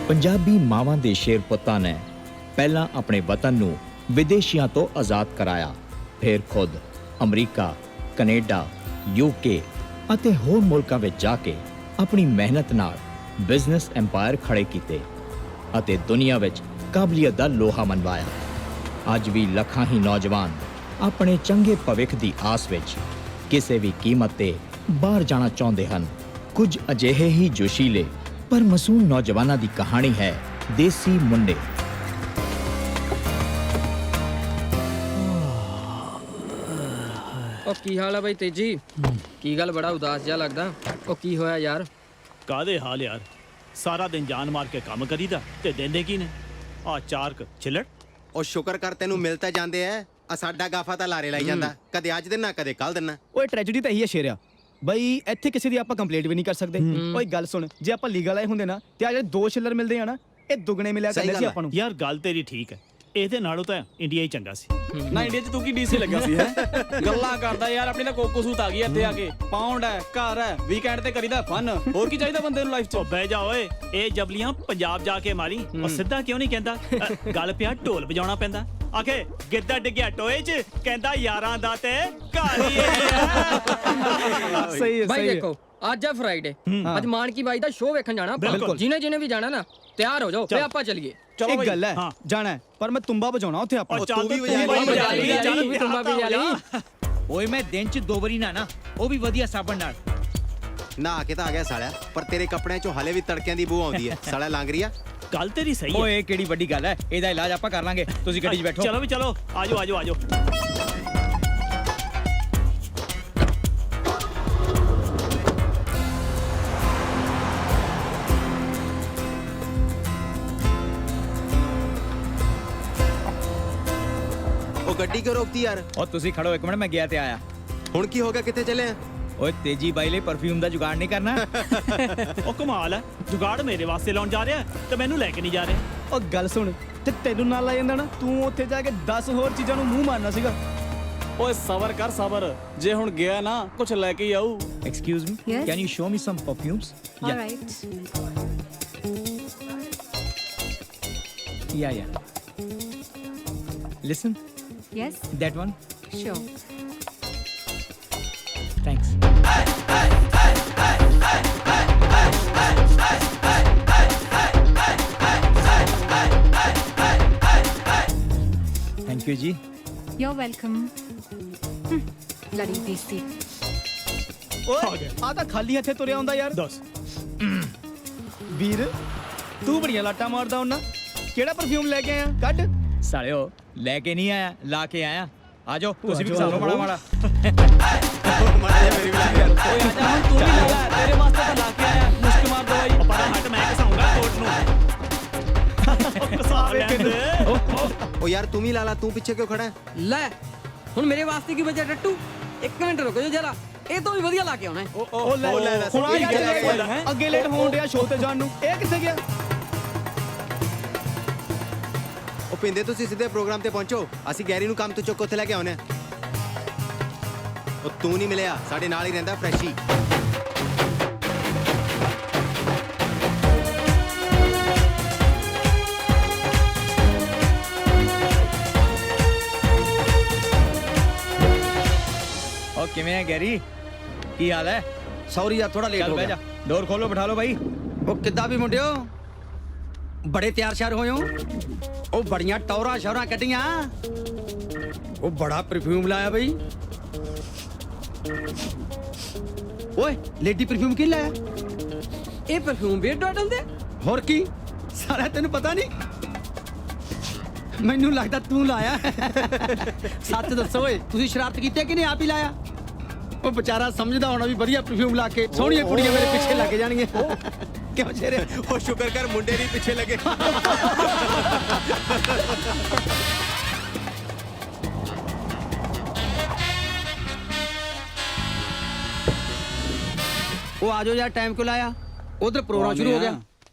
ਪੰਜਾਬੀ ਮਾਵਾਂ ਦੇ ਸ਼ੇਰ ਪੁੱਤਾਂ ਨੇ ਪਹਿਲਾਂ ਆਪਣੇ ਵਤਨ ਨੂੰ ਵਿਦੇਸ਼ੀਆਂ ਤੋਂ ਆਜ਼ਾਦ ਕਰਾਇਆ, ਫਿਰ ਖੁਦ ਅਮਰੀਕਾ, ਕੈਨੇਡਾ, ਯੂਕੇ ਅਤੇ ਹੋਰ ਮੁਲਕਾਂ ਵਿੱਚ ਜਾ ਕੇ ਆਪਣੀ ਮਿਹਨਤ ਨਾਲ ਬਿਜ਼ਨਸ ਐਮਪਾਇਰ ਖੜੇ ਕੀਤੇ ਅਤੇ ਦੁਨੀਆ ਵਿੱਚ ਕਾਬਲੀਅਤ ਦਾ ਲੋਹਾ ਮਨਵਾਇਆ। ਅੱਜ ਵੀ ਲੱਖਾਂ ਹੀ ਨੌਜਵਾਨ ਆਪਣੇ ਚੰਗੇ ਭਵਿੱਖ ਦੀ ਆਸ ਵਿੱਚ ਕਿਸੇ ਵੀ ਕੀਮਤ ਤੇ ਬਾਹਰ ਜਾਣਾ ਚਾਹੁੰਦੇ ਹਨ। ਕੁਝ ਅਜਿਹੇ ਹੀ ਜੋਸ਼ੀਲੇ ਪਰ ਮਾਸੂਮ ਨੌਜਵਾਨਾਂ ਦੀ ਕਹਾਣੀ ਹੈ ਦੇਸੀ ਮੁੰਡੇ। ਉਹ ਕੀ ਹਾਲ ਆ ਬਾਈ ਤੇਜੀ? ਕੀ ਗੱਲ ਬੜਾ ਉਦਾਸ ਜਿਹਾ ਲੱਗਦਾ? ਉਹ ਕੀ ਹੋਇਆ ਯਾਰ? ਕਾਹਦੇ ਹਾਲ ਯਾਰ, ਸਾਰਾ ਦਿਨ ਜਾਨ ਮਾਰ ਕੇ ਕੰਮ ਕਰੀਦਾ ਤੇ ਦਿੰਦੇ ਕੀ ਨੇ? ਆ ਚਾਰਕ ਛਿਲੜ। ਉਹ ਸ਼ੁਕਰ ਕਰ ਤੈਨੂੰ ਮਿਲ ਤਾਂ ਜਾਂਦੇ ਐ, ਆ ਸਾਡਾ ਗਾਫਾ ਤਾਂ ਲਾਰੇ ਲਾਈ ਜਾਂਦਾ, ਕਦੇ ਅੱਜ ਦਿਨ ਕਦੇ ਕੱਲ ਦਿਨ। ਓਏ ਟ੍ਰੈਜੇਡੀ ਤਾਂ ਇਹੀ ਹੈ ਸ਼ੇਰਿਆ ਬਈ, ਇੱਥੇ ਕਿਸੇ ਦੀ ਆਪਾਂ ਕੰਪਲੇਂਟ ਵੀ ਨਹੀਂ ਕਰ ਸਕਦੇ। ਓਏ ਗੱਲ ਸੁਣ, ਜੇ ਆਪਾਂ ਲੀਗਲ ਆਏ ਹੁੰਦੇ ਨਾ ਤੇ ਆ ਜਿਹੜੇ 2 ਛਿੱਲਰ ਮਿਲਦੇ ਆ ਨਾ, ਇਹ ਦੁੱਗਣੇ ਮਿਲਿਆ ਕਰਦੇ ਸੀ ਆਪਾਂ ਨੂੰ। ਯਾਰ ਗੱਲ ਤੇਰੀ ਠੀਕ ਹੈ, ਇਹਦੇ ਨਾਲੋਂ ਤਾਂ ਇੰਡੀਆ ਹੀ ਚੰਗਾ ਸੀ। ਨਾ ਇੰਡੀਆ 'ਚ ਤੂੰ ਕੀ ਡੀਸੀ ਲੱਗਾ ਸੀ ਹੈ? ਗੱਲਾਂ ਕਰਦਾ ਯਾਰ, ਆਪਣੀ ਤਾਂ ਕੋਕੋ ਸੂਤ ਆ ਗਈ ਇੱਥੇ ਆ ਕੇ। ਪਾਉਂਡ ਹੈ, ਘਰ ਹੈ, ਵੀਕਐਂਡ ਤੇ ਕਰੀਦਾ ਫਨ, ਹੋਰ ਕੀ ਚਾਹੀਦਾ ਬੰਦੇ ਨੂੰ ਲਾਈਫ 'ਚ? ਉਹ ਬਹਿ ਜਾ ਓਏ, ਇਹ ਜਬਲੀਆਂ ਪੰਜਾਬ ਜਾ ਕੇ ਮਾਰੀ। ਉਹ ਸਿੱਧਾ ਕਿਉਂ ਨਹੀਂ ਕਹਿੰਦਾ? ਗੱਲ ਪਿਆ ਢੋਲ ਵਜਾਉਣਾ ਪੈਂਦਾ। ਆਖੇ ਗਿੱਧਾ ਡਿੱਗਿਆ ਟੋਏ 'ਚ, ਕਹਿੰਦਾ ਯਾਰਾਂ ਦਾ ਤੇ ਘਰ ਹੀ ਇਹ ਆ। ਸਹੀ ਹੈ ਬਾਈ ਦੇਖੋ, ਅੱਜ ਆ ਫਰਾਈਡੇ, ਅੱਜ ਮਾਨ ਕੀ ਬਾਈ ਦਾ ਸ਼ੋਅ ਵੇਖਣ ਜਾਣਾ ਆਪਾਂ। ਜਿਹਨੇ ਵੀ ਜਾਣਾ ਨਾ ਤਿਆਰ ਹੋ ਜਾਓ ਤੇ ਆਪਾਂ ਚੱਲੀਏ। ਇੱਕ ਗੱਲ ਹੈ, ਜਾਣਾ ਹੈ, ਪਰ ਮੈਂ ਤੁੰਬਾ ਵਜਾਉਣਾ ਉੱਥੇ ਆਪਾਂ। ਚੱਲ ਵੀ ਵਜਾ ਲਈ। ਓਏ ਮੈਂ ਦਿਨ 'ਚ 2 ਵਾਰੀ ਨਾ ਉਹ ਵੀ ਵਧੀਆ ਸਾਬਣ ਨਾਲ ਨਾ ਕੇ ਤਾਂ ਆ ਗਿਆ ਸਾਲਿਆ, ਪਰ ਤੇਰੇ ਕੱਪੜਿਆਂ 'ਚੋਂ ਹਲੇ ਵੀ ਤੜਕਿਆਂ ਦੀ ਬੂ ਆਉਂਦੀ ਐ। ਸਾਲਿਆ ਲੰਘ ਰਹੀ ਆ। ਗੱਲ ਤੇਰੀ ਸਹੀ ਹੈ। ਓਏ ਕਿਹੜੀ ਵੱਡੀ ਗੱਲ ਹੈ, ਇਹਦਾ ਇਲਾਜ ਆਪਾਂ ਕਰ ਲਾਂਗੇ, ਤੁਸੀਂ ਗੱਡੀ 'ਚ ਬੈਠੋ। ਚਲੋ ਵੀ ਚਲੋ, ਆਜੋ ਆਜੋ ਆਜੋ। ਉਹ ਗੱਡੀ ਕਿਉਂ ਰੋਕਤੀ ਯਾਰ? ਓ ਤੁਸੀਂ ਖੜੋ ਇੱਕ ਮਿੰਟ, ਮੈਂ ਗਿਆ ਤੇ ਆਇਆ। ਹੁਣ ਕੀ ਹੋ ਗਿਆ, ਕਿੱਥੇ ਚੱਲੇ ਆ? ਓਏ ਤੇਜੀ ਬਾਈ ਲਈ ਪਰਫਿਊਮ ਦਾ ਜੁਗਾੜ ਨਹੀਂ ਕਰਨਾ? ਉਹ ਕਮਾਲ ਹੈ, ਜੁਗਾੜ ਮੇਰੇ ਵਾਸਤੇ ਲਾਉਣ ਜਾ ਰਿਹਾ ਤੇ ਮੈਨੂੰ ਲੈ ਕੇ ਨਹੀਂ ਜਾ ਰਿਹਾ। ਉਹ ਗੱਲ ਸੁਣ, ਤੇ ਤੈਨੂੰ ਨਾਲ ਲੈ ਜਾਂਦਾ ਨਾ, ਤੂੰ ਉੱਥੇ ਜਾ ਕੇ 10 ਹੋਰ ਚੀਜ਼ਾਂ ਨੂੰ ਮੂੰਹ ਮਾਰਨਾ ਸੀਗਾ। ਓਏ ਸਬਰ ਕਰ ਸਬਰ, ਜੇ ਹੁਣ ਗਿਆ ਨਾ ਕੁਝ ਲੈ ਕੇ ਹੀ ਆਊ। Excuse me, Yes? Can you show me some perfumes? All right. Yeah. Listen, Yes, that one. sure. Thanks. Thank you जी। You're welcome. Bloody DC. ਓਏ ਆ ਤਾਂ ਖਾਲੀ ਹੱਥੇ ਤੁਰਿਆ ਆਉਂਦਾ ਯਾਰ। ਦੱਸ ਵੀਰ ਤੂੰ ਬੜੀਆਂ ਲਾਟਾਂ ਮਾਰਦਾ ਹੁੰਨਾ, ਕਿਹੜਾ ਪਰਫਿਊਮ ਲੈ ਕੇ ਆਇਆ? ਕੱਢ। सालियो लेके नहीं आया, ला के आया। आ जाओ तुसी भी सालो माड़ा माड़ा। ਮਾੜਾ ਜਿਹਾ ਮੇਰੀ ਵੀ ਲੱਗ ਗਿਆ। ਓਏ ਆ ਜਾ ਹੁਣ, ਤੂੰ ਵੀ ਲੈ ਲੈ, ਤੇਰੇ ਵਾਸਤੇ ਤਾਂ ਲਾ ਕੇ ਆਇਆ। ਮੁਸ਼ਕ ਮਾਰ ਦਵਾਈ। ਪਰ ਹਟ, ਮੈਂ ਘਸਾਉਂਗਾ ਕੋਟ ਨੂੰ। ਘਸਾ ਲੈਂਦੇ। ਉਹ ਯਾਰ ਤੂੰ ਵੀ ਲਾ ਲਾ, ਤੂੰ ਪਿੱਛੇ ਕਿਉਂ ਖੜਾ ਹੈ? ਲੈ ਹੁਣ ਮੇਰੇ ਵਾਸਤੇ ਕੀ ਬਚਿਆ ਟੱਟੂ? 1 ਮਿੰਟ ਰੁਕੋ ਜੋ ਜਰਾ, ਇਹ ਤੋਂ ਵੀ ਵਧੀਆ ਲਾ ਕੇ ਆਉਣਾ ਹੈ। ਉਹ ਲੈ ਦੱਸ, ਹੁਣ ਆ ਕੀ ਯਾਰ ਲੈ ਕੇ ਆਇਆ? ਅੱਗੇ ਲੇਟ ਹੋਣ ਡਿਆ ਸ਼ੋਅ ਤੇ ਜਾਣ ਨੂੰ, ਇਹ ਕਿੱਥੇ ਗਿਆ? ਉਹ ਪਿੰਦੇ ਤੁਸੀਂ ਸਿੱਧੇ ਪ੍ਰੋਗਰਾਮ ਤੇ ਪਹੁੰਚੋ, ਅਸੀਂ ਗੈਰੀ ਨੂੰ ਕੰਮ ਤੋਂ ਚੁੱਕ ਉੱਥੇ ਲੈ ਕੇ ਆਉਣੇ ਆ। ਉਹ ਤੂੰ ਨਹੀਂ ਮਿਲਿਆ, ਸਾਡੇ ਨਾਲ ਹੀ ਰਹਿੰਦਾ ਫਰੈਸ਼ੀ। और किवें है गैरी, की हाल है? ਸੌਰੀ ਯਾਰ ਥੋੜਾ ਲੇਟ चल ਹੋ बह ਗਿਆ। जा, डोर खोलो बिठा लो भाई। ਉਹ ਕਿੱਦਾਂ ਵੀ ਮੁੰਡਿਓ, ਬੜੇ ਤਿਆਰ ਸ਼ਿਆਰ ਹੋਏ ਹੋ? ਉਹ ਬੜੀਆਂ ਟੌਰਾਂ ਸ਼ੌਰਾਂ ਕੱਢੀਆਂ। ਉਹ ਬੜਾ ਪਰਫਿਊਮ ਲਾਇਆ ਬਈ। ਓਏ ਲੇਡੀ ਪਰਫਿਊਮ ਕੀ ਲਾਇਆ? ਇਹ ਪਰਫਿਊਮ ਵੀ ਡਾਟਲ ਦੇ? ਹੋਰ ਕੀ ਸਾਰਾ ਤੈਨੂੰ ਪਤਾ ਨਹੀਂ? ਮੈਨੂੰ ਲੱਗਦਾ ਤੂੰ ਲਾਇਆ। ਸੱਚ ਦੱਸੋ ਓਏ, ਤੁਸੀਂ ਸ਼ਰਾਰਤ ਕੀਤੀ ਕਿ ਨਹੀਂ ਆਪ ਹੀ ਲਾਇਆ? ਉਹ ਵਿਚਾਰਾ ਸਮਝਦਾ ਹੋਣਾ ਵੀ ਵਧੀਆ ਪਰਫਿਊਮ ਲਾ ਕੇ ਸੋਹਣੀਆਂ ਕੁੜੀਆਂ ਮੇਰੇ ਪਿੱਛੇ ਲੱਗ ਜਾਣਗੀਆਂ। ਕਿਉਂ ਸ਼ੇਰੇ? ਉਹ ਸ਼ੁਕਰ ਕਰ ਮੁੰਡੇ ਨਹੀਂ ਪਿੱਛੇ ਲੱਗੇ। ਉਹ ਆਜੋ ਯਾਰ, ਟਾਈਮ ਕਿਉਂ ਲਾਇਆ? ਉਧਰ ਪ੍ਰੋਗਰਾਮ ਸ਼ੁਰੂ ਹੋ ਗਿਆ,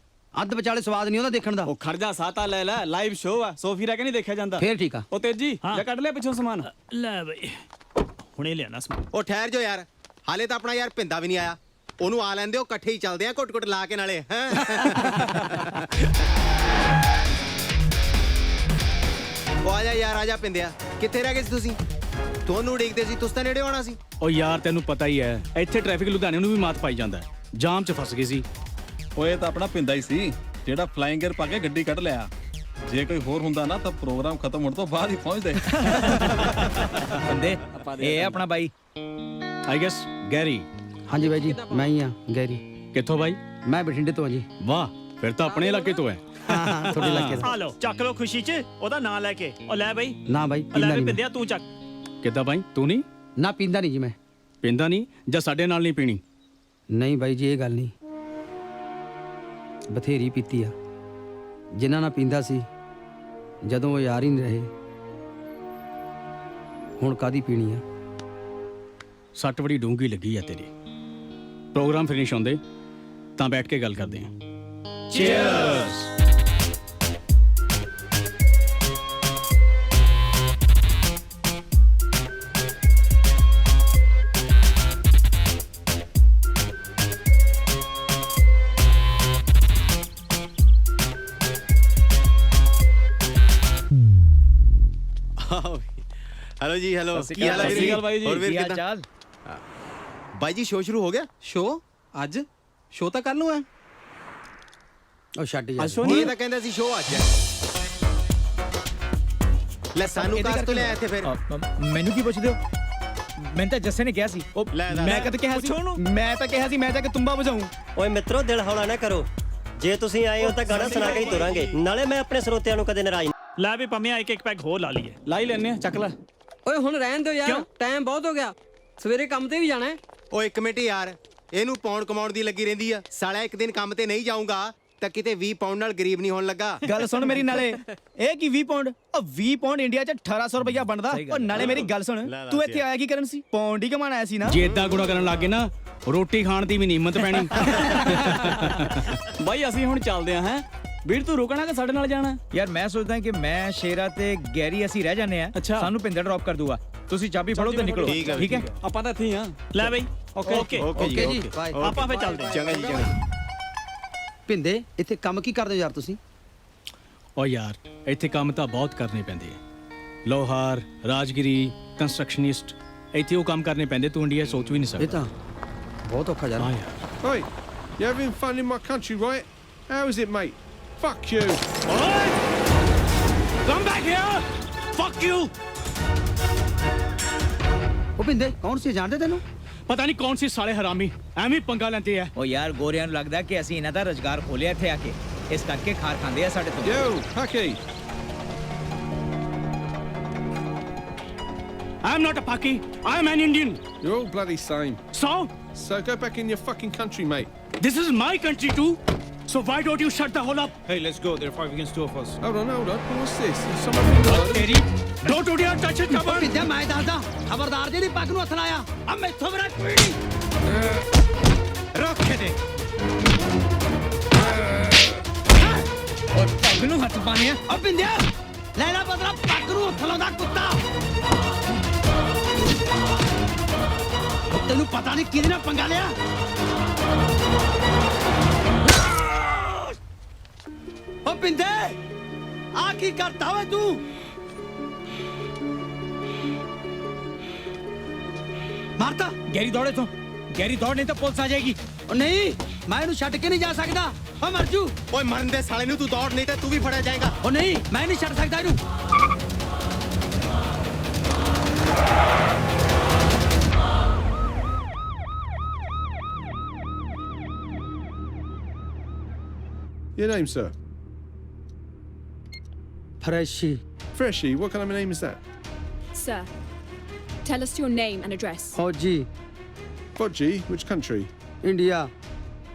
ਅੱਧ ਵਿਚਾਲੇ ਸਵਾਦ ਨਹੀਂ ਉਹਦਾ ਦੇਖਣ ਦਾ। ਉਹ ਖਰਜਾ ਸਾਤਾ ਲੈ ਲੈ, ਲਾਈਵ ਸ਼ੋਅ ਆ, ਸੋਫੀ ਰਹਿ ਕੇ ਨਹੀਂ ਦੇਖਿਆ ਜਾਂਦਾ। ਫੇਰ ਠੀਕ ਆ। ਉਹ ਤੇਜੀ ਹਾਂ। ਜਾਂ ਕੱਢ ਲਿਆ ਪਿੱਛੋਂ ਸਮਾਨ? ਲੈ ਬਈ, ਹੁਣੇ ਲਿਆਣਾ ਸਮਾਨ। ਉਹ ਠਹਿਰ ਜੋ ਯਾਰ, ਹਾਲੇ ਤਾਂ ਆਪਣਾ ਯਾਰ ਪਿੰਦਾ ਵੀ ਨਹੀਂ ਆਇਆ। ਉਹਨੂੰ ਆ ਲੈਂਦੇ, ਉਹ ਇਕੱਠੇ ਹੀ ਚੱਲਦੇ ਆ, ਘੁੱਟ ਘੁੱਟ ਲਾ ਕੇ ਨਾਲੇ। ਆ ਜਾ ਯਾਰ, ਆ ਜਾ ਪਿੰਦਿਆ। ਕਿੱਥੇ ਰਹਿ ਗਏ ਸੀ ਤੁਸੀਂ? ਤੁਹਾਨੂੰ ਉਡੀਕਦੇ ਸੀ, ਤੁਸੀਂ ਤਾਂ ਨੇੜੇ ਆਉਣਾ ਸੀ। ਓ ਯਾਰ ਤੈਨੂੰ ਪਤਾ ਹੀ ਹੈ ਇੱਥੇ ਟ੍ਰੈਫਿਕ ਲੁਧਿਆਣੇ ਨੂੰ ਵੀ ਮਾਤ ਪਾਈ ਜਾਂਦਾ ਹੈ। ਜਾਮ 'ਚ ਫਸ ਗਏ ਸੀ। ਓਏ ਤਾਂ ਆਪਣਾ ਪਿੰਦਾ ਹੀ ਸੀ ਜਿਹੜਾ ਫਲਾਈਂਗ ਗੇਅਰ ਪਾ ਕੇ ਗੱਡੀ ਕੱਢ ਲਿਆ। ਜੇ ਕੋਈ ਹੋਰ ਹੁੰਦਾ ਨਾ ਤਾਂ ਪ੍ਰੋਗਰਾਮ ਖਤਮ ਹੋਣ ਤੋਂ ਬਾਅਦ ਹੀ ਪਹੁੰਚਦੇ। ਬੰਦੇ ਇਹ ਹੈ ਆਪਣਾ ਬਾਈ। I guess Garry. ਹਾਂਜੀ ਬਾਈ ਜੀ, ਮੈਂ ਹੀ ਆ ਗੈਰੀ। ਕਿੱਥੋਂ ਬਾਈ? ਮੈਂ ਬਠਿੰਡੇ ਤੋਂ ਆ ਜੀ। ਵਾਹ ਫਿਰ ਤਾਂ ਆਪਣੇ ਇਲਾਕੇ ਤੋਂ ਹੈ। ਹਾਂ ਤੁਹਾਡੇ ਇਲਾਕੇ ਦਾ। ਆ ਲਓ ਚੱਕ ਲਓ ਖੁਸ਼ੀ 'ਚ ਉਹਦਾ ਨਾਂ ਲੈ ਕੇ। ਉਹ ਲੈ ਬਈ, ਨਾ ਬਾਈ ਉਹ ਲੈ ਪੀਂਦਾ ਵੀ ਨਹੀਂ ਪਿੰਦਿਆ ਤੂੰ ਚੱਕ। ਕਿੱਦਾਂ ਬਾਈ ਤੂੰ ਨਹੀਂ ਨਾ ਪੀਂਦਾ ਨਹੀਂ ਜੀ ਮੈਂ। ਪੀਂਦਾ ਨਹੀਂ ਜਾਂ ਸਾਡੇ ਨਾਲ ਨਹੀਂ ਪੀਣੀ? ਨਹੀਂ ਬਾਈ ਜੀ ਇਹ ਗੱਲ ਨਹੀਂ, ਬਥੇਰੀ ਪੀਤੀ ਆ। ਜਿਨ੍ਹਾਂ ਨਾਲ ਪੀਂਦਾ ਸੀ ਜਦੋਂ ਉਹ ਯਾਰ ਹੀ ਨਹੀਂ ਰਹੇ, ਹੁਣ ਕਾਦੀ ਪੀਣੀ ਆ। ਸੱਟ ਬੜੀ ਡੂੰਗੀ ਲੱਗੀ ਆ ਤੇਰੀ। ਪ੍ਰੋਗਰਾਮ ਫਿਨਿਸ਼ ਹੁੰਦੇ ਤਾਂ ਬੈਠ ਕੇ ਗੱਲ ਕਰਦੇ ਹਾਂ। ਚੀਅਰਸ। ਹੈਲੋ ਜੀ, ਹੈਲੋ। ਕੀ ਹਾਲ ਹੈ? ਸਤਿ ਸ਼੍ਰੀ ਅਕਾਲ ਬਾਈ ਜੀ। ਹੋਰ ਵੀਰ ਕੀ ਹਾਲ ਕਿੱਦਾਂ? ਚਾਲ? ਬਾਈ ਜੀ ਸ਼ੋਅ ਸ਼ੁਰੂ ਹੋ ਗਿਆ? ਸ਼ੋ ਅੱਜ ਸ਼ੋ ਤਾਂ ਕੱਲ ਨੂੰ ਹੈ। ਉਹ ਛੱਡ ਯਾਰ। ਇਹ ਤਾਂ ਕਹਿੰਦਾ ਸੀ ਸ਼ੋਅ ਅੱਜ ਹੈ। ਲੈ ਸਾਨੂੰ ਕਾਸ ਤੋਂ ਲਿਆਇਆ ਇੱਥੇ ਫਿਰ? ਮੈਨੂੰ ਕੀ ਪੁੱਛਦੇ ਹੋ? ਮੈਨੂੰ ਤਾਂ ਜੱਸੇ ਨੇ ਕਿਹਾ ਸੀ। ਉਹ ਮੈਂ ਕਦ ਕਿਹਾ ਸੀ? ਮੈਂ ਤਾਂ ਕਿਹਾ ਸੀ ਮੈਂ ਜਾ ਕੇ ਤੁੰਬਾ ਵਜਾਊਂ। ਓਏ ਮਿੱਤਰੋ ਦਿਲ ਹੌਲਾ ਨਾ ਕਰੋ। ਜੇ ਤੁਸੀਂ ਆਏ ਹੋ ਤਾਂ ਗਾਣਾ ਸੁਣਾ ਕੇ ਹੀ ਤੁਰਾਂਗੇ। ਨਾਲੇ ਮੈਂ ਆਪਣੇ ਸਰੋਤਿਆਂ ਨੂੰ ਕਦੇ ਨਾਰਾਜ਼ ਲੈ ਵੀ ਪੰਮਿਆ ਇੱਕ ਪੈਗ ਹੋਰ ਲਾ ਲਈਏ। ਲਾ ਹੀ ਲੈਨੇ ਆ, ਚੱਕ ਲੈ। ਓਏ ਹੁਣ ਰਹਿਣ ਦਿਓ ਯਾਰ, ਟਾਈਮ ਬਹੁਤ ਹੋ ਗਿਆ। ਸਵੇਰੇ ਕੰਮ ਤੇ ਵੀ ਜਾਣਾ ਹੈ। ਓਏ ਇੱਕ ਮਿੰਟ ਯਾਰ, ਇਹਨੂੰ ਪਾਉਣ ਕਮਾਉਣ ਦੀ ਲੱਗੀ ਰਹਿੰਦੀ ਆ। ਸਾਲਾ ਇੱਕ ਦਿਨ ਕੰਮ ਤੇ ਨਹੀਂ ਜਾਊਂਗਾ ਤਾਂ ਕਿਤੇ 20 ਪਾਉਂਡ ਨਾਲ ਗਰੀਬ ਨਹੀਂ ਹੋਣ ਲੱਗਾ। ਗੱਲ ਸੁਣ ਮੇਰੀ ਨਾਲੇ, ਇਹ ਕੀ 20 ਪਾਉਂਡ? ਉਹ 20 ਪਾਉਂਡ ਇੰਡੀਆ 'ਚ 1800 ਰੁਪਇਆ ਬਣਦਾ। ਉਹ ਨਾਲੇ ਮੇਰੀ ਗੱਲ ਸੁਣ, ਤੂੰ ਇੱਥੇ ਆਇਆ ਕੀ ਕਰਨ ਸੀ? ਪਾਉਂਡ ਹੀ ਕਮਾਣ ਆਇਆ ਸੀ ਨਾ। ਜੇ ਇਦਾਂ ਗੁਣਾ ਕਰਨ ਲੱਗੇ ਨਾ ਰੋਟੀ ਖਾਣ ਦੀ ਵੀ ਨਹੀਂ ਹਿੰਮਤ ਪੈਣੀ। ਬਾਈ ਅਸੀਂ ਹੁਣ ਚੱਲਦੇ ਆਂ। ਹੈ ਵੀਰ ਤੂੰ ਰੁਕਣਾ ਕਿ ਸਾਡੇ ਨਾਲ ਜਾਣਾ? ਯਾਰ ਮੈਂ ਸੋਚਦਾ ਕਿ ਮੈਂ ਸ਼ੇਰਾ ਤੇ ਗੈਰੀ ਅਸੀਂ ਰਹਿ ਜਾਂਦੇ ਆ। ਅੱਛਾ। ਸਾਨੂੰ ਪਿੰਦਰ ਡ੍ਰੌਪ ਕਰ ਦੂਗਾ। ਤੁਸੀਂ ਚਾਬੀ ਫੜੋ ਤੇ ਨਿਕਲੋ। ਠੀਕ ਹੈ। ਆਪਾਂ ਤਾਂ ਇੱਥੇ ਹੀ ਆ। ਲੈ ਬਈ ਓਕੇ ਓਕੇ ਜੀ ਬਾਏ। ਆਪਾਂ ਫੇਰ ਚੱਲਦੇ ਹਾਂ। ਚੰਗਾ ਜੀ, ਚੰਗਾ। ਪਿੰਦੇ ਇੱਥੇ ਕੰਮ ਕੀ ਕਰਦੇ ਹੋ ਯਾਰ ਤੁਸੀਂ? ਓ ਯਾਰ ਇੱਥੇ ਕੰਮ ਤਾਂ ਬਹੁਤ ਕਰਨੇ ਪੈਂਦੇ ਆ। ਲੋਹਾਰ, ਰਾਜਗੀਰੀ, ਕੰਸਟਰਕਸ਼ਨਿਸਟ, ਇੱਥੇ ਉਹ ਕੰਮ ਕਰਨੇ ਪੈਂਦੇ ਤੂੰ ਇੰਡੀਆ ਸੋਚ ਵੀ ਨਹੀਂ ਇਹ ਸਕਦਾ। ਤਾਂ ਬਹੁਤ ਔਖਾ ਯਾਰ। ਹਾਂ ਯਾਰ। Oi, you having fun in my country, right? How is it, mate? Fuck you. Come back here! Fuck you! ਉਹ ਪਿੰਦੇ ਕੌਣ ਸੀ, ਜਾਣਦੇ ਤੈਨੂੰ? ਪਤਾ ਨਹੀਂ ਕੌਣ ਸੀ ਸਾਲੇ ਹਰਾਮੀ ਐਵੇਂ ਪੰਗਾ ਲੈਂਦੇ ਆ। ਉਹ ਯਾਰ ਗੋਰਿਆਂ ਨੂੰ ਲੱਗਦਾ ਕਿ ਅਸੀਂ ਇਹਨਾਂ ਦਾ ਰੁਜ਼ਗਾਰ ਖੋਲਿਆ ਇੱਥੇ ਆ ਕੇ, ਇਸ ਕਰਕੇ ਖਾਰ ਖਾਂਦੇ ਆ ਸਾਡੇ ਤੋਂ। Yo, Paki. I'm not a Paki. I'm an Indian. You're all bloody same. So, So go back in your fucking country, mate. this is my country too. So why don't you shut the hole up? Hey, let's go. There are 5 against 2 of us. Hold on. What's this? Is someone from the Terry, don't do that. Touch it, come ਉਹ on. ਪਿੰਦੇ ਮੈਂ ਦੱਸਦਾ, ਖਬਰਦਾਰ ਜਿਹੜੀ ਪੱਗ ਨੂੰ ਹੱਥ ਲਾਇਆ ਆ ਮੈਥੋਂ ਮੇਰਾ ਕੋਈ ਨਹੀਂ। ਰੱਖ ਦੇ। ਓਏ ਪੱਗ ਨੂੰ ਹੱਥ ਪਾਣੇ ਆ। ਉਹ ਪਿੰਦੇ ਲੈ ਲੈ ਬਦਲਾ, ਪੱਗ ਨੂੰ ਹੱਥ ਲਾਉਂਦਾ ਕੁੱਤਾ। ਉਹ ਤੈਨੂੰ ਪਤਾ ਨਹੀਂ ਕਿਹਦੇ ਨਾਲ ਪੰਗਾ ਲਿਆ। ਉਹ ਪਿੰਦੇ ਆ ਕੀ ਕਰਦਾ ਓਏ ਤੂੰ? ਮਾਰਤਾ। ਗੈਰੀ ਦੌੜੇ ਤੋਂ। ਗੈਰੀ ਦੌੜ ਨਹੀਂ ਤਾਂ ਪੁਲਿਸ ਆ ਜਾਏਗੀ। ਉਹ ਨਹੀਂ, ਮੈਂ ਇਹਨੂੰ ਛੱਡ ਕੇ ਨਹੀਂ ਜਾ ਸਕਦਾ। ਉਹ ਮਰ ਜੂ। ਓਏ ਮਰਨ ਦੇ ਸਾਲੇ ਨੂੰ ਤੂੰ ਦੌੜ, ਨਹੀਂ ਤਾਂ ਤੂੰ ਵੀ ਫੜਿਆ ਜਾਏਗਾ। ਉਹ ਨਹੀਂ, ਮੈਂ ਨਹੀਂ ਛੱਡ ਸਕਦਾ ਇਹਨੂੰ। Your name, sir? ਫਰੈਸ਼ੀ। Freshie. What kind of a name is that? Sir, tell us your name and address. ਫੌਜੀ। Fodgy. Which country? India.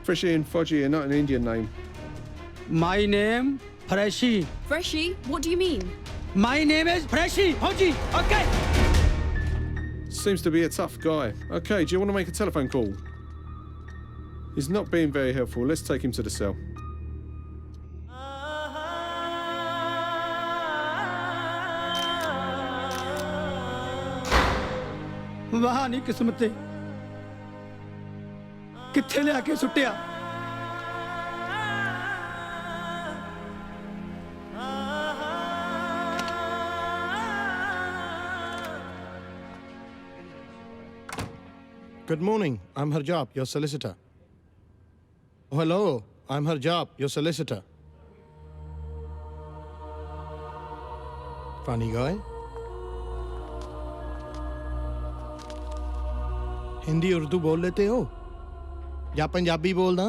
Freshie and Fodgy are not an Indian name. My name Freshie. Freshie, what do you mean? My name is Freshie. Fauji. Okay. Seems to be a tough guy. Okay, do you want to make a telephone call? He's not being very helpful. Let's take him to the cell. ਵਾਹ ਨਹੀਂ ਕਿਸਮਤ ਤੇ ਕਿੱਥੇ ਲਿਆ ਕੇ ਸੁੱਟਿਆ। Good morning. I'm Harjap, your solicitor. Oh, hello. I'm Harjap, your solicitor. Funny guy. Hindi Urdu बोल लेते हो या पंजाबी बोलदा?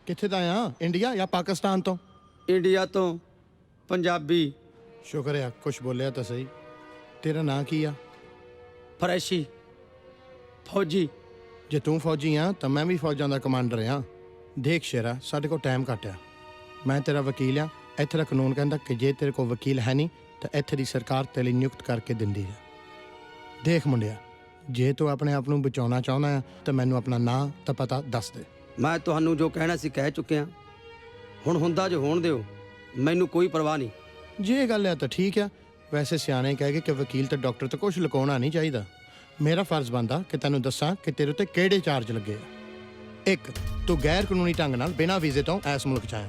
किथे दा आ? इंडिया या पाकिस्तान तो? ਇੰਡੀਆ ਤੋਂ ਪੰਜਾਬੀ शुक्र है कुछ बोलिया तो सही। तेरा ਨਾਂ ਕੀ ਆ? ਫਰੈਸ਼ੀ ਫੌਜੀ। ਜੇ ਤੂੰ ਫੌਜੀ ਆ ਤਾਂ ਮੈਂ ਵੀ ਫੌਜਾਂ ਦਾ ਕਮਾਂਡਰ ਆ। ਦੇਖ ਸ਼ੇਰਾ, ਸਾਡੇ ਕੋਲ ਟਾਈਮ ਘੱਟ ਆ। ਮੈਂ ਤੇਰਾ ਵਕੀਲ ਆ। ਇੱਥੇ ਦਾ ਕਾਨੂੰਨ ਕਹਿੰਦਾ ਕਿ ਜੇ ਤੇਰੇ ਕੋਲ ਵਕੀਲ ਹੈ ਨਹੀਂ ਤਾਂ ਇੱਥੇ ਦੀ ਸਰਕਾਰ ਤੇਰੇ ਨਿਯੁਕਤ ਕਰਕੇ ਦਿੰਦੀ ਹੈ। ਦੇਖ ਮੁੰਡਿਆ, ਜੇ ਤੂੰ ਆਪਣੇ ਆਪ ਨੂੰ ਬਚਾਉਣਾ ਚਾਹੁੰਦਾ ਆ ਤਾਂ ਮੈਨੂੰ ਆਪਣਾ ਨਾਂ ਤਾਂ ਪਤਾ ਦੱਸ ਦੇ। ਮੈਂ ਤੁਹਾਨੂੰ ਜੋ ਕਹਿਣਾ ਸੀ ਕਹਿ ਚੁੱਕਿਆ। ਹੁਣ ਹੁੰਦਾ ਜੋ ਹੋਣ ਦਿਓ, ਮੈਨੂੰ ਕੋਈ ਪਰਵਾਹ ਨਹੀਂ। ਜੇ ਇਹ ਗੱਲ ਹੈ ਤਾਂ ਠੀਕ ਆ। ਵੈਸੇ ਸਿਆਣੇ ਕਹਿ ਗਏ ਕਿ ਵਕੀਲ ਤੇ ਡਾਕਟਰ ਤੋਂ ਕੁਝ ਲੁਕਾਉਣਾ ਨਹੀਂ ਚਾਹੀਦਾ। ਮੇਰਾ ਫਰਜ਼ ਬਣਦਾ ਕਿ ਤੈਨੂੰ ਦੱਸਾਂ ਕਿ ਤੇਰੇ ਉੱਤੇ ਕਿਹੜੇ ਚਾਰਜ ਲੱਗੇ ਆ। 1, ਤੂੰ ਗੈਰ ਕਾਨੂੰਨੀ ਢੰਗ ਨਾਲ ਬਿਨਾਂ ਵੀਜ਼ੇ ਤੋਂ ਇਸ ਮੁਲਕ 'ਚ ਆਇਆ।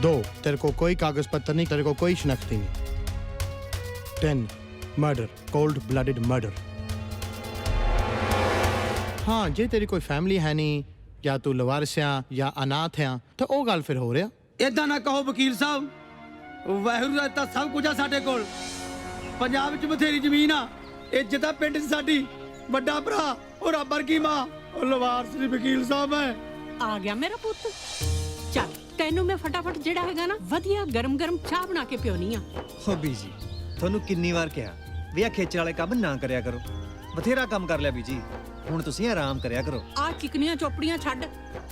2, ਤੇਰੇ ਕੋਲ ਕੋਈ ਕਾਗਜ਼ ਪੱਤਰ ਨਹੀਂ, ਤੇਰੇ ਕੋਲ ਕੋਈ ਸ਼ਨਾਖਤੀ ਨਹੀਂ। 10, ਮਰਡਰ, ਕੋਲਡ ਬਲੱਡਡ ਮਰਡਰ। ਹਾਂ, ਜੇ ਤੇਰੀ ਕੋਈ ਫੈਮਿਲੀ ਹੈ ਨਹੀਂ ਜਾਂ ਤੂੰ ਲਵਾਰਿਸ ਆ ਜਾਂ ਅਨਾਥ ਆ ਤਾਂ ਉਹ ਗੱਲ ਫਿਰ ਹੋ ਰਿਹਾ। ਇਦਾਂ ਨਾ ਕਹੋ ਵਕੀਲ ਸਾਹਿਬ, ਵਾਹਿਗੁਰੂ ਦਾ ਤਾਂ ਸਭ ਕੁਝ ਆ ਸਾਡੇ ਕੋਲ। ਪੰਜਾਬ 'ਚ ਬਥੇਰੀ ਜ਼ਮੀਨ ਆ, ਇੱਜ਼ਤ ਆ ਪਿੰਡ 'ਚ ਸਾਡੀ। ਵੱਡਾ ਭਰਾ ਉਹ ਰੱਬ ਵਰਗੀ ਮਾਂ, ਉਹ ਲਵਾਰਸ ਦੀ ਵਕੀਲ ਸਾਹਿਬ ਹੈ। ਆ ਗਿਆ ਮੇਰਾ ਪੁੱਤ। ਚੱਲ ਤੈਨੂੰ ਮੈਂ ਫਟਾਫਟ ਜਿਹੜਾ ਹੈਗਾ ਨਾ ਵਧੀਆ ਗਰਮ ਗਰਮ ਚਾਹ ਬਣਾ ਕੇ ਪਿਉਣੀ ਆ। ਹੋ ਬੀਜੀ, ਤੁਹਾਨੂੰ ਕਿੰਨੀ ਵਾਰ ਕਿਹਾ ਵੀ ਆ ਖੇਚਲ ਵਾਲੇ ਕੰਮ ਨਾ ਕਰਿਆ ਕਰੋ। ਬਥੇਰਾ ਕੰਮ ਕਰ ਲਿਆ ਬੀਜੀ, ਹੁਣ ਤੁਸੀਂ ਆਰਾਮ ਕਰਿਆ ਕਰੋ। ਆ ਚਿਕਨੀਆਂ ਚੋਪੜੀਆਂ ਛੱਡ।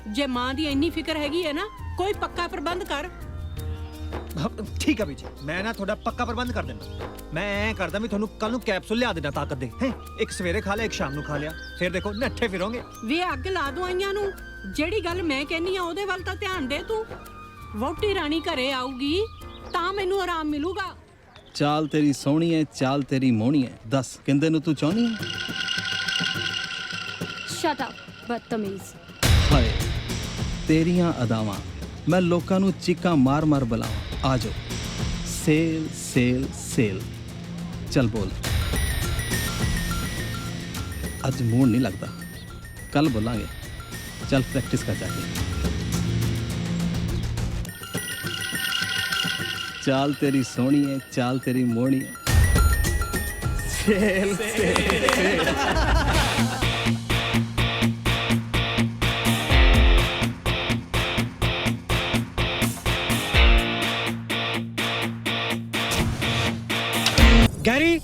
ਜੇ ਮਾਂ ਦੀ ਇੰਨੀ ਫਿਕਰ ਹੈਗੀ ਹੈ ਨਾ, ਕੋਈ ਪੱਕਾ ਪ੍ਰਬੰਧ ਕਰ। ਠੀਕ ਆ ਬੀਜੀ, ਮੈਂ ਨਾ ਤੁਹਾਡਾ ਪੱਕਾ ਪ੍ਰਬੰਧ ਕਰ ਦਿੰਦਾ। ਮੈਂ ਐਂ ਕਰਦਾ ਵੀ ਤੁਹਾਨੂੰ ਕੱਲ ਨੂੰ ਕੈਪਸੂਲ ਲਿਆ ਦੇਣਾ ਤਾਕਤ ਦੇ। ਇੱਕ ਸਵੇਰੇ ਖਾ ਲਿਆ, ਇੱਕ ਸ਼ਾਮ ਨੂੰ ਖਾ ਲਿਆ, ਫਿਰ ਦੇਖੋ ਨੱਠੇ ਫਿਰੋਗੇ। ਵੇ ਅੱਗ ਲਾ ਦਵਾਈਆਂ ਨੂੰ। ਜਿਹੜੀ ਗੱਲ ਮੈਂ ਕਹਿੰਨੀ ਆ ਉਹਦੇ ਵੱਲ ਤਾਂ ਧਿਆਨ ਦੇ ਤੂੰ। ਵਹੁਟੀ ਰਾਣੀ ਘਰੇ ਆਊਗੀ ਤਾਂ ਮੈਨੂੰ ਆਰਾਮ ਮਿਲੂਗਾ। ਚਾਲ ਤੇਰੀ ਸੋਹਣੀ ਐ, ਚਾਲ ਤੇਰੀ ਮੋਹਣੀ ਐ, ਦੱਸ ਕਿੰਦੇ ਨੂੰ ਤੂੰ ਚਾਹਨੀ ਐ? Shut up, ਬਦਤਮੀਜ਼। ਹਾਏ ਤੇਰੀਆਂ ਅਦਾਵਾਂ ਮੈਂ ਲੋਕਾਂ ਨੂੰ ਚੀਕਾਂ ਮਾਰ ਮਾਰ ਬੁਲਾਵਾਂ। ਆ ਜਾਓ। Sale sale sale. ਚੱਲ ਬੋਲ। ਅੱਜ ਮੂਡ ਨਹੀਂ ਲੱਗਦਾ, ਕੱਲ ਬੋਲਾਂਗੇ। ਚੱਲ ਪ੍ਰੈਕਟਿਸ ਕਰ ਜਾ ਕੇ। ਚਾਲ ਤੇਰੀ ਸੋਹਣੀ ਹੈ, ਚਾਲ ਤੇਰੀ ਮੋਹਣੀ ਹੈ। Sale sale sale. ਗੈਰੀ,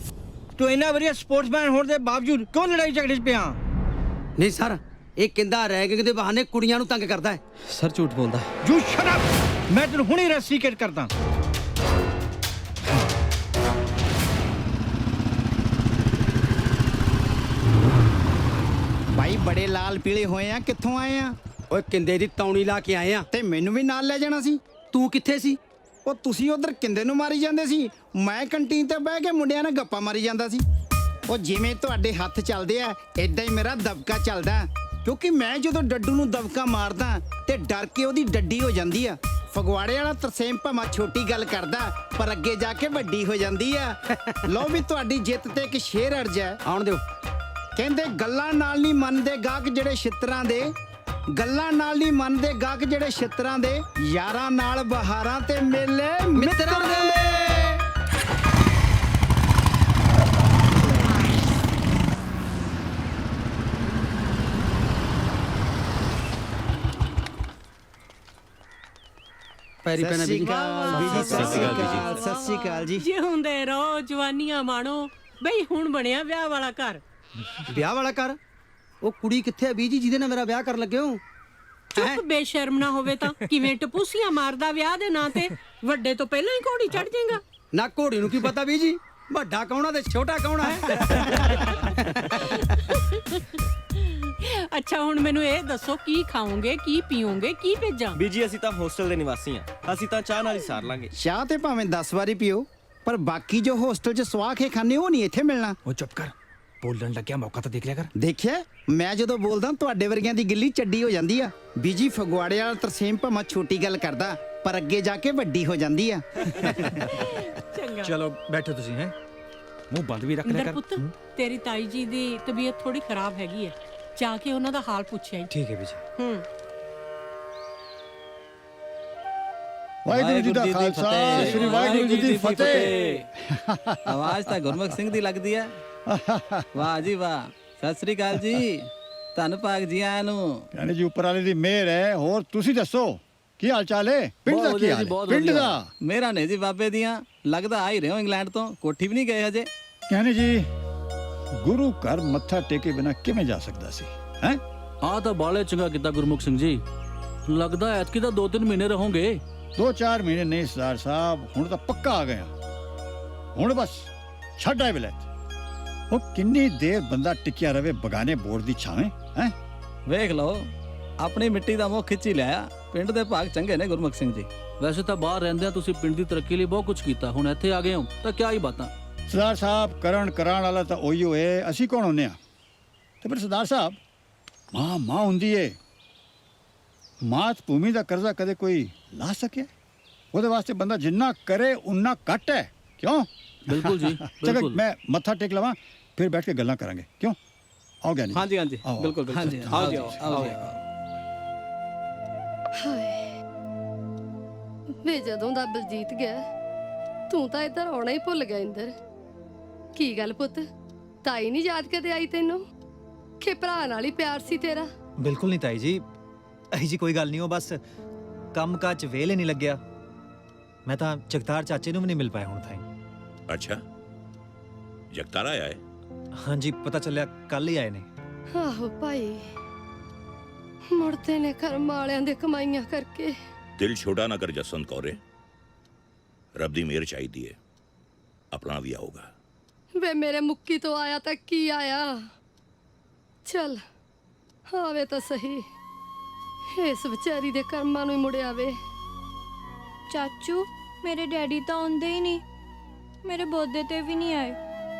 ਤੂੰ ਇੰਨਾ ਵਧੀਆ ਸਪੋਰਟਸਮੈਨ ਹੋਣ ਦੇ ਬਾਵਜੂਦ ਕਿਉਂ ਲੜਾਈ ਝਗੜੇ 'ਚ ਪਿਆ? ਨਹੀਂ ਸਰ, ਇਹ ਕਹਿੰਦਾ ਰੈਗਿੰਗ ਦੇ ਬਹਾਨੇ ਕੁੜੀਆਂ ਨੂੰ ਤੰਗ ਕਰਦਾ ਹੈ। ਸਰ ਝੂਠ ਬੋਲਦਾ। You shut up. ਮੈਂ ਤੈਨੂੰ ਹੁਣੇ ਰੈਸੀਕੇਟ ਕਰਦਾ। ਭਾਈ ਬੜੇ ਲਾਲ ਪੀਲੇ ਹੋਏ ਆ, ਕਿੱਥੋਂ ਆਏ ਆ? ਓਏ ਕਿੰਦੇ ਦੀ ਤੌਣੀ ਲਾ ਕੇ ਆਏ ਆ। ਤੇ ਮੈਨੂੰ ਵੀ ਨਾਲ ਲੈ ਜਾਣਾ ਸੀ। ਤੂੰ ਕਿੱਥੇ ਸੀ? ਉਹ ਤੁਸੀਂ ਉਧਰ ਕਿੰਦੇ ਨੂੰ ਮਾਰੀ ਜਾਂਦੇ ਸੀ, ਮੈਂ ਕੰਟੀਨ ਤੇ ਬਹਿ ਕੇ ਮੁੰਡਿਆਂ ਨਾਲ ਗੱਪਾਂ ਮਾਰੀ ਜਾਂਦਾ ਸੀ। ਉਹ ਜਿਵੇਂ ਤੁਹਾਡੇ ਹੱਥ ਚੱਲਦੇ ਆ ਏਦਾਂ ਹੀ ਮੇਰਾ ਦਬਕਾ ਚੱਲਦਾ, ਕਿਉਂਕਿ ਮੈਂ ਜਦੋਂ ਡੱਡੂ ਨੂੰ ਦਬਕਾ ਮਾਰਦਾ ਤੇ ਡਰ ਕੇ ਉਹਦੀ ਡੱਡੀ ਹੋ ਜਾਂਦੀ ਆ। ਫਗਵਾੜੇ ਵਾਲਾ ਤਰਸੇਮ ਭਾਵੇਂ ਛੋਟੀ ਗੱਲ ਕਰਦਾ ਪਰ ਅੱਗੇ ਜਾ ਕੇ ਵੱਡੀ ਹੋ ਜਾਂਦੀ ਆ। ਲਓ ਵੀ ਤੁਹਾਡੀ ਜਿੱਤ ਤੇ ਇੱਕ ਸ਼ੇਰ ਅਰਜ਼ ਹੈ, ਆਉਣ ਦਿਓ। ਕਹਿੰਦੇ ਗੱਲਾਂ ਨਾਲ ਨਹੀਂ ਮੰਨਦੇ ਗਾਹਕ ਜਿਹੜੇ ਛਿੱਤਰਾਂ ਦੇ, ਗੱਲਾਂ ਨਾਲ ਨਹੀਂ ਮੰਨਦੇ ਗਾਹਕ ਜਿਹੜੇ ਛਿੱਤਰਾਂ ਦੇ, ਯਾਰਾਂ ਨਾਲ ਬਹਾਰਾਂ ਤੇ ਮੇਲੇ ਮਿੱਤਰਾਂ ਦੇ। ਪੈਰੀ ਪੈਣਾ ਬੀਜੀ। ਸਤਿ ਸ਼੍ਰੀ ਅਕਾਲ ਜੀ। ਜਿਉਂਦੇ ਰਹੋ, ਜਵਾਨੀਆਂ ਮਾਣੋ। ਬਈ ਹੁਣ ਬਣਿਆ ਵਿਆਹ ਵਾਲਾ ਘਰ। ਵਿਆਹ ਵਾਲਾ ਘਰ? ਉਹ ਕੁੜੀ ਕਿੱਥੇ ਆ ਬੀਜੀ ਜਿਹਦੇ ਨਾਲ ਮੇਰਾ ਵਿਆਹ ਕਰਨ ਲੱਗੇ ਹੋ? ਚੁੱਪ, ਬੇਸ਼ਰਮ ਨਾ ਹੋਵੇ ਤਾਂ ਕਿਵੇਂ ਟਪੂਸੀਆਂ ਮਾਰਦਾ ਵਿਆਹ ਦੇ ਨਾਂ ਤੇ। ਵੱਡੇ ਤੋਂ ਪਹਿਲਾਂ ਹੀ ਘੋੜੀ ਚੜ ਜਾਏਗਾ। ਨਾ ਘੋੜੀ ਨੂੰ ਕੀ ਪਤਾ ਬੀਜੀ ਵੱਡਾ ਕੌਣਾ ਤੇ ਛੋਟਾ ਕੌਣਾ ਹੈ। ਅੱਛਾ ਹੁਣ ਮੈਨੂੰ ਇਹ ਦੱਸੋ, ਕੀ ਖਾਓਗੇ, ਕੀ ਪੀਓਗੇ, ਕੀ ਭੇਜਾਂ? ਬੀਜੀ ਅਸੀਂ ਤਾਂ ਹੋਸਟਲ ਦੇ ਨਿਵਾਸੀ ਆ, ਅਸੀਂ ਤਾਂ ਚਾਹ ਨਾਲ ਹੀ ਸਾਰ ਲਾਂਗੇ। ਚਾਹ ਤੇ ਭਾਵੇਂ 10 ਵਾਰੀ ਪੀਓ, ਪਰ ਬਾਕੀ ਜੋ ਹੋਸਟਲ 'ਚ ਸਵਾਹ ਕੇ ਖਾਣੇ ਉਹ ਨਹੀਂ ਇੱਥੇ ਮਿਲਣਾ। ਉਹ ਚੁੱਪ ਕਰ, ਬੋਲਣ ਲੱਗਿਆ ਮੌਕਾ ਤਾਂ ਦੇਖ ਲਿਆ ਕਰ। ਦੇਖਿਆ, ਮੈਂ ਜਦੋਂ ਬੋਲਦਾ ਤੁਹਾਡੇ ਵਰਗਿਆਂ ਦੀ ਗਿੱਲੀ ਚੱਡੀ ਹੋ ਜਾਂਦੀ ਆ। ਬੀਜੀ ਫਗਵਾੜੇ ਵਾਲਾ ਤਰਸੇਮ ਭਾਵੇਂ ਛੋਟੀ ਗੱਲ ਕਰਦਾ ਪਰ ਅੱਗੇ ਜਾ ਕੇ ਵੱਡੀ ਹੋ ਜਾਂਦੀ ਆ। ਚੰਗਾ, ਚਲੋ ਬੈਠੋ ਤੁਸੀਂ। ਹੈ ਮੂੰਹ ਬੰਦ ਵੀ ਰੱਖ ਲਿਆ ਇੰਦਰ ਕਰ ਪੁੱਤ ਤੇਰੀ ਤਾਈ ਜੀ ਦੀ ਤਬੀਅਤ ਥੋੜੀ ਖਰਾਬ ਹੈਗੀ ਹੈ ਜਾ ਕੇ ਉਹਨਾਂ ਦਾ ਹਾਲ ਪੁੱਛਿਆ ਹੀ ਠੀਕ ਹੈ ਬੀਜੀ ਹੂੰ ਵਾਹਿਗੁਰੂ ਜੀ ਦਾ ਖਾਲਸਾ ਸ੍ਰੀ ਵਾਹਿਗੁਰੂ ਜੀ ਦੀ ਫਤਿਹ। ਆਵਾਜ਼ ਤਾਂ ਗੁਰਮੁਖ ਸਿੰਘ ਦੀ ਲੱਗਦੀ ਹੈ। ਵਾਹ ਜੀ ਵਾਹ, ਸਤਿ ਸ੍ਰੀ ਅਕਾਲ ਜੀ, ਧੰਨ ਭਾਗ ਜੀ ਆਇਆਂ ਨੂੰ। ਕਹਿੰਦੇ ਜੀ ਉੱਪਰ ਵਾਲੇ ਦੀ ਮਿਹਰ ਹੈ। ਹੋਰ ਤੁਸੀਂ ਦੱਸੋ ਕੀ ਹਾਲ ਚਾਲ ਹੈ? ਪਿੰਡ ਦਾ ਕੀ ਹਾਲ ਹੈ? ਪਿੰਡ ਦਾ ਮੇਰਾ ਨੇ ਜੀ ਬਾਬੇ ਦੀਆਂ, ਲੱਗਦਾ ਆ ਹੀ ਰਹੇ ਹੋ ਇੰਗਲੈਂਡ ਤੋਂ, ਕੋਠੀ ਵੀ ਨਹੀਂ ਗਏ ਹਜੇ। ਕਹਿੰਦੇ ਜੀ ਗੁਰੂ ਘਰ ਮੱਥਾ ਟੇਕੇ ਬਿਨਾ ਕਿਵੇਂ ਜਾ ਸਕਦਾ ਸੀ ਹੈ? ਆ ਤਾਂ ਬਾਲੇ ਚੰਗਾ ਕੀਤਾ ਗੁਰਮੁਖ ਸਿੰਘ ਜੀ, ਲੱਗਦਾ ਐਤਕੀ ਤਾਂ 2-3 ਮਹੀਨੇ ਰਹੋਗੇ। 2-4 ਮਹੀਨੇ ਨਹੀਂ ਸਰਦਾਰ ਸਾਹਿਬ, ਹੁਣ ਤਾਂ ਪੱਕਾ ਆ ਗਿਆ। ਹੁਣ ਬਸ ਛੱਡ ਆਏ ਵਿਲਾਇਤ। ਉਹ ਕਿੰਨੀ ਦੇਰ ਬੰਦਾ ਟਿਕਿਆ ਰਵੇ ਬਗਾਨੇ ਬੋਰ ਦੀ ਛਾਵੇਂ ਹੈ? ਵੇਖ ਲਓ ਆਪਣੀ ਮਿੱਟੀ ਦਾ ਮੋਹ ਖਿੱਚੀ ਲਿਆ। ਪਿੰਡ ਦੇ ਭਾਗ ਚੰਗੇ ਨੇ ਗੁਰਮੁਖ ਸਿੰਘ ਜੀ। ਵੈਸੇ ਤਾਂ ਬਾਹਰ ਰਹਿੰਦਿਆਂ ਤੁਸੀਂ ਪਿੰਡ ਦੀ ਤਰੱਕੀ ਲਈ ਬਹੁਤ ਕੁਝ ਕੀਤਾ, ਹੁਣ ਇੱਥੇ ਆ ਗਏ ਹੋ ਤਾਂ ਕਿਆ ਹੀ ਬਾਤਾਂ। ਸਰਦਾਰ ਸਾਹਿਬ ਕਰਾਉਣ ਵਾਲਾ ਤਾਂ ਉਹੀ ਹੋਏ, ਅਸੀਂ ਕੌਣ ਹੁੰਨੇ ਆ? ਤੇ ਫਿਰ ਸਰਦਾਰ ਸਾਹਿਬ ਮਾਂ ਹੁੰਦੀ ਏ। ਮਾਤ ਭੂਮੀ ਦਾ ਕਰਜ਼ਾ ਕਦੇ ਕੋਈ ਲਾ ਸਕਿਆ? ਉਹਦੇ ਵਾਸਤੇ ਬੰਦਾ ਜਿੰਨਾ ਕਰੇ ਉਨਾ ਘੱਟ ਹੈ। ਕਿਉਂ? ਬਿਲਕੁਲ ਜੀ ਚਲੋ ਮੈਂ ਮੱਥਾ ਟੇਕ ਲਵਾਂ, ਫਿਰ ਬੈਠ ਕੇ ਗੱਲਾਂ ਕਰਾਂਗੇ। ਕਿਉਂ? ਆਓ ਗਿਆਨੀ। ਹਾਂਜੀ ਹਾਂਜੀ ਬਿਲਕੁਲ ਹਾਂਜੀ ਆਓ ਜੀ ਆਓ ਜੀ। ਹਾਏ ਵੇ ਜਦੋਂ ਦਾ ਬਲਜੀਤ ਗਿਆ ਤੂੰ ਤਾਂ ਇੱਧਰ ਆਉਣਾ ਹੀ ਭੁੱਲ ਗਿਆ। ਇੰਦਰ ਕੀ ਗੱਲ ਪੁੱਤ, ਤਾਈ ਨਹੀਂ ਯਾਦ ਕਦੇ ਆਈ ਤੈਨੂੰ? ਕਿ ਭਰਾ ਨਾਲ ਹੀ ਪਿਆਰ ਸੀ ਤੇਰਾ? ਬਿਲਕੁਲ ਨਹੀਂ ਤਾਈ ਜੀ, ਅਹੀ ਜੀ ਕੋਈ ਗੱਲ ਨਹੀਂ। ਉਹ ਬਸ ਕੰਮ ਕਾਜ ਚ ਵੇਲੇ ਨਹੀਂ ਲੱਗਿਆ। ਮੈਂ ਤਾਂ ਜਗਤਾਰ ਚਾਚੇ ਨੂੰ ਵੀ ਨਹੀਂ ਮਿਲ ਪਾਇਆ ਹੁਣ ਤਾਈ। ਅੱਛਾ ਜਗਤਾਰ ਆਇਆ ਹੈ? ਹਾਂਜੀ ਪਤਾ ਚੱਲਿਆ ਕੱਲ ਹੀ ਆਏ ਨੇ। ਆਹੋ ਭਾਈ, ਮੁੜਦੇ ਨੇ ਕਰਮ ਵਾਲਿਆਂ ਦੇ ਕਮਾਈਆਂ ਕਰਕੇ। ਦਿਲ ਛੋਟਾ ਨਾ ਕਰ ਜਸਵੰਤ ਕੌਰੇ, ਰੱਬ ਦੀ ਮਿਹਰ ਚਾਹੀਦੀ ਹੈ, ਆਪਣਾ ਵੀ ਆਊਗਾ। ਵੇ ਮੇਰੇ ਮੁੱਕੀ ਤੋਂ ਆਇਆ ਤਾਂ ਕੀ ਆਇਆ, ਚੱਲ ਆਵੇ ਤਾਂ ਸਹੀ। ਇਸ ਵਿਚਾਰੀ ਦੇ ਕਰਮਾਂ ਨੂੰ ਹੀ ਮੁੜਿਆ ਵੇ। ਚਾਚੂ ਮੇਰੇ ਡੈਡੀ ਤਾਂ ਆਉਂਦੇ ਹੀ ਨਹੀਂ, ਮੇਰੇ ਬਰਥਡੇ ਤੇ ਵੀ ਨਹੀਂ ਆਏ,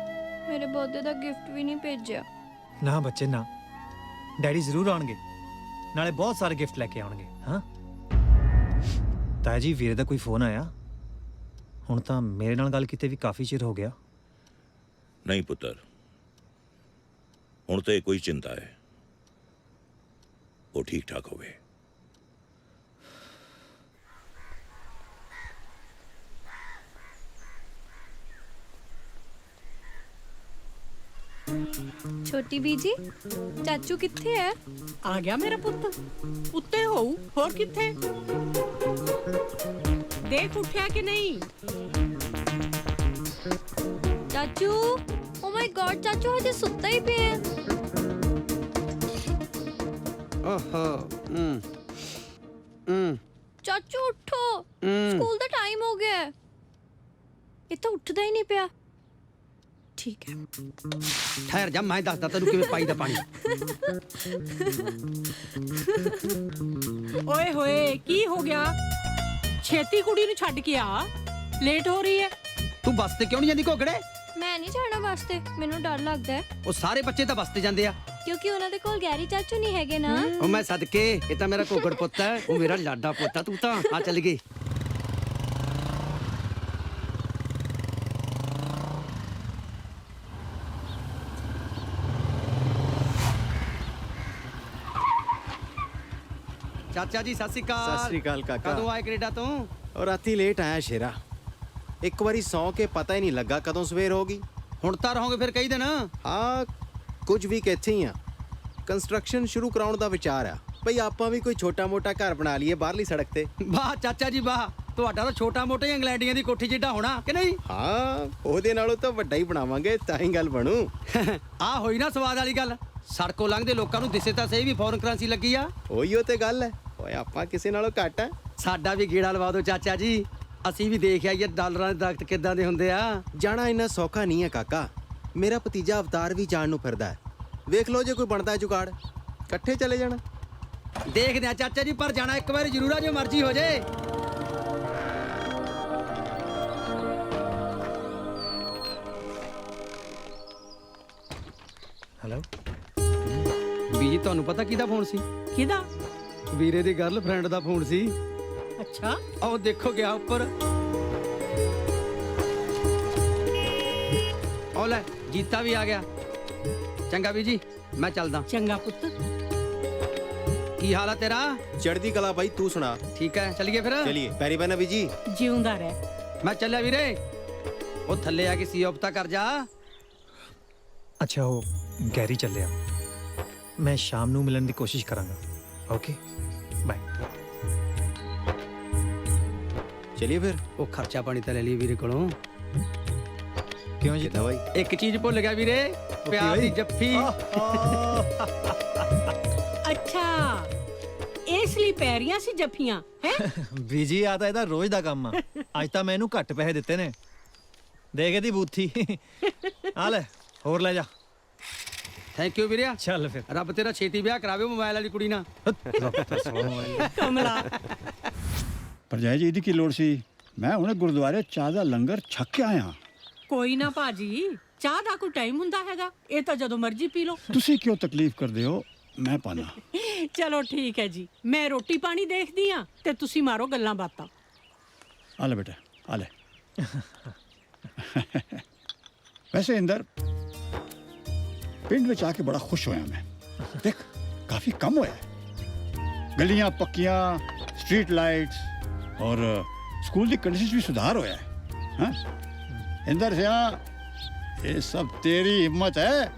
ਮੇਰੇ ਬਰਥਡੇ ਦਾ ਗਿਫਟ ਵੀ ਨਹੀਂ ਭੇਜਿਆ। ਨਾ ਬੱਚੇ ਨਾ, ਡੈਡੀ ਜ਼ਰੂਰ ਆਉਣਗੇ, ਨਾਲੇ ਬਹੁਤ ਸਾਰੇ ਗਿਫਟ ਲੈ ਕੇ ਆਉਣਗੇ। ਹਾਂ ਤਾਇਆ ਜੀ ਵੀਰੇ ਦਾ ਕੋਈ ਫੋਨ ਆਇਆ? ਹੁਣ ਤਾਂ ਮੇਰੇ ਨਾਲ ਗੱਲ ਕੀਤੇ ਵੀ ਕਾਫੀ ਚਿਰ ਹੋ ਗਿਆ। ਨਹੀਂ ਪੁੱਤਰ, ਹੁਣ ਤੇ ਕੋਈ ਚਿੰਤਾ ਹੈ, ਉਹ ਠੀਕ ਠਾਕ ਹੋਵੇ। ਛੋਟੀ ਬੀਜੀ ਚਾਚੂ ਕਿੱਥੇ ਹੈ? ਆ ਗਿਆ ਮੇਰਾ ਪੁੱਤ, ਉੱਤੇ ਹੋਊ, ਹੋਰ ਕਿੱਥੇ? ਦੇਖ ਉੱਠਿਆ ਕਿ ਨਹੀਂ? ਚਾਚੂ ਓ ਮਾਈ ਗॉड, ਚਾਚੂ ਹਜੇ ਸੁੱਤਾ ਹੀ ਪਿਆ ਹੈ। ਓਹੋ ਚਾਚੂ ਉੱਠੋ, ਸਕੂਲ ਦਾ ਟਾਈਮ ਹੋ ਗਿਆ ਹੈ। ਇਹ ਤਾਂ ਉੱਠਦਾ ਹੀ ਨਹੀਂ ਪਿਆ। ਠੀਕ ਹੈ ਠਹਿਰ ਜਾ, ਮੈਂ ਦੱਸਦਾ ਤੈਨੂੰ ਕਿਵੇਂ ਪਾਈ ਦਾ ਪਾਣੀ। ਓਏ ਹੋਏ ਕੀ ਹੋ ਗਿਆ? ਛੇਤੀ ਕੁੜੀ ਨੂੰ ਛੱਡ ਕੇ ਆ, ਲੇਟ ਹੋ ਰਹੀ ਹੈ। ਤੂੰ ਬੱਸ ਤੇ ਕਿਉਂ ਨਹੀਂ ਜਾਂਦੀ ਘੋਗੜੇ? ਮੈਂ ਨਹੀਂ ਜਾਣਾ ਵਾਸਤੇ, ਮੈਨੂੰ ਡਰ ਲੱਗਦਾ ਹੈ। ਉਹ ਸਾਰੇ ਬੱਚੇ ਤਾਂ ਬੱਸ ਤੇ ਜਾਂਦੇ ਆ। ਕਿਉਂਕਿ ਉਹਨਾਂ ਦੇ ਕੋਲ ਗੈਰੀ ਚਾਚੂ ਨਹੀਂ ਹੈਗੇ ਨਾ। ਉਹ ਮੈਂ ਸਦਕੇ, ਇਹ ਤਾਂ ਮੇਰਾ ਘੋਗੜ ਪੁੱਤ ਹੈ, ਉਹ ਮੇਰਾ ਲਾਡਾ ਪੁੱਤ ਆ। ਤੂੰ ਤਾਂ ਆ ਚੱਲ ਗਈ। ਚਾਚਾ ਜੀ ਸਤਿ ਸ਼੍ਰੀ ਅਕਾਲ। ਸਤਿ ਸ਼੍ਰੀ ਅਕਾਲ ਕਾਕਾ। ਕਦੋਂ ਆਏ ਕੈਨੇਡਾ ਤੋਂ? ਔਰ ਰਾਤੀ ਲੇਟ ਆਇਆ ਸ਼ੇਰਾ, ਇੱਕ ਵਾਰੀ ਸੌਂ ਕੇ ਪਤਾ ਹੀ ਨਹੀਂ ਲੱਗਾ ਕਦੋਂ ਸਵੇਰ ਹੋ ਗਈ। ਹੁਣ ਤਾਂ ਰਹੋਗੇ ਫਿਰ ਕਈ ਦਿਨ? ਹਾਂ ਕੁਝ ਵੀਕ ਇੱਥੇ ਹੀ ਆ। ਕੰਸਟਰਕਸ਼ਨ ਸ਼ੁਰੂ ਕਰਾਉਣ ਦਾ ਵਿਚਾਰ ਆ ਭਈ, ਆਪਾਂ ਵੀ ਕੋਈ ਛੋਟਾ ਮੋਟਾ ਘਰ ਬਣਾ ਲਈਏ ਬਾਹਰਲੀ ਸੜਕ ਤੇ। ਵਾਹ ਚਾਚਾ ਜੀ ਵਾਹ, ਤੁਹਾਡਾ ਤਾਂ ਛੋਟਾ ਮੋਟਾ ਹੀ ਇੰਗਲੈਂਡੀਆਂ ਦੀ ਕੋਠੀ ਜਿੱਡਾ ਹੋਣਾ ਕਿ ਨਹੀਂ? ਹਾਂ ਉਹਦੇ ਨਾਲੋਂ ਤਾਂ ਵੱਡਾ ਹੀ ਬਣਾਵਾਂਗੇ, ਤਾਂ ਹੀ ਗੱਲ ਬਣੂ। ਆ ਹੋਈ ਨਾ ਸਵਾਦ ਵਾਲੀ ਗੱਲ। ਸੜਕੋਂ ਲੰਘਦੇ ਲੋਕਾਂ ਨੂੰ ਦਿਸੇ ਤਾਂ ਸਹੀ ਵੀ ਫੋਰਨ ਕਰੰਸੀ ਲੱਗੀ ਆ। ਉਹੀਓ ਤੇ ਗੱਲ ਹੈ। ਓਏ ਆਪਾਂ ਕਿਸੇ ਨਾਲੋਂ ਘੱਟ ਆ। ਸਾਡਾ ਵੀ ਗੇੜਾ ਲਵਾ ਦਿਓ ਚਾਚਾ ਜੀ, ਅਸੀਂ ਵੀ ਦੇਖ ਆਈਏ ਡਾਲਰਾਂ ਦੇ ਦਰਖਤ ਕਿੱਦਾਂ ਦੇ ਹੁੰਦੇ ਆ। ਜਾਣਾ ਇੰਨਾ ਸੌਖਾ ਨਹੀਂ ਹੈ ਕਾਕਾ, ਮੇਰਾ ਭਤੀਜਾ ਅਵਤਾਰ ਵੀ ਜਾਣ ਨੂੰ ਫਿਰਦਾ ਹੈ। ਵੇਖ ਲਓ ਜੇ ਕੋਈ ਬਣਦਾ ਹੈ ਜੁਗਾੜ, ਇਕੱਠੇ ਚਲੇ ਜਾਣਾ। ਦੇਖਦੇ ਆ ਚਾਚਾ ਜੀ, ਪਰ ਜਾਣਾ ਇੱਕ ਵਾਰੀ ਜ਼ਰੂਰ ਆ, ਜੋ ਮਰਜ਼ੀ ਹੋ ਜੇ। ਹੈਲੋ ਬੀਜੀ, ਤੁਹਾਨੂੰ ਪਤਾ ਕਿਹਦਾ ਫੋਨ ਸੀ? ਕਿਹਦਾ? ਵੀਰੇ ਦੀ ਗਰਲਫ੍ਰੈਂਡ ਦਾ ਫੋਨ ਸੀ। ਅੱਛਾ ਆਓ ਦੇਖੋ ਗਿਆ ਉੱਪਰ। ओ ले जीता भी आ गया चंगा भी जी मैं चलदा चंगा पुत्त की हाल है तेरा चढ़दी कला भाई तू सुना ठीक है चलिए फिर चलिए पैरी बना बीजी जिਉਂਦਾ ਰਹਿ मैं चलिया वीरे ਉਹ ਥੱਲੇ ਆ ਕੇ ਸੀਓਪਤਾ ਕਰ ਜਾ ਅੱਛਾ ਉਹ ਗੈਰੀ ਚੱਲਿਆ ਮੈਂ ਸ਼ਾਮ ਨੂੰ ਮਿਲਣ ਦੀ ਕੋਸ਼ਿਸ਼ ਕਰਾਂਗਾ ਓਕੇ ਬਾਏ चलिए फिर ਉਹ ਖਰਚਾ ਪਾਣੀ ਤਾਂ ਲੈ ਲਈ ਵੀਰੇ ਕੋਲੋਂ ਕਿਉਂ ਜੀ भाई ਇੱਕ ਚੀਜ਼ ਭੁੱਲ ਗਿਆ ਵੀਰੇ ਪਿਆਰ ਦੀ ਜੱਫੀ ਅੱਛਾ ਇਸ ਲਈ ਪੈਰੀਆਂ ਸੀ ਜੱਫੀਆਂ ਹੈ ਬੀਜੀ ਆ ਤਾਂ ਇਹਦਾ ਰੋਜ਼ ਦਾ ਕੰਮ ਆ ਅੱਜ ਤਾਂ ਮੈਂ ਇਹਨੂੰ ਘੱਟ ਪੈਸੇ ਦਿੱਤੇ ਨੇ ਦੇਖ ਇਹਦੀ ਬੂਥੀ ਆ ਲੈ ਹੋਰ ਲੈ ਜਾ ਥੈਂਕ ਯੂ ਵੀਰੇ ਚੱਲ ਫਿਰ ਰੱਬ ਤੇਰਾ ਛੇਤੀ ਵਿਆਹ ਕਰਾਵੇ ਮੋਬਾਈਲ ਵਾਲੀ ਕੁੜੀ ਨਾਲ ਕਮਲਾ ਭਰਜਾਈ ਜੀ ਇਹਦੀ ਕੀ ਲੋੜ ਸੀ ਮੈਂ ਹੁਣੇ ਗੁਰਦੁਆਰੇ ਚਾਹ ਦਾ ਲੰਗਰ ਛੱਕ ਕੇ ਆਇਆ ਕੋਈ ਨਾ ਭਾਜੀ ਚਾਹ ਦਾ ਕੋਈ ਟਾਈਮ ਹੁੰਦਾ ਹੈਗਾ ਇਹ ਤਾਂ ਜਦੋਂ ਮਰਜ਼ੀ ਪੀ ਲਓ ਤੁਸੀਂ ਕਿਉਂ ਤਕਲੀਫ ਕਰਦੇ ਹੋ ਮੈਂ ਪਾਣਾ ਚਲੋ ਠੀਕ ਹੈ ਜੀ ਮੈਂ ਰੋਟੀ ਪਾਣੀ ਦੇਖਦੀ ਆ ਤੇ ਤੁਸੀਂ ਮਾਰੋ ਗੱਲਾਂ ਬਾਤਾਂ ਆ ਲੈ ਬੇਟਾ ਆ ਲੈ ਵੈਸੇ ਇੰਦਰ ਪਿੰਡ ਵਿੱਚ ਆ ਕੇ ਬੜਾ ਖੁਸ਼ ਹੋਇਆ ਮੈਂ ਦੇਖ ਕਾਫੀ ਕੰਮ ਹੋਇਆ ਗਲੀਆਂ ਪੱਕੀਆਂ ਸਟਰੀਟ ਲਾਈਟਸ और स्कूल की कंडीशन भी सुधार होया है हाँ? इंदर सिया ये सब तेरी हिम्मत है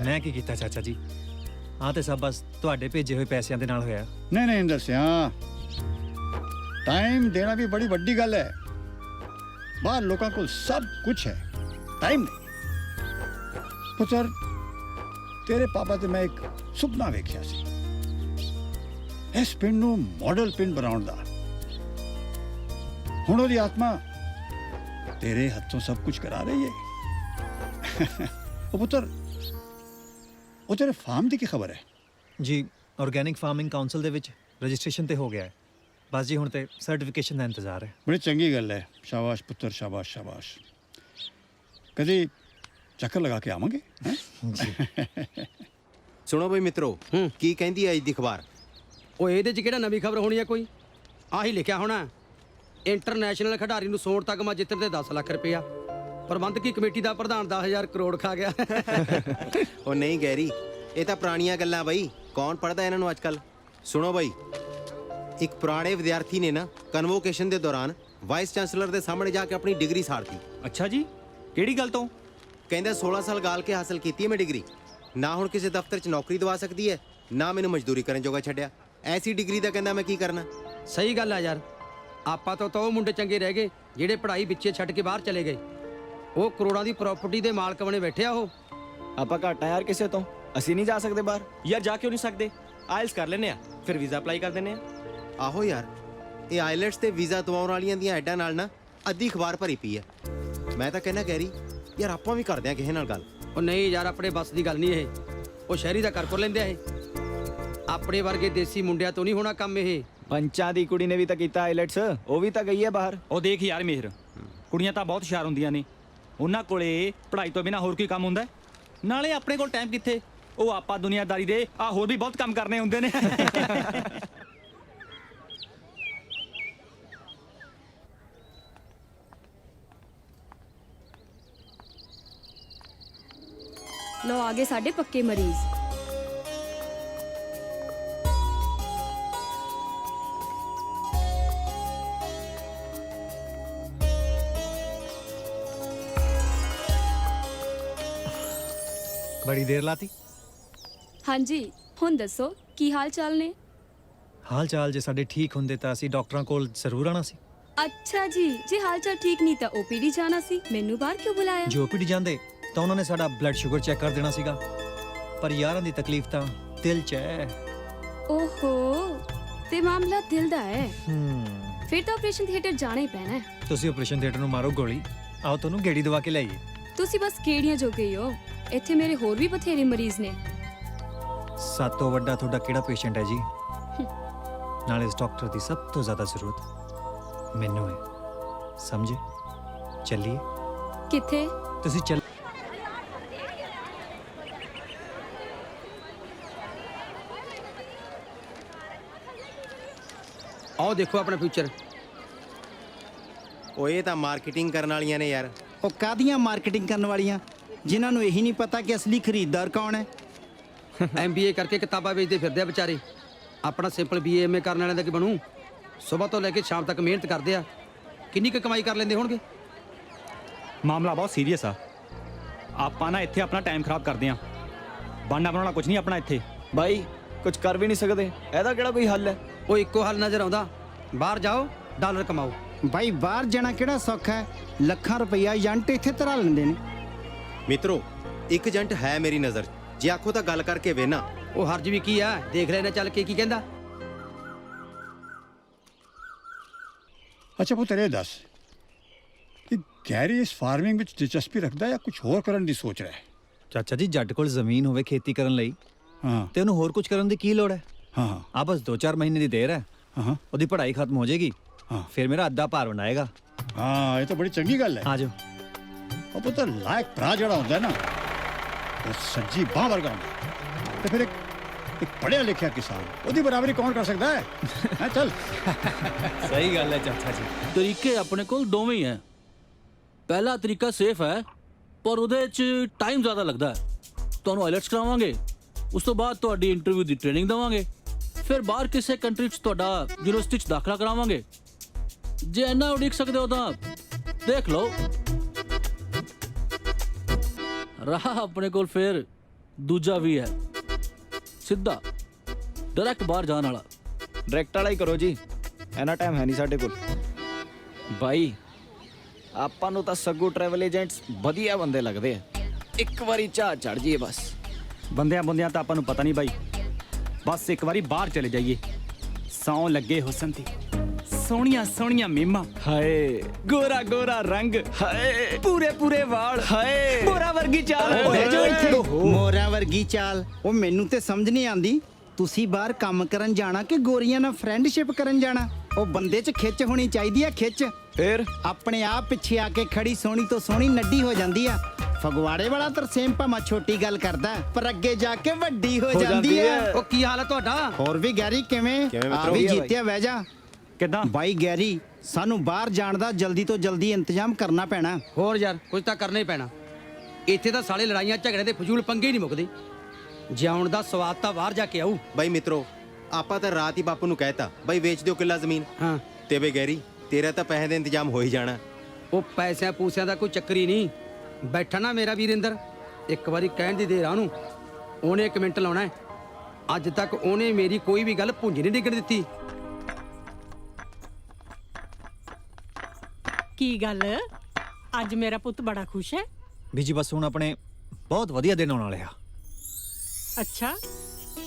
ਮੈਂ ਕੀ ਕੀਤਾ ਚਾਚਾ ਜੀ ਆ ਤੇ ਸਭ ਬਸ ਤੁਹਾਡੇ ਭੇਜੇ ਹੋਏ ਪੈਸਿਆਂ ਦੇ ਨਾਲ ਹੋਇਆ नहीं नहीं इंदर सिया टाइम देना भी बड़ी वड्डी गल है बाहर लोगों को सब कुछ है टाइम नहीं पुत्र तेरे पापा ते मैं एक सुपना वेख्या सी इस पिंड नूं मॉडल पिंड बनाउण दा ਹੁਣ ਉਹਦੀ ਆਤਮਾ ਤੇਰੇ ਹੱਥੋਂ ਸਭ ਕੁਝ ਕਰਾ ਰਹੀ ਹੈ ਉਹ ਪੁੱਤਰ ਉਹ ਤੇਰੇ ਫਾਰਮ ਦੀ ਕੀ ਖਬਰ ਹੈ ਜੀ ਆਰਗੈਨਿਕ ਫਾਰਮਿੰਗ ਕਾਉਂਸਲ ਦੇ ਵਿੱਚ ਰਜਿਸਟ੍ਰੇਸ਼ਨ ਤੇ ਹੋ ਗਿਆ ਹੈ ਬਸ ਜੀ ਹੁਣ ਤੇ ਸਰਟੀਫਿਕੇਸ਼ਨ ਦਾ ਇੰਤਜ਼ਾਰ ਹੈ ਬੜੀ ਚੰਗੀ ਗੱਲ ਹੈ ਸ਼ਾਬਾਸ਼ ਪੁੱਤਰ ਸ਼ਾਬਾਸ਼ ਸ਼ਾਬਾਸ਼ ਕਦੀ ਚੱਕਰ ਲਗਾ ਕੇ ਆਵਾਂਗੇ ਜੀ ਸੁਣੋ ਬਈ ਮਿੱਤਰੋ ਕੀ ਕਹਿੰਦੀ ਹੈ ਅੱਜ ਦੀ ਅਖਬਾਰ ਉਹ ਇਹਦੇ 'ਚ ਕਿਹੜਾ ਨਵੀਂ ਖਬਰ ਹੋਣੀ ਹੈ ਕੋਈ ਆਹੀ ਲਿਖਿਆ ਹੋਣਾ ਇੰਟਰਨੈਸ਼ਨਲ ਖਿਡਾਰੀ ਨੂੰ ਸੋਨ ਤਗਮਾ ਜਿੱਤਣ ਦੇ 10 ਲੱਖ ਰੁਪਇਆ ਪ੍ਰਬੰਧਕੀ ਕਮੇਟੀ ਦਾ ਪ੍ਰਧਾਨ 10,000 ਕਰੋੜ ਖਾ ਗਿਆ ਉਹ ਨਹੀਂ ਗੈਰੀ ਇਹ ਤਾਂ ਪੁਰਾਣੀਆਂ ਗੱਲਾਂ ਬਈ ਕੌਣ ਪੜਦਾ ਇਹਨਾਂ ਨੂੰ ਅੱਜਕੱਲ ਸੁਣੋ ਬਈ ਇੱਕ ਪੁਰਾਣੇ ਵਿਦਿਆਰਥੀ ਨੇ ਨਾ ਕਨਵੋਕੇਸ਼ਨ ਦੇ ਦੌਰਾਨ ਵਾਈਸ ਚਾਂਸਲਰ ਦੇ ਸਾਹਮਣੇ ਜਾ ਕੇ ਆਪਣੀ ਡਿਗਰੀ ਸਾੜਤੀ ਅੱਛਾ ਜੀ ਕਿਹੜੀ ਗੱਲ ਤੋਂ ਕਹਿੰਦਾ 16 ਸਾਲ ਗਾਲ ਕੇ ਹਾਸਲ ਕੀਤੀ ਹੈ ਮੈਂ ਡਿਗਰੀ ਨਾ ਹੁਣ ਕਿਸੇ ਦਫ਼ਤਰ 'ਚ ਨੌਕਰੀ ਦਵਾ ਸਕਦੀ ਹੈ ਨਾ ਮੈਨੂੰ ਮਜ਼ਦੂਰੀ ਕਰਨ ਜੋਗਾ ਛੱਡਿਆ ਐਸੀ ਡਿਗਰੀ ਦਾ ਕਹਿੰਦਾ ਮੈਂ ਕੀ ਕਰਨਾ ਸਹੀ ਗੱਲ ਆ ਯਾਰ ਆਪਾਂ ਤੋਂ ਤਾਂ ਉਹ ਮੁੰਡੇ ਚੰਗੇ ਰਹਿ ਗਏ ਜਿਹੜੇ ਪੜ੍ਹਾਈ ਵਿੱਚੇ ਛੱਡ ਕੇ ਬਾਹਰ ਚਲੇ ਗਏ ਉਹ ਕਰੋੜਾਂ ਦੀ ਪ੍ਰਾਪਰਟੀ ਦੇ ਮਾਲਕ ਬਣੇ ਬੈਠੇ ਆ ਉਹ ਆਪਾਂ ਘੱਟ ਆ ਯਾਰ ਕਿਸੇ ਤੋਂ ਅਸੀਂ ਨਹੀਂ ਜਾ ਸਕਦੇ ਬਾਹਰ ਯਾਰ ਜਾ ਕਿਉਂ ਨਹੀਂ ਸਕਦੇ ਆਇਲਸ ਕਰ ਲੈਨੇ ਆ ਫਿਰ ਵੀਜ਼ਾ ਅਪਲਾਈ ਕਰ ਦਿੰਨੇ ਆ ਆਹੋ ਯਾਰ ਇਹ ਆਈਲੈਟਸ ਤੇ ਵੀਜ਼ਾ ਦਵਾਉਣ ਵਾਲੀਆਂ ਦੀਆਂ ਐਡਾਂ ਨਾਲ ਨਾ ਅੱਧੀ ਅਖਬਾਰ ਭਰੀ ਪਈ ਹੈ ਮੈਂ ਤਾਂ ਕਹਿੰਦਾ ਗੈਰੀ ਯਾਰ ਆਪਾਂ ਵੀ ਕਰਦੇ ਆ ਕਿਸੇ ਨਾਲ ਗੱਲ ਉਹ ਨਹੀਂ ਯਾਰ ਆਪਣੇ ਬਸ ਦੀ ਗੱਲ ਨਹੀਂ ਇਹ ਉਹ ਸ਼ਹਿਰੀ ਦਾ ਕਰ ਲੈਂਦੇ ਆ ਇਹ ਆਪਣੇ ਵਰਗੇ ਦੇਸੀ ਮੁੰਡਿਆਂ ਤੋਂ ਨਹੀਂ ਹੋਣਾ ਕੰਮ ਇਹ ਪੰਚਾਂ ਦੀ ਕੁੜੀ ਨੇ ਵੀ ਤਾਂ ਕੀਤਾ ਆਈਲੈਟਸ ਉਹ ਵੀ ਤਾਂ ਗਈ ਹੈ ਬਾਹਰ ਉਹ ਦੇਖ ਯਾਰ ਮਿਹਰ ਕੁੜੀਆਂ ਤਾਂ ਬਹੁਤ ਹੁਸ਼ਿਆਰ ਹੁੰਦੀਆਂ ਨੇ ਉਹਨਾਂ ਕੋਲੇ ਪੜ੍ਹਾਈ ਤੋਂ ਬਿਨਾ ਹੋਰ ਕੀ ਕੰਮ ਹੁੰਦਾ ਨਾਲੇ ਆਪਣੇ ਕੋਲ ਟਾਈਮ ਕਿੱਥੇ ਉਹ ਆਪਾਂ ਦੁਨੀਆਦਾਰੀ ਦੇ ਆ ਹੋਰ ਵੀ ਬਹੁਤ ਕੰਮ ਕਰਨੇ ਹੁੰਦੇ ਨੇ ਲੋ ਆਗੇ ਸਾਡੇ ਪੱਕੇ ਮਰੀਜ਼ ਬੜੀ ਦੇਰ ਲਾਤੀ ਹਾਂਜੀ ਹੁਣ ਦੱਸੋ ਕੀ ਹਾਲ ਚਾਲ ਨੇ ਹਾਲ ਚਾਲ ਜੇ ਸਾਡੇ ਠੀਕ ਹੁੰਦੇ ਤਾਂ ਅਸੀਂ ਡਾਕਟਰਾਂ ਕੋਲ ਜ਼ਰੂਰ ਆਣਾ ਸੀ ਅੱਛਾ ਜੀ ਜੇ ਹਾਲ ਚਾਲ ਠੀਕ ਨਹੀਂ ਤਾਂ ਓਪੀਡੀ ਜਾਣਾ ਸੀ ਮੈਨੂੰ ਬਾਹਰ ਕਿਉਂ ਬੁਲਾਇਆ ਜੇ ਓਪੀਡੀ ਜਾਂਦੇ ਤਾਂ ਉਹਨਾਂ ਨੇ ਸਾਡਾ ਬਲੱਡ ਸ਼ੂਗਰ ਚੈੱਕ ਕਰ ਦੇਣਾ ਸੀਗਾ ਪਰ ਯਾਰਾਂ ਦੀ ਤਕਲੀਫ ਤਾਂ ਦਿਲ 'ਚ ਹੈ ਓਹੋ ਤੇ ਮਾਮਲਾ ਦਿਲ ਦਾ ਹੈ ਫਿਰ ਤਾਂ ਆਪਰੇਸ਼ਨ ਥੀਏਟਰ ਜਾਣਾ ਹੀ ਪੈਣਾ ਹੈ ਤੁਸੀਂ ਆਪਰੇਸ਼ਨ ਥੀਏਟਰ ਨੂੰ ਮਾਰੋ ਗੋਲੀ ਆਓ ਤੁਹਾਨੂੰ ਗੇੜੀ ਦਵਾ ਕੇ ਲਿਆਈਏ ਤੁਸੀਂ ਬਸ ਕਿਹੜੀਆਂ ਜੋ ਗਈ ਹੋ ਇੱਥੇ ਮੇਰੇ ਹੋਰ ਵੀ ਬਥੇਰੇ ਮਰੀਜ਼ ਨੇ ਸਭ ਤੋਂ ਵੱਡਾ ਤੁਹਾਡਾ ਕਿਹੜਾ ਪੇਸ਼ੈਂਟ ਹੈ ਜੀ ਨਾਲੇ ਇਸ ਡਾਕਟਰ ਦੀ ਸਭ ਤੋਂ ਜ਼ਿਆਦਾ ਜ਼ਰੂਰਤ ਮੈਨੂੰ ਹੈ ਸਮਝੇ ਚੱਲੀਏ ਕਿੱਥੇ ਤੁਸੀਂ ਚੱਲ ਆਓ ਦੇਖੋ ਆਪਣਾ ਫਿਊਚਰ ਉਹ ਇਹ ਤਾਂ ਮਾਰਕੀਟਿੰਗ ਕਰਨ ਵਾਲੀਆਂ ਨੇ ਯਾਰ ਉਹ ਕਾਹਦੀਆਂ ਮਾਰਕੀਟਿੰਗ ਕਰਨ ਵਾਲੀਆਂ ਜਿਨ੍ਹਾਂ ਨੂੰ ਇਹੀ ਨਹੀਂ ਪਤਾ ਕਿ ਅਸਲੀ ਖਰੀਦਦਾਰ ਕੌਣ ਹੈ। MBA ਕਰਕੇ ਕਿਤਾਬਾਂ ਵੇਚਦੇ ਫਿਰਦੇ ਆ ਵਿਚਾਰੇ। ਆਪਣਾ ਸਿੰਪਲ BA MA ਕਰਨ ਵਾਲਿਆਂ ਦਾ ਕੀ ਬਣੂ? ਸਵੇਰ ਤੋਂ ਲੈ ਕੇ ਸ਼ਾਮ ਤੱਕ ਮਿਹਨਤ ਕਰਦੇ ਆ, ਕਿੰਨੀ ਕੁ ਕਮਾਈ ਕਰ ਲੈਂਦੇ ਹੋਣਗੇ? ਮਾਮਲਾ ਬਹੁਤ ਸੀਰੀਅਸ ਆ। ਆਪਾਂ ਨਾ ਇੱਥੇ ਆਪਣਾ ਟਾਈਮ ਖਰਾਬ ਕਰਦੇ ਆ। ਬਣਨਾ ਬਣਾਉਣਾ ਕੁਝ ਨਹੀਂ ਆਪਣਾ ਇੱਥੇ। ਬਾਈ ਕੁਝ ਕਰ ਵੀ ਨਹੀਂ ਸਕਦੇ, ਇਹਦਾ ਕਿਹੜਾ ਕੋਈ ਹੱਲ ਹੈ? ਉਹ ਇੱਕੋ ਹੱਲ ਨਜ਼ਰ ਆਉਂਦਾ, ਬਾਹਰ ਜਾਓ ਡਾਲਰ ਕਮਾਓ। ਬਾਈ ਬਾਹਰ ਜਾਣਾ ਕਿਹੜਾ ਸੌਖਾ ਹੈ? ਲੱਖਾਂ ਰੁਪਈਆ ਏਜੰਟ ਇੱਥੇ ਧਰਾ ਲੈਂਦੇ ਨੇ। ਮਿੱਤਰੋ, ਇੱਕ ਏਜੰਟ ਹੈ ਮੇਰੀ ਨਜ਼ਰ, ਜੇ ਆਖੋ ਤਾਂ ਗੱਲ ਕਰਕੇ ਵੇਨਾ। ਉਹ ਹਰਜ ਵੀ ਕੀ ਆ, ਦੇਖ ਲੈਣਾ ਚੱਲ ਕੇ ਕੀ ਕਹਿੰਦਾ। ਅੱਛਾ ਪੁੱਤ ਇਹ ਦੱਸ ਕਿ ਗੈਰੀ ਇਸ ਫਾਰਮਿੰਗ ਵਿੱਚ ਦਿਲਚਸਪੀ ਰੱਖਦਾ ਜਾਂ ਕੁਝ ਹੋਰ ਕਰਨ ਦੀ ਸੋਚ ਰਿਹਾ ਹੈ? ਚਾਚਾ ਜੀ ਜੱਟ ਕੋਲ ਜ਼ਮੀਨ ਹੋਵੇ ਖੇਤੀ ਕਰਨ ਲਈ ਤੇ ਉਹਨੂੰ ਹੋਰ ਕੁਝ ਕਰਨ ਦੀ ਕੀ ਲੋੜ ਹੈ? ਹਾਂ ਆ ਬਸ 2-4 ਮਹੀਨੇ ਦੀ ਦੇਰ ਹੈ, ਉਹਦੀ ਪੜ੍ਹਾਈ ਖਤਮ ਹੋ ਜਾਏਗੀ, ਫਿਰ ਮੇਰਾ ਅੱਧਾ ਭਾਰ ਬਣਾਏਗਾ। ਹਾਂ ਇਹ ਤਾਂ ਬੜੀ ਚੰਗੀ ਗੱਲ ਹੈ। ਆ ਜਾਓ। ਉਹ ਪੁੱਤ ਲਾਇਕ ਭਰਾ ਜਿਹੜਾ ਹੁੰਦਾ ਨਾ ਉਹ ਸੱਜੀ ਬਾਂਹ ਵਰਗਾ ਹੁੰਦਾ, ਤੇ ਫਿਰ ਇੱਕ ਪੜ੍ਹਿਆ ਲਿਖਿਆ ਕਿਸਾਨ ਉਹਦੀ ਬਰਾਬਰੀ ਕੌਣ ਕਰ ਸਕਦਾ ਹੈ? ਹੈਂ ਚੱਲ। ਸਹੀ ਗੱਲ ਹੈ ਚਾਚਾ ਜੀ। ਤਰੀਕੇ ਆਪਣੇ ਕੋਲ ਦੋਵੇਂ ਹੀ ਹੈ। ਪਹਿਲਾ ਤਰੀਕਾ ਸੇਫ ਹੈ ਪਰ ਉਹਦੇ 'ਚ ਟਾਈਮ ਜ਼ਿਆਦਾ ਲੱਗਦਾ ਹੈ। ਤੁਹਾਨੂੰ ਆਈਲੈਟਸ ਕਰਾਵਾਂਗੇ, ਉਸ ਤੋਂ ਬਾਅਦ ਤੁਹਾਡੀ ਇੰਟਰਵਿਊ ਦੀ ਟ੍ਰੇਨਿੰਗ ਦੇਵਾਂਗੇ, ਫਿਰ ਬਾਹਰ ਕਿਸੇ ਕੰਟਰੀ 'ਚ ਤੁਹਾਡਾ ਯੂਨੀਵਰਸਿਟੀ 'ਚ ਦਾਖਲਾ ਕਰਾਵਾਂਗੇ। ਜੇ ਇੰਨਾ ਉਡੀਕ ਸਕਦੇ ਹੋ ਤਾਂ ਦੇਖ ਲਓ। ਰਾਹ ਆਪਣੇ ਕੋਲ ਫਿਰ ਦੂਜਾ ਵੀ ਹੈ, ਸਿੱਧਾ ਡਾਇਰੈਕਟ ਬਾਹਰ ਜਾਣ ਵਾਲਾ। ਡਾਇਰੈਕਟ ਵਾਲਾ ਹੀ ਕਰੋ ਜੀ, ਇੰਨਾ ਟਾਈਮ ਹੈ ਨਹੀਂ ਸਾਡੇ ਕੋਲ। ਬਾਈ ਆਪਾਂ ਨੂੰ ਤਾਂ ਸੱਗੂ ਟਰੈਵਲ ਏਜੰਟਸ ਵਧੀਆ ਬੰਦੇ ਲੱਗਦੇ ਆ, ਇੱਕ ਵਾਰੀ ਚਾਹ ਚੜ ਜਾਈਏ ਬਸ। ਬੰਦਿਆਂ ਤਾਂ ਆਪਾਂ ਨੂੰ ਪਤਾ ਨਹੀਂ ਬਾਈ, ਬਸ ਇੱਕ ਵਾਰੀ ਬਾਹਰ ਚਲੇ ਜਾਈਏ। ਸੌਂ ਲੱਗੇ ਹੁਸਨ ਤੇ ਸੋਹਣੀਆਂ ਸੋਹਣੀਆਂ ਮੀਮਾਂ, ਹਾਏ ਗੋਰਾ ਗੋਰਾ ਰੰਗ, ਹਾਏ ਪੂਰੇ ਪੂਰੇ ਵਾਲ, ਹਾਏ ਮੋਰਾ ਵਰਗੀ ਚਾਲ। ਮੋਰਾ ਵਰਗੀ ਚਾਲ? ਉਹ ਮੈਨੂੰ ਤੇ ਸਮਝ ਨਹੀਂ ਆਉਂਦੀ, ਤੁਸੀਂ ਬਾਹਰ ਕੰਮ ਕਰਨ ਜਾਣਾ ਕਿ ਗੋਰੀਆਂ ਨਾਲ ਫਰੈਂਡਸ਼ਿਪ ਕਰਨ ਜਾਣਾ? ਉਹ ਬੰਦੇ 'ਚ ਖਿੱਚ ਹੋਣੀ ਚਾਹੀਦੀ ਆ, ਖਿੱਚ। ਫਿਰ ਆਪਣੇ ਆਪ ਪਿੱਛੇ ਆ ਕੇ ਖੜੀ ਸੋਹਣੀ ਤੋਂ ਸੋਹਣੀ ਨੱਡੀ ਹੋ ਜਾਂਦੀ ਆ। ਫਗਵਾੜੇ ਵਾਲਾ ਤਰਸੇਮ ਭਾਵੇਂ ਛੋਟੀ ਗੱਲ ਕਰਦਾ ਪਰ ਅੱਗੇ ਜਾ ਕੇ ਵੱਡੀ ਹੋ ਜਾਂਦੀ ਆ। ਉਹ ਕੀ ਹਾਲ ਹੈ ਤੁਹਾਡਾ? ਹੋਰ ਵੀ ਗੈਰੀ ਕਿਵੇਂ? ਆ ਵੀ ਜੀਤਿਆ ਬਹਿ ਜਾ। ਕਿੱਦਾਂ ਬਾਈ ਗੈਰੀ, ਸਾਨੂੰ ਬਾਹਰ ਜਾਣ ਦਾ ਜਲਦੀ ਤੋਂ ਜਲਦੀ ਇੰਤਜ਼ਾਮ ਕਰਨਾ ਪੈਣਾ। ਹੋਰ ਯਾਰ ਕੁਝ ਤਾਂ ਕਰਨਾ ਹੀ ਪੈਣਾ। ਇੱਥੇ ਤਾਂ ਸਾਲੇ ਲੜਾਈਆਂ ਝਗੜੇ ਤੇ ਫਜ਼ੂਲ ਪੰਗੇ ਹੀ ਨਹੀਂ ਮੁੱਕਦੇ। ਜਿਉਣ ਦਾ ਸਵਾਦ ਤਾਂ ਬਾਹਰ ਜਾ ਕੇ ਆਊ। ਬਾਈ ਮਿੱਤਰੋ, ਆਪਾਂ ਤਾਂ ਰਾਤ ਹੀ ਬਾਪੂ ਨੂੰ ਕਹਿਤਾ ਬਾਈ ਵੇਚ ਦਿਓ ਕਿੱਲਾ ਜ਼ਮੀਨ। ਹਾਂ ਤੇ ਬੇ ਗੈਰੀ, ਤੇਰਾ ਤਾਂ ਪੈਸੇ ਦਾ ਇੰਤਜ਼ਾਮ ਹੋ ਹੀ ਜਾਣਾ। ਉਹ ਪੈਸਿਆਂ ਪੂਸਿਆਂ ਦਾ ਕੋਈ ਚੱਕਰ ਹੀ ਨਹੀਂ। ਬੈਠਾ ਨਾ ਮੇਰਾ ਵੀਰਿੰਦਰ, ਇੱਕ ਵਾਰੀ ਕਹਿਣ ਦੀ ਦੇਰ ਆ ਉਹਨੂੰ, ਉਹਨੇ 1 ਮਿੰਟ ਲਾਉਣਾ। ਅੱਜ ਤੱਕ ਉਹਨੇ ਮੇਰੀ ਕੋਈ ਵੀ ਗੱਲ ਭੁੰਜ ਨਹੀਂ ਡਿੱਗਣ ਦਿੱਤੀ। ਕੀ ਗੱਲ ਅੱਜ ਮੇਰਾ ਪੁੱਤ ਬੜਾ ਖੁਸ਼ ਹੈ? ਬੀਜੀ ਬਸ ਹੁਣ ਆਪਣੇ ਬਹੁਤ ਵਧੀਆ ਦਿਨ ਆਉਣ ਵਾਲੇ ਆ। ਅੱਛਾ,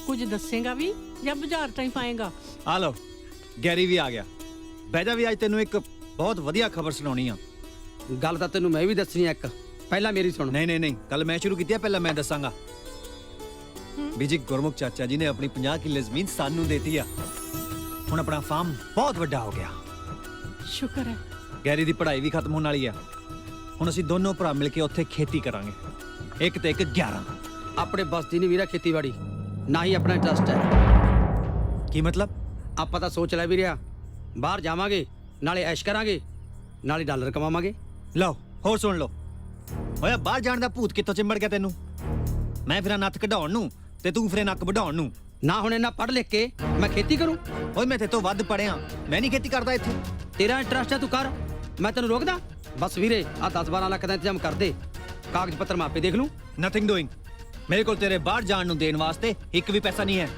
ਕੁਝ ਦੱਸੇਗਾ ਵੀ ਜਾਂ ਬਾਜ਼ਾਰ ਟਾਈਮ ਪਾਏਗਾ? ਆ ਲਓ ਗੈਰੀ ਵੀ ਆ ਗਿਆ। ਬਹਿ ਜਾ ਵੀ, ਅੱਜ ਤੈਨੂੰ ਇੱਕ ਬਹੁਤ ਵਧੀਆ ਖਬਰ ਸੁਣਾਉਣੀ ਆ। ਗੱਲ ਤਾਂ ਤੈਨੂੰ ਮੈਂ ਵੀ ਦੱਸਣੀ ਆ ਇੱਕ, ਪਹਿਲਾਂ ਮੇਰੀ ਸੁਣ। ਨਹੀਂ ਗੱਲ ਮੈਂ ਸ਼ੁਰੂ ਕੀਤੀ ਆ, ਪਹਿਲਾਂ ਮੈਂ ਦੱਸਾਂਗਾ। ਬੀਜੀ ਗੁਰਮੁਖ ਚਾਚਾ ਜੀ ਨੇ ਆਪਣੀ 50 ਕਿੱਲੇ ਜ਼ਮੀਨ ਸਾਨੂੰ ਦੇਤੀ ਆ। ਹੁਣ ਆਪਣਾ ਫਾਰਮ ਬਹੁਤ ਵੱਡਾ ਹੋ ਗਿਆ। ਸ਼ੁਕਰ ਹੈ। ਗੈਰੀ ਦੀ ਪੜ੍ਹਾਈ ਵੀ ਖਤਮ ਹੋਣ ਵਾਲੀ ਆ। ਹੁਣ ਅਸੀਂ ਦੋਨੋਂ ਭਰਾ ਮਿਲ ਕੇ ਉੱਥੇ ਖੇਤੀ ਕਰਾਂਗੇ। ਇੱਕ ਤੇ ਇੱਕ 11। ਆਪਣੇ ਬਸ ਦੀ ਨਹੀਂ ਵੀਰਾ ਖੇਤੀਬਾੜੀ, ਨਾ ਹੀ ਆਪਣਾ ਇੰਟਰਸਟ ਹੈ। ਕੀ ਮਤਲਬ? ਆਪਾਂ ਤਾਂ ਸੋਚ ਲਿਆ ਵੀ ਰਿਹਾ, ਬਾਹਰ ਜਾਵਾਂਗੇ, ਨਾਲੇ ਐਸ਼ ਕਰਾਂਗੇ, ਨਾਲੇ ਡਾਲਰ ਕਮਾਵਾਂਗੇ। ਲਓ ਹੋਰ ਸੁਣ ਲਓ। ਓਏ ਬਾਹਰ ਜਾਣ ਦਾ ਭੂਤ ਕਿੱਥੋਂ ਚਿੰਬੜ ਗਿਆ ਤੈਨੂੰ? ਮੈਂ ਫਿਰਾਂ ਨੱਥ ਕਢਾਉਣ ਨੂੰ ਤੇ ਤੂੰ ਫਿਰੇ ਨੱਕ ਵਢਾਉਣ ਨੂੰ। ਨਾ ਹੁਣ ਇਹਨਾਂ ਪੜ੍ਹ ਲਿਖ ਕੇ ਮੈਂ ਖੇਤੀ ਕਰੂੰ? ਓਏ ਮੈਂ ਤੇਤੋਂ ਵੱਧ ਪੜਿਆ, ਮੈਂ ਨਹੀਂ ਖੇਤੀ ਕਰਦਾ ਇੱਥੇ। ਤੇਰਾ ਇੰਟਰਸਟ ਹੈ ਤੂੰ ਕਰ, ਮੈਂ ਤੈਨੂੰ ਰੋਕਦਾ? ਬਸ ਵੀਰੇ ਆ 10-12 ਲੱਖ ਦਾ ਇੰਤਜ਼ਾਮ ਕਰ ਦੇ, ਕਾਗਜ਼ ਪੱਤਰ ਮੈਂ ਆਪੇ ਦੇਖ ਲੂੰ। Nothing doing. ਮੇਰੇ ਕੋਲ ਤੇਰੇ ਬਾਹਰ ਜਾਣ ਨੂੰ ਦੇਣ ਵਾਸਤੇ ਇੱਕ ਵੀ ਪੈਸਾ ਨਹੀਂ ਹੈ।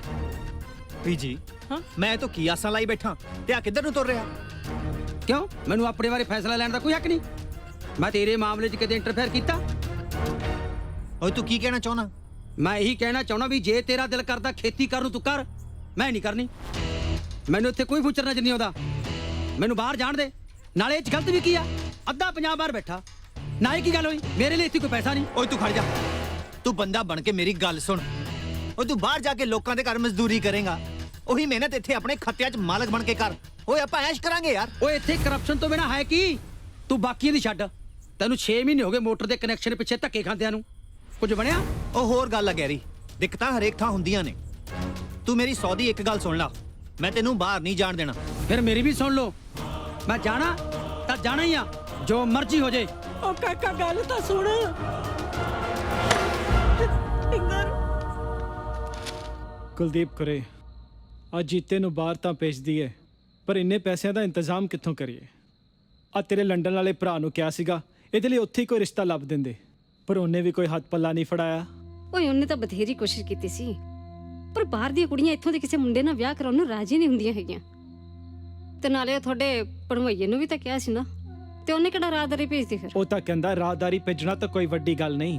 ਬੀਜੀ ਮੈਂ ਤਾਂ ਕੀ ਆਸਾਂ ਲਾਈ ਬੈਠਾ ਤੇ ਆ ਕਿੱਧਰ ਨੂੰ ਤੁਰ ਰਿਹਾ? ਕਿਉਂ, ਮੈਨੂੰ ਆਪਣੇ ਬਾਰੇ ਫੈਸਲਾ ਲੈਣ ਦਾ ਕੋਈ ਹੱਕ ਨਹੀਂ? ਮੈਂ ਤੇਰੇ ਮਾਮਲੇ 'ਚ ਕਦੇ ਇੰਟਰਫੇਅਰ ਕੀਤਾ? ਓਏ ਤੂੰ ਕੀ ਕਹਿਣਾ ਚਾਹੁੰਦਾ? ਮੈਂ ਇਹੀ ਕਹਿਣਾ ਚਾਹੁੰਦਾ ਵੀ ਜੇ ਤੇਰਾ ਦਿਲ ਕਰਦਾ ਖੇਤੀ ਕਰਨ ਨੂੰ ਤੂੰ ਕਰ, ਮੈਂ ਨਹੀਂ ਕਰਨੀ। ਮੈਨੂੰ ਇੱਥੇ ਕੋਈ ਫਿਊਚਰ ਨਜ਼ਰ ਨਹੀਂ ਆਉਂਦਾ। ਮੈਨੂੰ ਬਾਹਰ ਜਾਣ ਦੇ। ਨਾਲੇ ਇਹ 'ਚ ਗਲਤ ਵੀ ਕੀ ਆ? ਅੱਧਾ ਪੰਜਾਬ ਬਾਹਰ ਬੈਠਾ, ਨਾ ਇਹ ਕੀ ਗੱਲ ਹੋਈ? ਮੇਰੇ ਲਈ ਇੱਥੇ ਕੋਈ ਪੈਸਾ ਨਹੀਂ। ਓਏ ਤੂੰ ਖੜ ਜਾ, ਤੂੰ ਬੰਦਾ ਬਣ ਕੇ ਮੇਰੀ ਗੱਲ ਸੁਣ। ਓਏ ਤੂੰ ਬਾਹਰ ਜਾ ਕੇ ਲੋਕਾਂ ਦੇ ਘਰ ਮਜ਼ਦੂਰੀ ਕਰੇਗਾ, ਉਹੀ ਮਿਹਨਤ ਇੱਥੇ ਆਪਣੇ ਖੱਤਿਆਂ 'ਚ ਮਾਲਕ ਬਣ ਕੇ ਕਰ। ਓਏ ਆਪਾਂ ਐਸ਼ ਕਰਾਂਗੇ ਯਾਰ। ਓਏ ਇੱਥੇ ਕਰਪਸ਼ਨ ਤੋਂ ਬਿਨਾ ਹੈ ਕੀ? ਤੂੰ ਬਾਕੀਆਂ ਦੀ ਛੱਡ, ਤੈਨੂੰ 6 ਮਹੀਨੇ ਹੋ ਗਏ ਮੋਟਰ ਦੇ ਕਨੈਕਸ਼ਨ ਪਿੱਛੇ ਧੱਕੇ ਖਾਂਦਿਆਂ ਨੂੰ। ਕੁਝ ਬਣਿਆ? ਉਹ ਹੋਰ ਗੱਲ ਆ ਗੈਰੀ, ਦਿੱਕਤਾਂ ਹਰੇਕ ਥਾਂ ਹੁੰਦੀਆਂ ਨੇ। ਤੂੰ ਮੇਰੀ 100 ਦੀ ਇੱਕ ਗੱਲ ਸੁਣ ਲਾ, ਮੈਂ ਤੈਨੂੰ ਬਾਹਰ ਨਹੀਂ ਜਾਣ ਦੇਣਾ। ਫਿਰ ਮੇਰੀ ਵੀ ਸੁਣ ਲਓ, ਮੈਂ ਜਾਣਾ ਤਾਂ ਜਾਣਾ ਹੀ ਆ, ਜੋ ਮਰਜ਼ੀ ਹੋ ਜੇ। ਉਹ ਕਾਕਾ ਗੱਲ ਤਾਂ ਸੁਣ ਇੰਦਰ ਕੁਲਦੀਪ ਕੁਰੇ ਅੱਜ ਜੀਤੇ ਨੂੰ ਬਾਹਰ ਤਾਂ ਭੇਜ ਦਈਏ ਪਰ ਇੰਨੇ ਪੈਸਿਆਂ ਦਾ ਇੰਤਜ਼ਾਮ ਕਿੱਥੋਂ ਕਰੀਏ ਆ ਤੇਰੇ ਲੰਡਨ ਵਾਲੇ ਭਰਾ ਨੂੰ ਕਿਹਾ ਸੀਗਾ ਇਹਦੇ ਲਈ ਉੱਥੇ ਹੀ ਕੋਈ ਰਿਸ਼ਤਾ ਲੱਭ ਦਿੰਦੇ ਪਰ ਉਹਨੇ ਵੀ ਕੋਈ ਹੱਥ ਪੱਲਾ ਨਹੀਂ ਫੜਾਇਆ ਓਏ ਉਹਨੇ ਤਾਂ ਬਥੇਰੀ ਕੋਸ਼ਿਸ਼ ਕੀਤੀ ਸੀ ਪਰ ਬਾਹਰ ਦੀਆਂ ਕੁੜੀਆਂ ਇੱਥੋਂ ਦੇ ਕਿਸੇ ਮੁੰਡੇ ਨਾਲ ਵਿਆਹ ਕਰਾਉਣ ਨੂੰ ਰਾਜੀ ਨਹੀਂ ਹੁੰਦੀਆਂ ਹੈਗੀਆਂ ਤੇ ਨਾਲੇ ਤੁਹਾਡੇ ਪੜਵਈਏ ਨੂੰ ਵੀ ਤਾਂ ਕਿਹਾ ਸੀ ਨਾ ਤੇ ਉਹਨੇ ਕਿਹੜਾ ਰਾਹਦਾਰੀ ਭੇਜਦੀ ਫਿਰ ਉਹ ਤਾਂ ਕਹਿੰਦਾ ਰਾਹਦਾਰੀ ਭੇਜਣਾ ਤਾਂ ਕੋਈ ਵੱਡੀ ਗੱਲ ਨਹੀਂ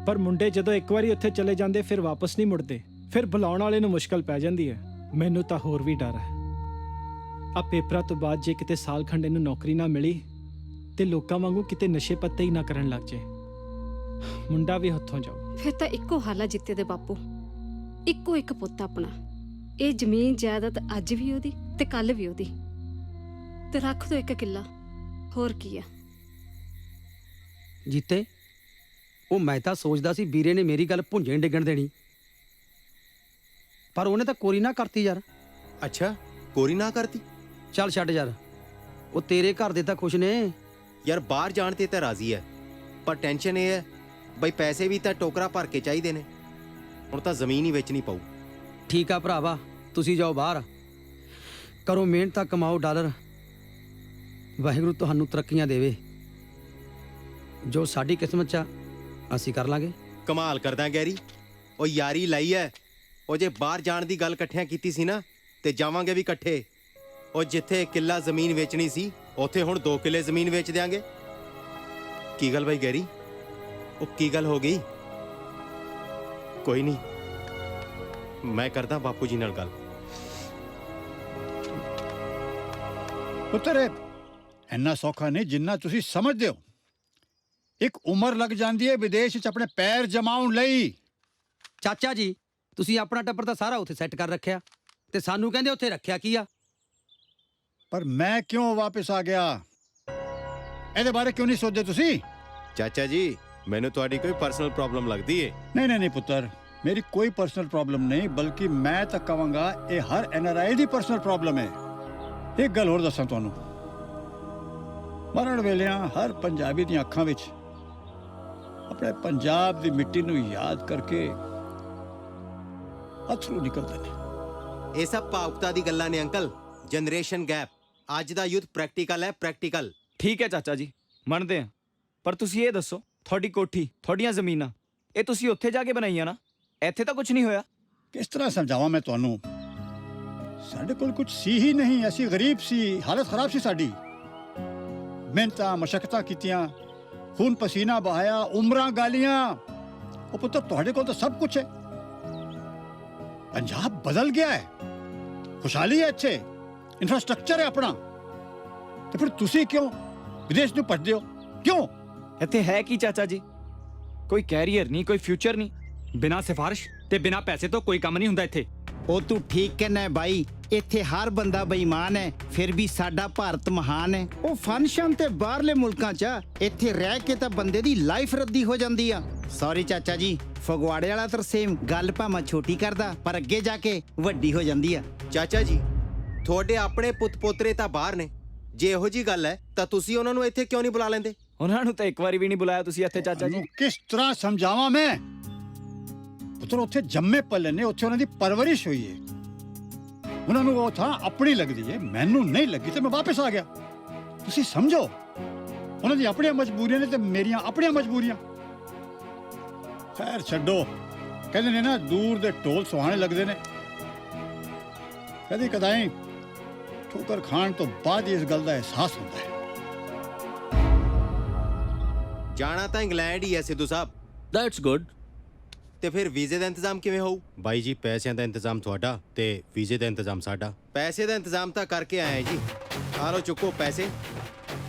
ਪਰ ਮੁੰਡੇ ਜਦੋਂ ਇੱਕ ਵਾਰੀ ਉੱਥੇ ਚਲੇ ਜਾਂਦੇ ਫਿਰ ਵਾਪਸ ਨਹੀਂ ਮੁੜਦੇ ਫਿਰ ਬੁਲਾਉਣ ਵਾਲੇ ਨੂੰ ਮੁਸ਼ਕਲ ਪੈ ਜਾਂਦੀ ਹੈ ਮੈਨੂੰ ਤਾਂ ਹੋਰ ਵੀ ਡਰ ਹੈ ਆ ਪੇਪਰਾਂ ਤੋਂ ਬਾਅਦ ਜੇ ਕਿਤੇ ਸਾਲ ਖੰਡ ਇਹਨੂੰ ਨੌਕਰੀ ਨਾ ਮਿਲੀ ਤੇ ਲੋਕਾਂ ਵਾਂਗੂ ਕਿਤੇ ਨਸ਼ੇ ਪੱਤੇ ਹੀ ਨਾ ਕਰਨ ਲੱਗ ਜਾਏ ਮੁੰਡਾ ਵੀ ਹੱਥੋਂ ਜਾਊ ਫਿਰ ਤਾਂ ਇੱਕੋ ਹਾਲ ਆ ਜਿੱਤੇ ਦੇ ਬਾਪੂ ਇੱਕੋ ਇੱਕ ਪੁੱਤ ਆਪਣਾ ਇਹ ਜ਼ਮੀਨ ਜਾਇਦਾਦ ਅੱਜ ਵੀ ਉਹਦੀ ਤੇ ਕੱਲ ਵੀ ਉਹਦੀ ਤੇ ਰੱਖ ਦੋ ਇੱਕ ਕਿੱਲਾ ਹੋਰ ਕੀ ਆ ਜੀਤੇ ਉਹ ਮੈਂ ਤਾਂ ਸੋਚਦਾ ਸੀ ਵੀਰੇ ਨੇ ਮੇਰੀ ਗੱਲ ਭੁੰਜੇ ਡਿੱਗਣ ਦੇਣੀ ਪਰ ਉਹਨੇ ਤਾਂ ਕੋਰੀ ਨਾ ਕਰਤੀ ਯਾਰ ਅੱਛਾ ਕੋਰੀ ਨਾ ਕਰਤੀ ਚੱਲ ਛੱਡ ਯਾਰ ਉਹ ਤੇਰੇ ਘਰ ਦੇ ਤਾਂ ਖੁਸ਼ ਨੇ ਯਾਰ ਬਾਹਰ ਜਾਣ ਤੇ ਤਾਂ ਰਾਜ਼ੀ ਹੈ ਪਰ ਟੈਨਸ਼ਨ ਇਹ ਹੈ ਬਈ ਪੈਸੇ ਵੀ ਤਾਂ ਟੋਕਰਾ ਭਰ ਕੇ ਚਾਹੀਦੇ ਨੇ ਹੁਣ ਤਾਂ ਜ਼ਮੀਨ ਹੀ ਵੇਚਣੀ ਪਊ ਠੀਕ ਆ ਭਰਾਵਾ ਤੁਸੀਂ ਜਾਓ ਬਾਹਰ ਕਰੋ ਮਿਹਨਤ ਤਾਂ ਕਮਾਓ ਡਾਲਰ ਵਾਹਿਗੁਰੂ ਤੁਹਾਨੂੰ ਤਰੱਕੀਆਂ ਦੇਵੇ ਜੋ ਸਾਡੀ ਕਿਸਮਤ 'ਚ ਆ ਅਸੀਂ ਕਰ ਲਾਂਗੇ ਕਮਾਲ ਕਰਦਾ ਗੈਰੀ ਉਹ ਯਾਰੀ ਲਈ ਐ ਉਹ ਜੇ ਬਾਹਰ ਜਾਣ ਦੀ ਗੱਲ ਇਕੱਠਿਆਂ ਕੀਤੀ ਸੀ ਨਾ ਤੇ ਜਾਵਾਂਗੇ ਵੀ ਇਕੱਠੇ ਉਹ ਜਿੱਥੇ ਕਿੱਲਾ ਜ਼ਮੀਨ ਵੇਚਣੀ ਸੀ ਉੱਥੇ ਹੁਣ 2 ਕਿੱਲੇ ਜ਼ਮੀਨ ਵੇਚ ਦਿਆਂਗੇ ਕੀ ਗੱਲ ਬਾਈ ਗੈਰੀ ਉਹ ਕੀ ਗੱਲ ਹੋ ਗਈ ਕੋਈ ਨਹੀਂ ਮੈਂ ਕਰਦਾ ਬਾਪੂ ਜੀ ਨਾਲ ਗੱਲ ਪੁੱਤਰ ਇੰਨਾ ਸੌਖਾ ਨਹੀਂ ਜਿੰਨਾ ਤੁਸੀਂ ਸਮਝਦੇ ਹੋ ਇੱਕ ਉਮਰ ਲੱਗ ਜਾਂਦੀ ਹੈ ਵਿਦੇਸ਼ 'ਚ ਆਪਣੇ ਪੈਰ ਜਮਾਉਣ ਲਈ ਚਾਚਾ ਜੀ ਤੁਸੀਂ ਆਪਣਾ ਟੱਬਰ ਤਾਂ ਸਾਰਾ ਉੱਥੇ ਸੈੱਟ ਕਰ ਰੱਖਿਆ ਤੇ ਸਾਨੂੰ ਕਹਿੰਦੇ ਉੱਥੇ ਰੱਖਿਆ ਕੀ ਆ ਪਰ ਮੈਂ ਕਿਉਂ ਵਾਪਸ ਆ ਗਿਆ ਇਹਦੇ ਬਾਰੇ ਕਿਉਂ ਨਹੀਂ ਸੋਚਦੇ ਤੁਸੀਂ ਚਾਚਾ ਜੀ ਮੈਨੂੰ ਤੁਹਾਡੀ ਕੋਈ ਪਰਸਨਲ ਪ੍ਰੋਬਲਮ ਲੱਗਦੀ ਏ ਨਹੀਂ ਪੁੱਤਰ ਮੇਰੀ ਕੋਈ ਪਰਸਨਲ ਪ੍ਰੋਬਲਮ ਨਹੀਂ ਬਲਕਿ ਮੈਂ ਤਾਂ ਕਹਾਂਗਾ ਇਹ ਹਰ ਐਨਆਰਆਈ ਦੀ ਪਰਸਨਲ ਪ੍ਰੋਬਲਮ ਹੈ ਇੱਕ ਗੱਲ ਹੋਰ ਦੱਸਾਂ ਤੁਹਾਨੂੰ ਮਰਨ ਵੇਲਿਆਂ ਹਰ ਪੰਜਾਬੀ ਦੀਆਂ ਅੱਖਾਂ ਵਿੱਚ ਆਪਣੇ ਪੰਜਾਬ ਦੀ ਮਿੱਟੀ ਨੂੰ ਯਾਦ ਕਰਕੇ ਅਥਰੂ ਨਿਕਲਦੇ ਨੇ ਇਹ ਸਭ ਭਾਵੁਕਤਾ ਦੀ ਗੱਲਾਂ ਨੇ ਅੰਕਲ ਜਨਰੇਸ਼ਨ ਗੈਪ ਅੱਜ ਦਾ ਯੂਥ ਪ੍ਰੈਕਟੀਕਲ ਹੈ ਪ੍ਰੈਕਟੀਕਲ ਠੀਕ ਹੈ ਚਾਚਾ ਜੀ ਮੰਨਦੇ ਆ ਪਰ ਤੁਸੀਂ ਇਹ ਦੱਸੋ ਤੁਹਾਡੀ ਕੋਠੀ ਤੁਹਾਡੀਆਂ ਜ਼ਮੀਨਾਂ ਇਹ ਤੁਸੀਂ ਉੱਥੇ ਜਾ ਕੇ ਬਣਾਈਆਂ ਨਾ ਇੱਥੇ ਤਾਂ ਕੁਝ ਨਹੀਂ ਹੋਇਆ ਕਿਸ ਤਰ੍ਹਾਂ ਸਮਝਾਵਾਂ ਮੈਂ ਤੁਹਾਨੂੰ ਸਾਡੇ ਕੋਲ ਕੁਝ ਸੀ ਹੀ ਨਹੀਂ ਅਸੀਂ ਗਰੀਬ ਸੀ ਹਾਲਤ ਖਰਾਬ ਸੀ ਸਾਡੀ ਮਿਹਨਤਾਂ ਮਸ਼ੱਕਤਾਂ ਕੀਤੀਆਂ ਖੂਨ ਪਸੀਨਾ ਬਹਾਇਆ ਉਮਰਾਂ ਗਾਲੀਆਂ ਉਹ ਪੁੱਤਰ ਤੁਹਾਡੇ ਕੋਲ ਤਾਂ ਸਭ ਕੁਝ ਹੈ ਪੰਜਾਬ ਬਦਲ ਗਿਆ ਹੈ ਖੁਸ਼ਹਾਲੀ ਹੈ ਇੱਥੇ ਇਨਫਰਾਸਟ੍ਰਕਚਰ ਹੈ ਆਪਣਾ ਤੇ ਫਿਰ ਤੁਸੀਂ ਕਿਉਂ ਵਿਦੇਸ਼ ਨੂੰ ਭੱਜਦੇ ਹੋ ਕਿਉਂ ਇੱਥੇ ਹੈ ਕੀ ਚਾਚਾ ਜੀ ਕੋਈ ਕੈਰੀਅਰ ਨਹੀਂ ਕੋਈ ਫਿਊਚਰ ਨਹੀਂ ਬਿਨਾਂ ਸਿਫਾਰਿਸ਼ ਤੇ ਬਿਨਾਂ ਪੈਸੇ ਤੋਂ ਕੋਈ ਕੰਮ ਨਹੀਂ ਹੁੰਦਾ ਇੱਥੇ ਉਹ ਤੂੰ ਠੀਕ ਕਹਿਣਾ ਬਾਈ ਇੱਥੇ ਹਰ ਬੰਦਾ ਬੇਈਮਾਨ ਹੈ ਫਿਰ ਵੀ ਸਾਡਾ ਭਾਰਤ ਮਹਾਨ ਹੈ ਉਹ ਫੰਕਸ਼ਨ ਤੇ ਬਾਹਰਲੇ ਮੁਲਕਾਂ 'ਚ ਇੱਥੇ ਰਹਿ ਕੇ ਤਾਂ ਬੰਦੇ ਦੀ ਲਾਈਫ ਰੱਦੀ ਹੋ ਜਾਂਦੀ ਆ ਸੌਰੀ ਚਾਚਾ ਜੀ ਫਗਵਾੜੇ ਵਾਲਾ ਤਰਸੇਮ ਗੱਲ ਭਾਵੇਂ ਛੋਟੀ ਕਰਦਾ ਪਰ ਅੱਗੇ ਜਾ ਕੇ ਵੱਡੀ ਹੋ ਜਾਂਦੀ ਆ ਚਾਚਾ ਜੀ ਤੁਹਾਡੇ ਆਪਣੇ ਪੁੱਤ ਪੋਤਰੇ ਤਾਂ ਬਾਹਰ ਨੇ ਜੇ ਇਹੋ ਜੀ ਗੱਲ ਹੈ ਤਾਂ ਤੁਸੀਂ ਉਹਨਾਂ ਨੂੰ ਇੱਥੇ ਕਿਉਂ ਨਹੀਂ ਬੁਲਾ ਲੈਂਦੇ ਉਹਨਾਂ ਨੂੰ ਤਾਂ ਇੱਕ ਵਾਰੀ ਵੀ ਨਹੀਂ ਬੁਲਾਇਆ ਤੁਸੀਂ ਇੱਥੇ ਚਾਚਾ ਜੀ ਕਿਸ ਤਰ੍ਹਾਂ ਸਮਝਾਵਾਂ ਮੈਂ ਪੁੱਤਰ ਉੱਥੇ ਜੰਮੇ ਪਲੇ ਨੇ ਉੱਥੇ ਉਹਨਾਂ ਦੀ ਪਰਵਰਿਸ਼ ਹੋਈ ਹੈ ਉਹਨਾਂ ਨੂੰ ਉਹ ਥਾਂ ਆਪਣੀ ਲੱਗਦੀ ਹੈ ਮੈਨੂੰ ਨਹੀਂ ਲੱਗੀ ਤੇ ਮੈਂ ਵਾਪਸ ਆ ਗਿਆ ਤੁਸੀਂ ਸਮਝੋ ਉਹਨਾਂ ਦੀ ਆਪਣੀਆਂ ਮਜਬੂਰੀਆਂ ਨੇ ਤੇ ਮੇਰੀਆਂ ਆਪਣੀਆਂ ਮਜਬੂਰੀਆਂ ਖੈਰ ਛੱਡੋ ਕਹਿੰਦੇ ਨੇ ਨਾ ਦੂਰ ਦੇ ਢੋਲ ਸੁਹਾਣੇ ਲੱਗਦੇ ਨੇ ਕਦੀ ਕਦਾਈ ਠੋਕਰ ਖਾਣ ਤੋਂ ਬਾਅਦ ਇਸ ਗੱਲ ਦਾ ਅਹਿਸਾਸ ਹੁੰਦਾ ਹੈ ਜਾਣਾ ਤਾਂ ਇੰਗਲੈਂਡ ਹੀ ਹੈ ਸਿੱਧੂ ਸਾਹਿਬ ਦੈਟਸ ਗੁੱਡ ਤੇ ਫਿਰ ਵੀਜ਼ੇ ਦਾ ਇੰਤਜ਼ਾਮ ਕਿਵੇਂ ਹੋਊ ਬਾਈ ਜੀ ਪੈਸਿਆਂ ਦਾ ਇੰਤਜ਼ਾਮ ਤੁਹਾਡਾ ਤੇ ਵੀਜ਼ੇ ਦਾ ਇੰਤਜ਼ਾਮ ਸਾਡਾ ਪੈਸੇ ਦਾ ਇੰਤਜ਼ਾਮ ਤਾਂ ਕਰਕੇ ਆਏ ਜੀ ਆ ਲਓ ਚੁੱਕੋ ਪੈਸੇ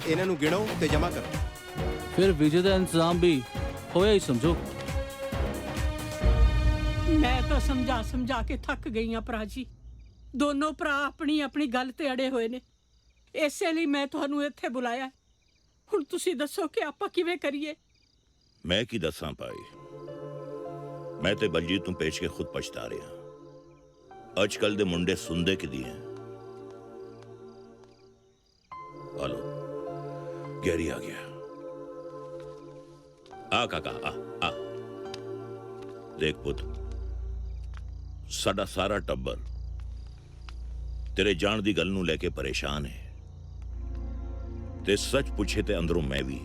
ਇਹਨਾਂ ਨੂੰ ਗਿਣੋ ਤੇ ਜਮ੍ਹਾਂ ਕਰੋ ਫਿਰ ਵੀਜ਼ੇ ਦਾ ਇੰਤਜ਼ਾਮ ਵੀ ਹੋਇਆ ਹੀ ਸਮਝੋ ਮੈਂ ਤਾਂ ਸਮਝਾ ਕੇ ਥੱਕ ਗਈ ਆ ਭਰਾ ਜੀ ਦੋਨੋਂ ਭਰਾ ਆਪਣੀ ਆਪਣੀ ਗੱਲ ਤੇ ਅੜੇ ਹੋਏ ਨੇ ਇਸੇ ਲਈ ਮੈਂ ਤੁਹਾਨੂੰ ਇੱਥੇ ਬੁਲਾਇਆ ਹੁਣ ਤੁਸੀਂ ਦੱਸੋ ਕਿ ਆਪਾਂ ਕਿਵੇਂ ਕਰੀਏ ਮੈਂ ਕੀ ਦੱਸਾਂ ਭਾਈ ਮੈਂ ਤੇ ਬਲਜੀਤ ਨੂੰ ਪੇਸ਼ ਕੇ ਖੁਦ ਪਛਤਾ ਰਿਹਾ ਅੱਜ ਕੱਲ ਦੇ ਮੁੰਡੇ ਸੁਣਦੇ ਕਿਦੀ ਹੈ ਹਲੋ ਗੈਰੀ ਆ ਗਿਆ ਆ ਕਾਕਾ ਆ ਦੇਖ ਪੁੱਤ, ਸਾਡਾ ਸਾਰਾ ਟੱਬਰ ਤੇਰੇ ਜਾਣ ਦੀ ਗੱਲ ਨੂੰ ਲੈ ਕੇ ਪਰੇਸ਼ਾਨ ਹੈ ਤੇ ਸੱਚ ਪੁੱਛੇ ਤੇ ਅੰਦਰੋਂ ਮੈਂ ਵੀ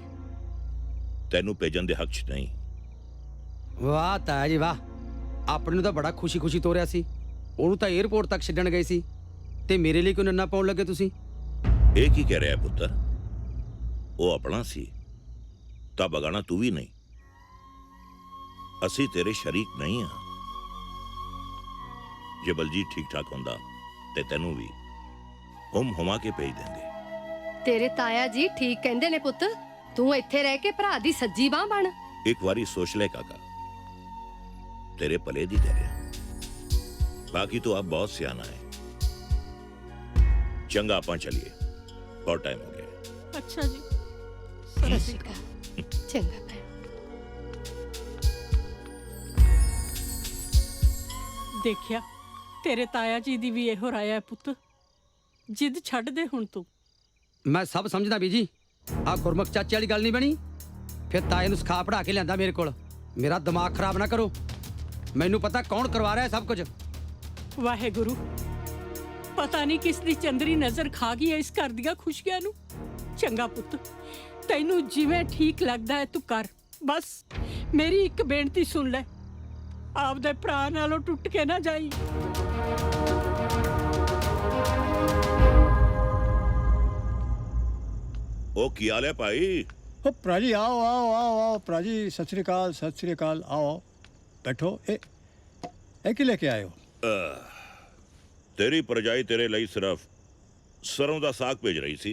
ਤੈਨੂੰ ਭੇਜਣ ਦੇ ਹੱਕ 'ਚ ਨਹੀਂ। ਵਾਹ ਤਾਇਆ ਜੀ ਵਾਹ, ਆਪਣੇ ਨੂੰ ਤਾਂ ਬੜਾ ਖੁਸ਼ੀ ਤੋਰਿਆ ਸੀ, ਉਹਨੂੰ ਤਾਂ 에ਅਰਪੋਰਟ ਤੱਕ ਛੱਡਣ ਗਏ ਸੀ ਤੇ ਮੇਰੇ ਲਈ ਕਿਉਂ ਨੰਨਾ ਪਾਉਣ ਲੱਗੇ ਤੁਸੀਂ? ਇਹ ਕੀ ਕਹਿ ਰਿਹਾ ਪੁੱਤਰ? ਉਹ ਆਪਣਾ ਸੀ ਤਾਂ ਬਗਾਣਾ ਤੂੰ ਵੀ ਨਹੀਂ। ਅਸੀਂ ਤੇਰੇ ਸ਼ਰੀਕ ਨਹੀਂ ਆ। ਜੇ ਬਲਜੀਤ ਠੀਕ ਠਾਕ ਹੁੰਦਾ ਤੇ ਤੈਨੂੰ ਵੀ ਹੁਮਾ ਕੇ ਭੇਜ ਦਿੰਦੇ। ਤੇਰੇ ਤਾਇਆ ਜੀ ਠੀਕ ਕਹਿੰਦੇ ਨੇ ਪੁੱਤ, ਤੂੰ ਇੱਥੇ ਰਹਿ ਕੇ ਭਰਾ ਦੀ ਸੱਜੀ ਬਾਹ ਬਣ। ਇੱਕ ਵਾਰੀ ਸੋਚ ਲੈ ਕਾਕਾ, तेरे भले दी कह रहा। बाकी तो आप बहुत सियाना है। चंगा आपा चलिए, बहुत टाइम हो गया। अच्छा जी, सत श्री अकाल। चंगा भैन। देखिया तेरे ताया जी दी भी एहो राय है पुत, जिद छड्ड दे हुण तू। मैं सब समझदा बीजी, आ गुरमुख चाचे वाली गल नहीं बनी। फिर ताए नूं सिखा पढ़ा के लियांदा मेरे कोल। मेरा दिमाग खराब ना करो, मैनू पता कौन करवा रहा है सब कुछ। वाहेगुरु, पता नहीं किस दी चंदरी नजर खा गई है इस घर दियां खुशियां नू। चंगा पुत, तैनू जिवें ठीक लगदा है तू कर, बस मेरी एक बेनती सुन ले, आपदे भरा नालों टुट के ना जाई। ओ की हाल है भाई? ओ प्राजी आओ आओ आओ आओ प्राजी, सत श्री अकाल, आओ बैठो। ए की लेके आए हो? तेरी परजाई तेरे लिए सिर्फ सरों दा साग भेज रही सी।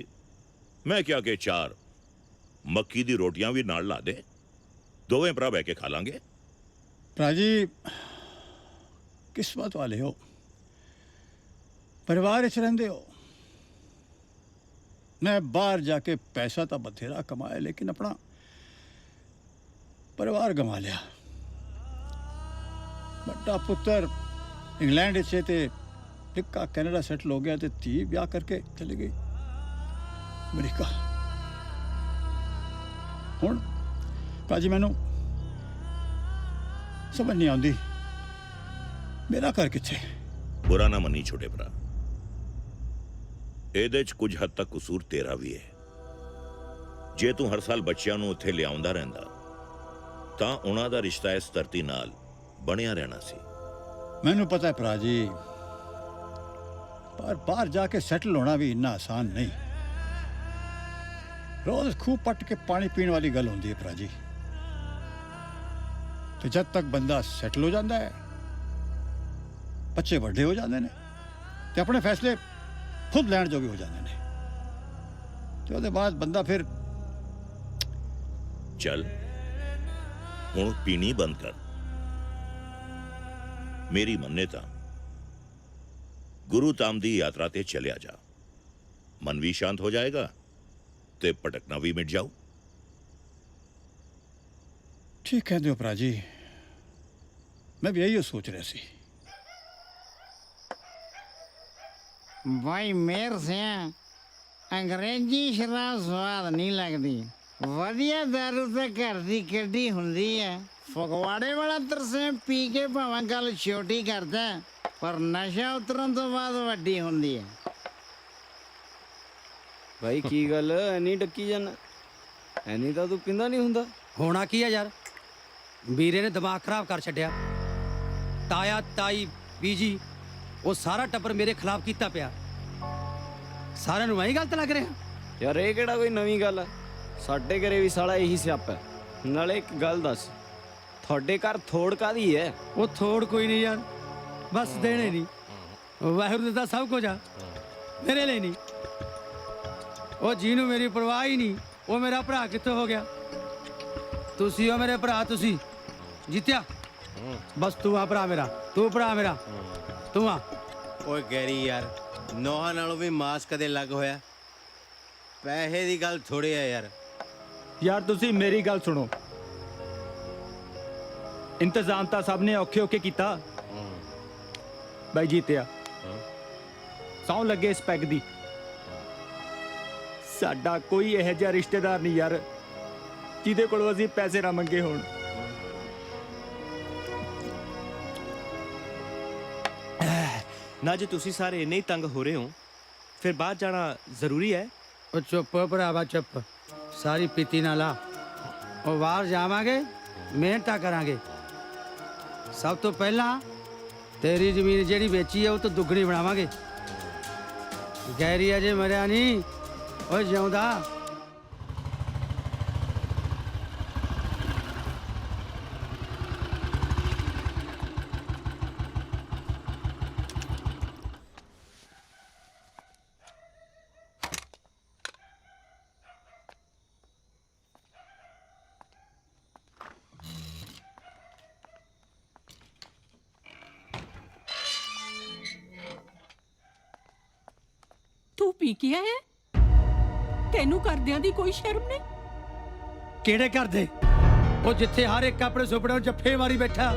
मैं क्या के 4 मक्की दी रोटियां भी नाल ला दे, दोवें भरा बह के खा लांगे। प्राजी किस्मत वाले हो, परिवार च रहिंदे हो। मैं बाहर जाके पैसा तो बथेरा कमाया, लेकिन अपना परिवार गंवा लिया। बड़ा पुत्र इंग्लैंड से ते निक्का कनाडा सेटल हो गया, ते धी ब्याह करके चली गई अमरीका। हुण भाजी मैनू समझ नहीं आती मेरा घर किथे। बुरा ना मनी छोटे भरा, ਇਹਦੇ 'ਚ ਕੁਝ ਹੱਦ ਤੱਕ ਕਸੂਰ ਤੇਰਾ ਵੀ ਹੈ। ਜੇ ਤੂੰ ਹਰ ਸਾਲ ਬੱਚਿਆਂ ਨੂੰ ਉੱਥੇ ਲਿਆਉਂਦਾ ਰਹਿੰਦਾ ਤਾਂ ਉਹਨਾਂ ਦਾ ਰਿਸ਼ਤਾ ਇਸ ਧਰਤੀ ਨਾਲ ਬਣਿਆ ਰਹਿਣਾ ਸੀ। ਮੈਨੂੰ ਪਤਾ ਹੈ ਭਰਾ ਜੀ, ਪਰ ਬਾਹਰ ਜਾ ਕੇ ਸੈਟਲ ਹੋਣਾ ਵੀ ਇੰਨਾ ਆਸਾਨ ਨਹੀਂ। ਰੋਜ਼ ਖੂਹ ਪੱਟ ਕੇ ਪਾਣੀ ਪੀਣ ਵਾਲੀ ਗੱਲ ਹੁੰਦੀ ਹੈ ਭਰਾ ਜੀ। ਤੇ ਜਦ ਤੱਕ ਬੰਦਾ ਸੈਟਲ ਹੋ ਜਾਂਦਾ ਹੈ, ਬੱਚੇ ਵੱਡੇ ਹੋ ਜਾਂਦੇ ਨੇ ਤੇ ਆਪਣੇ ਫੈਸਲੇ खुद लैंड जोगे हो जाते हैं, तो उसके बाद बंदा फिर चल हुण पीनी बंद कर। मेरी मन्ने तां गुरु धाम दी यात्रा ते चलिया जा, मन भी शांत हो जाएगा ते भटकना भी मिट जाऊ। ठीक कहते हो भरा जी, मैं भी यही सोच रहा सी। भाई मेर से अंग्रेजी शराब स्वाद नहीं लगती, वधिया दारू तो घर की कड्डी हुंदी है। फगवाड़े वाला तरसे पी के भावें गल छोटी करता है, पर नशा उतरन तो बाद वड्डी हुंदी है। भाई की गल एनी डक्की जाना? एनी तो तू पिंदा नहीं हुंदा। होना की है यार, वीरे ने दिमाग खराब कर छड्या। ताया ताई बीजी वो सारा टब्बर मेरे खिलाफ कीता पिया। सारे नूं वही गलत लग रहा यार, ये केड़ा कोई नवीं गल है? साडे घरे भी साला यही स्यापा है। नाले एक गल दस, थोड़े घर थोड़ कादी है? वो थोड़ कोई नहीं यार, बस देने नहीं। वाहिगुरू दा सब कुछ आ, मेरे लिए नहीं। वो जीनू मेरी परवाह ही नहीं। वो मेरा भरा कित्थे हो गया? तुसी हो मेरे भरा, तुसी जीत्या। बस तू आ भरा मेरा, तू भरा मेरा, तू आ। ਓਏ ਗੈਰੀ ਯਾਰ, ਨੋਹਾਂ ਨਾਲੋਂ ਵੀ ਮਾਸ ਕਦੇ ਲੱਗ ਹੋਇਆ? ਪੈਸੇ ਦੀ ਗੱਲ ਥੋੜੀ ਆ ਯਾਰ। ਯਾਰ ਤੁਸੀਂ ਮੇਰੀ ਗੱਲ ਸੁਣੋ, ਇੰਤਜ਼ਾਮ ਤਾਂ ਸਭ ਨੇ ਔਖੇ ਔਖੇ ਕੀਤਾ। ਬਾਈ ਜੀਤਿਆ ਸੌਂ ਲੱਗੇ ਇਸ ਪੈਗ ਦੀ, ਸਾਡਾ ਕੋਈ ਇਹੋ ਜਿਹਾ ਰਿਸ਼ਤੇਦਾਰ ਨਹੀਂ ਯਾਰ ਜਿਹਦੇ ਕੋਲੋਂ ਅਸੀਂ ਪੈਸੇ ਨਾ ਮੰਗੇ ਹੋਣ। ਨਾ ਜੇ ਤੁਸੀਂ ਸਾਰੇ ਇੰਨੇ ਹੀ ਤੰਗ ਹੋ ਰਹੇ ਹੋ ਫਿਰ ਬਾਹਰ ਜਾਣਾ ਜ਼ਰੂਰੀ ਹੈ। ਉਹ ਚੁੱਪ ਭਰਾਵਾ ਚੁੱਪ, ਸਾਰੀ ਪੀਤੀ ਨਾ ਲਾ। ਉਹ ਬਾਹਰ ਜਾਵਾਂਗੇ, ਮਿਹਨਤਾਂ ਕਰਾਂਗੇ। ਸਭ ਤੋਂ ਪਹਿਲਾਂ ਤੇਰੀ ਜ਼ਮੀਨ ਜਿਹੜੀ ਵੇਚੀ ਹੈ ਉਹ ਤੋਂ ਦੁੱਗਣੀ ਬਣਾਵਾਂਗੇ। ਗੈਰੀ ਅਜੇ ਮਰਿਆ ਨਹੀਂ, ਉਹ ਜਿਉਂਦਾ। ਤੂੰ ਪੀ ਕੇ ਆਇਆ? ਤੈਨੂੰ ਕਰਦਿਆਂ ਦੀ ਕੋਈ ਸ਼ਰਮ ਨਹੀਂ? ਕਿਹੜੇ ਕਰਦੇ? ਉਹ ਜਿੱਥੇ ਹਰ ਇੱਕ ਆਪਣੇ ਸੁਪਨਿਆਂ ਨੂੰ ਜੱਫੇ ਮਾਰੀ ਬੈਠਾ,